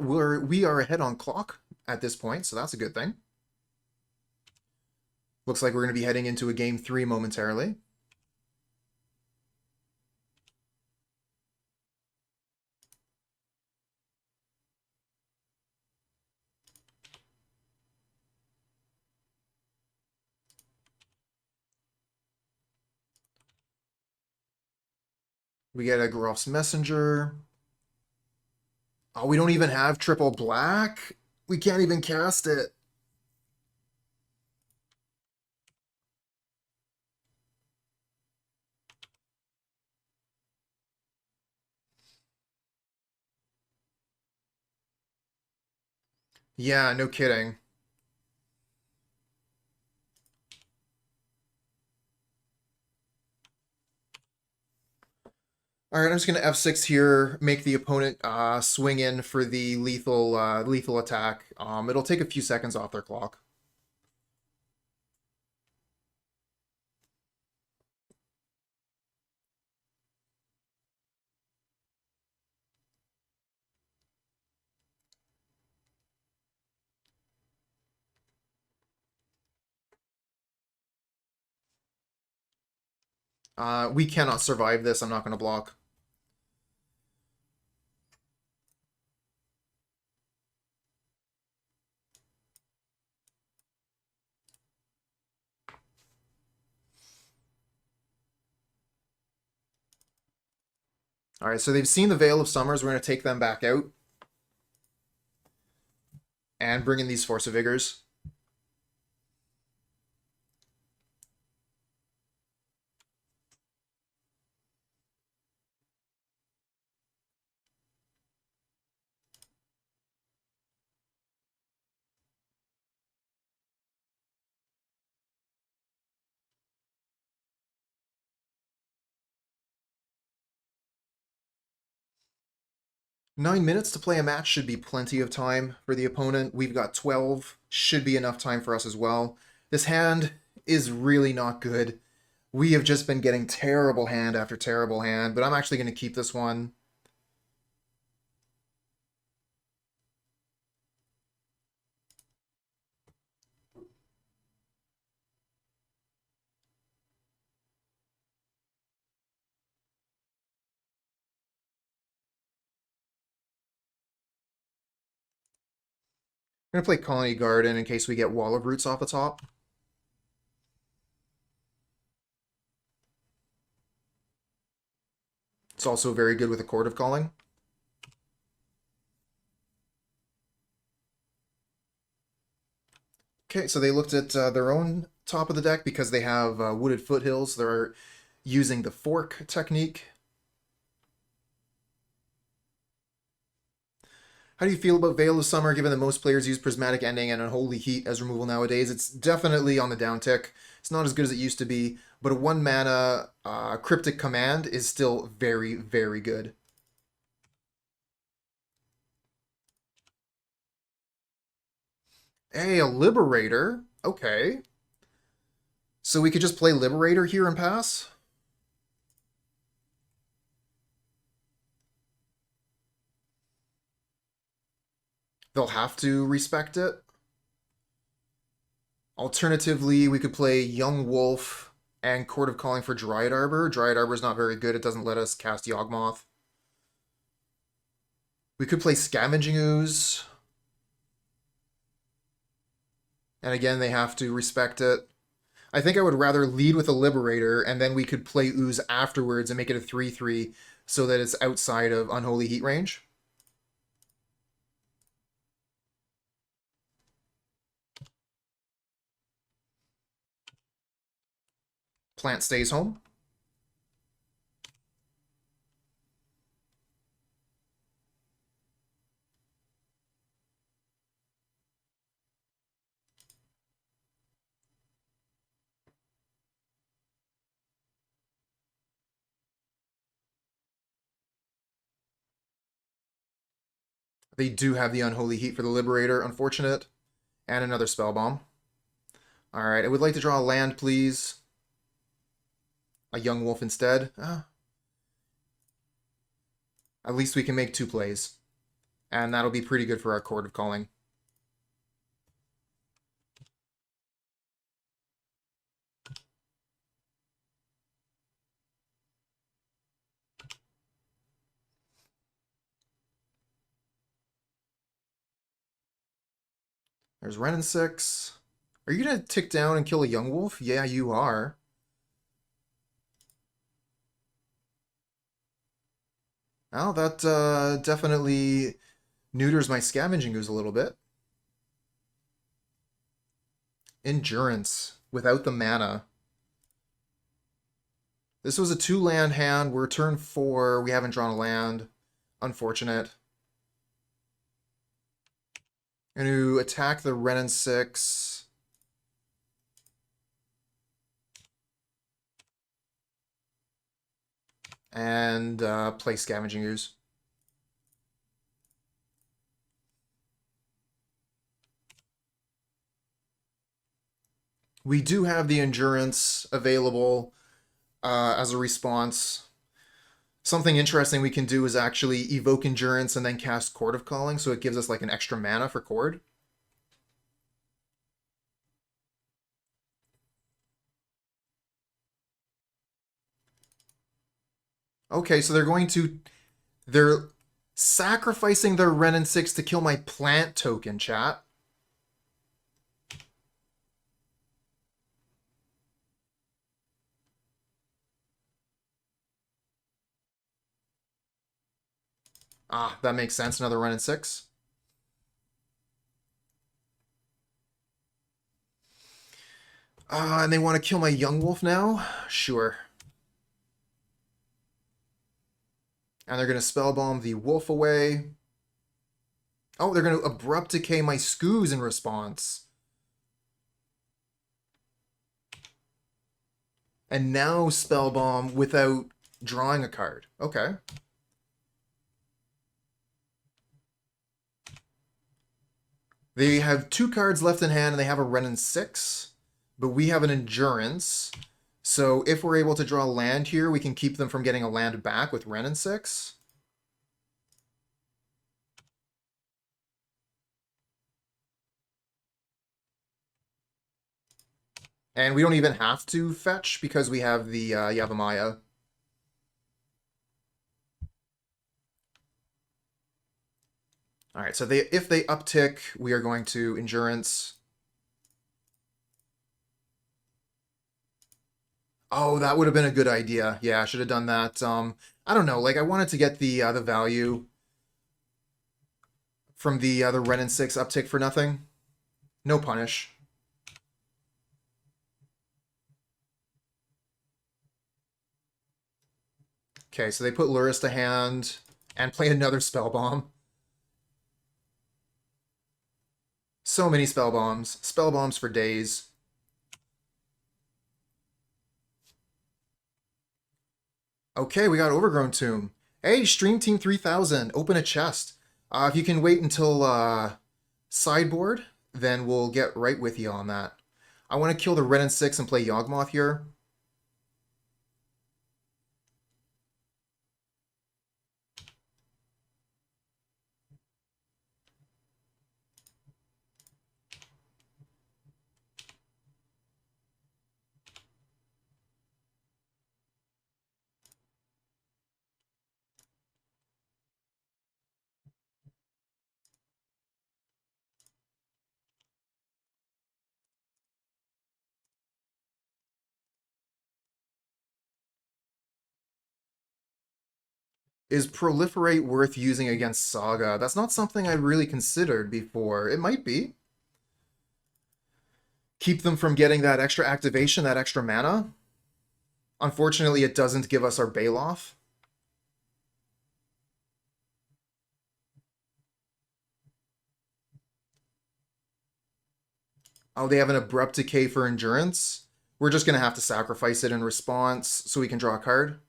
We are ahead on clock at this point, so that's a good thing. Looks like we're going to be heading into a game 3 momentarily. We get a Geralf's Messenger. Oh, we don't even have triple black? We can't even cast it. Yeah, no kidding. All right, I'm just going to F6 here, make the opponent swing in for the lethal attack. It'll take a few seconds off their clock. We cannot survive this. I'm not going to block. All right, so they've seen the Veil of Summers. We're going to take them back out and bring in these Force of Vigors. Nine minutes to play a match should be plenty of time for the opponent. We've got 12. Should be enough time for us as well. This hand is really not good. We have just been getting terrible hand after terrible hand, but I'm actually going to keep this one. I'm going to play Khalni Garden in case we get Wall of Roots off the top. It's also very good with a Chord of Calling. Okay, so they looked at their own top of the deck because they have Wooded Foothills. They're using the Fork technique. How do you feel about Veil of Summer, given that most players use Prismatic Ending and Unholy Heat as removal nowadays? It's definitely on the downtick. It's not as good as it used to be, but a 1-mana Cryptic Command is still very, very good. Hey, a Liberator? Okay. So we could just play Liberator here and pass? They'll have to respect it. Alternatively, we could play Young Wolf and Chord of Calling for Dryad Arbor. Dryad Arbor is not very good. It doesn't let us cast Yawgmoth. We could play Scavenging Ooze. And again, they have to respect it. I think I would rather lead with a Liberator, and then we could play Ooze afterwards and make it a 3/3 so that it's outside of Unholy Heat range. Plant stays home. They do have the Unholy Heat for the Liberator, unfortunate. And another Spell Bomb. Alright, I would like to draw a land, please. A Young Wolf instead. At least we can make 2 plays. And that'll be pretty good for our Chord of Calling. There's Wrenn and 6. Are you going to tick down and kill a Young Wolf? Yeah, you are. Well, that definitely neuters my Scavenging Ooze a little bit. Endurance, without the mana. This was a 2-land hand. We're turn 4. We haven't drawn a land. Unfortunate. Going to attack the Wrenn and 6. And play Scavenging Ooze. We do have the Endurance available as a response. Something interesting we can do is actually evoke Endurance and then cast Chord of Calling, so it gives us like an extra mana for Chord. Okay, so they're sacrificing their Wrenn and 6 to kill my plant token, chat. Ah, that makes sense. Another Wrenn and 6. And they want to kill my Young Wolf now? Sure. And they're going to Spellbomb the Wolf away. Oh, they're going to Abrupt Decay my Skoos in response. And now Spellbomb without drawing a card. Okay. They have 2 cards left in hand, and they have a Wrenn and 6. But we have an Endurance. So if we're able to draw land here, we can keep them from getting a land back with Wrenn and 6. And we don't even have to fetch because we have the Yavimaya. Alright, so if they uptick, we are going to Endurance. Oh, that would have been a good idea. Yeah, I should have done that. I don't know, like I wanted to get the value from the Wrenn and 6 uptick for nothing. No punish. Okay, so they put Lurrus to hand and play another Spell Bomb. So many Spell Bombs. Spell Bombs for days. Okay, we got Overgrown Tomb. Hey, Stream Team 3000, open a chest. If you can wait until Sideboard, then we'll get right with you on that. I want to kill the Wrenn and 6 and play Yawgmoth here. Is Proliferate worth using against Saga? That's not something I'd really considered before. It might be. Keep them from getting that extra activation, that extra mana. Unfortunately, it doesn't give us our Baloth. Oh, they have an Abrupt Decay for Endurance. We're just going to have to sacrifice it in response so we can draw a card.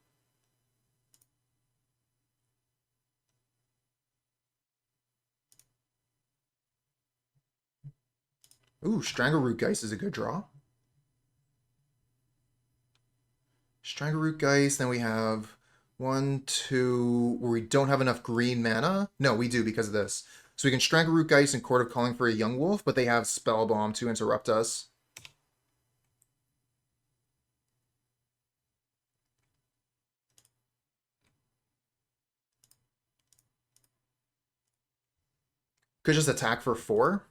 Ooh, Strangleroot Geist is a good draw. Strangleroot Geist, then we have one, two, where we don't have enough green mana. No, we do because of this. So we can Strangleroot Geist and Chord of Calling for a Yawgmoth, but they have Spell Bomb to interrupt us. Could just attack for 4.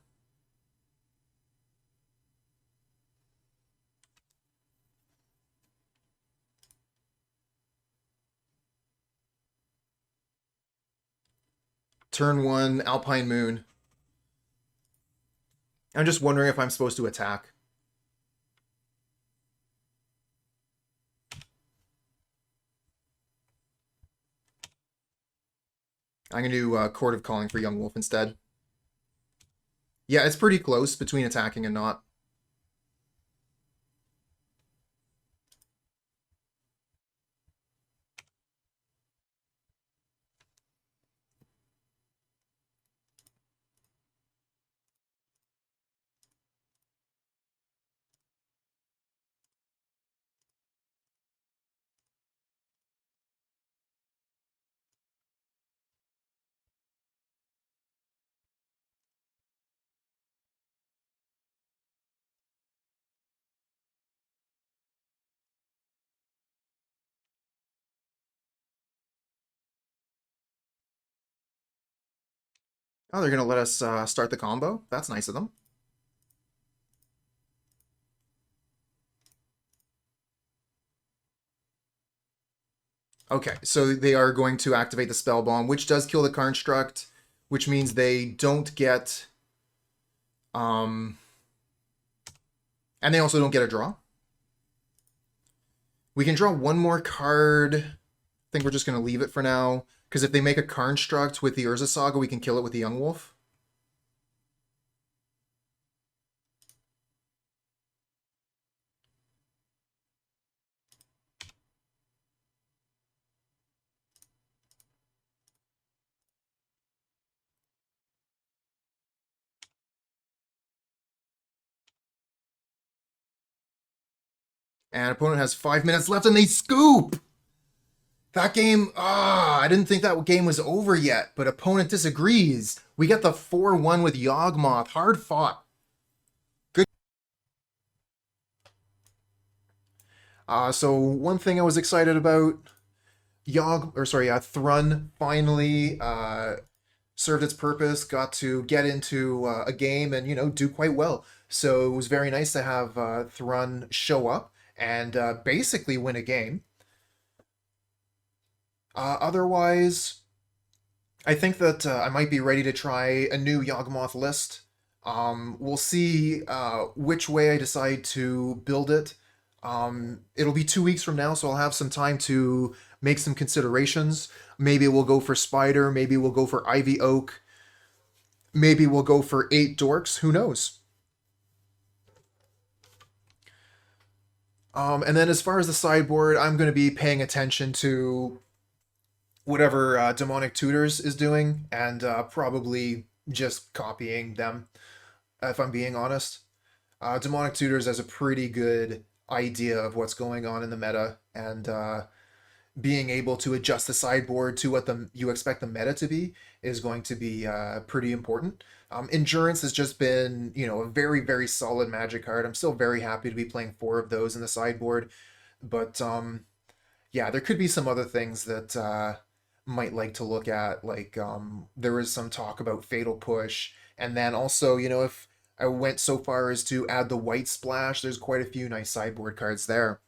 Turn 1, Alpine Moon. I'm just wondering if I'm supposed to attack. I'm going to do Chord of Calling for Yawgmoth instead. Yeah, it's pretty close between attacking and not. Oh, they're going to let us start the combo? That's nice of them. Okay, so they are going to activate the Spell Bomb, which does kill the Construct, which means they don't get... and they also don't get a draw. We can draw one more card. I think we're just going to leave it for now, because if they make a Construct with the Urza Saga, we can kill it with the Yawgmoth. And opponent has 5 minutes left, and they scoop! That game, I didn't think that game was over yet, but opponent disagrees. We get the 4-1 with Yawgmoth. Hard fought. Good. So one thing I was excited about, Thran finally served its purpose, got to get into a game and, do quite well. So it was very nice to have Thran show up and basically win a game. Otherwise, I think that I might be ready to try a new Yawgmoth list. We'll see which way I decide to build it. It'll be 2 weeks from now, so I'll have some time to make some considerations. Maybe we'll go for Spider, maybe we'll go for Ivy Oak, maybe we'll go for 8 Dorks, who knows? And then as far as the sideboard, I'm going to be paying attention to whatever Demonic Tutors is doing, and probably just copying them, if I'm being honest. Demonic Tutors has a pretty good idea of what's going on in the meta, and being able to adjust the sideboard to what you expect the meta to be is going to be pretty important. Endurance has just been, a very, very solid Magic card. I'm still very happy to be playing 4 of those in the sideboard, but yeah, there could be some other things that might like to look at, like there was some talk about Fatal Push, and then also, if I went so far as to add the White Splash, there's quite a few nice sideboard cards there.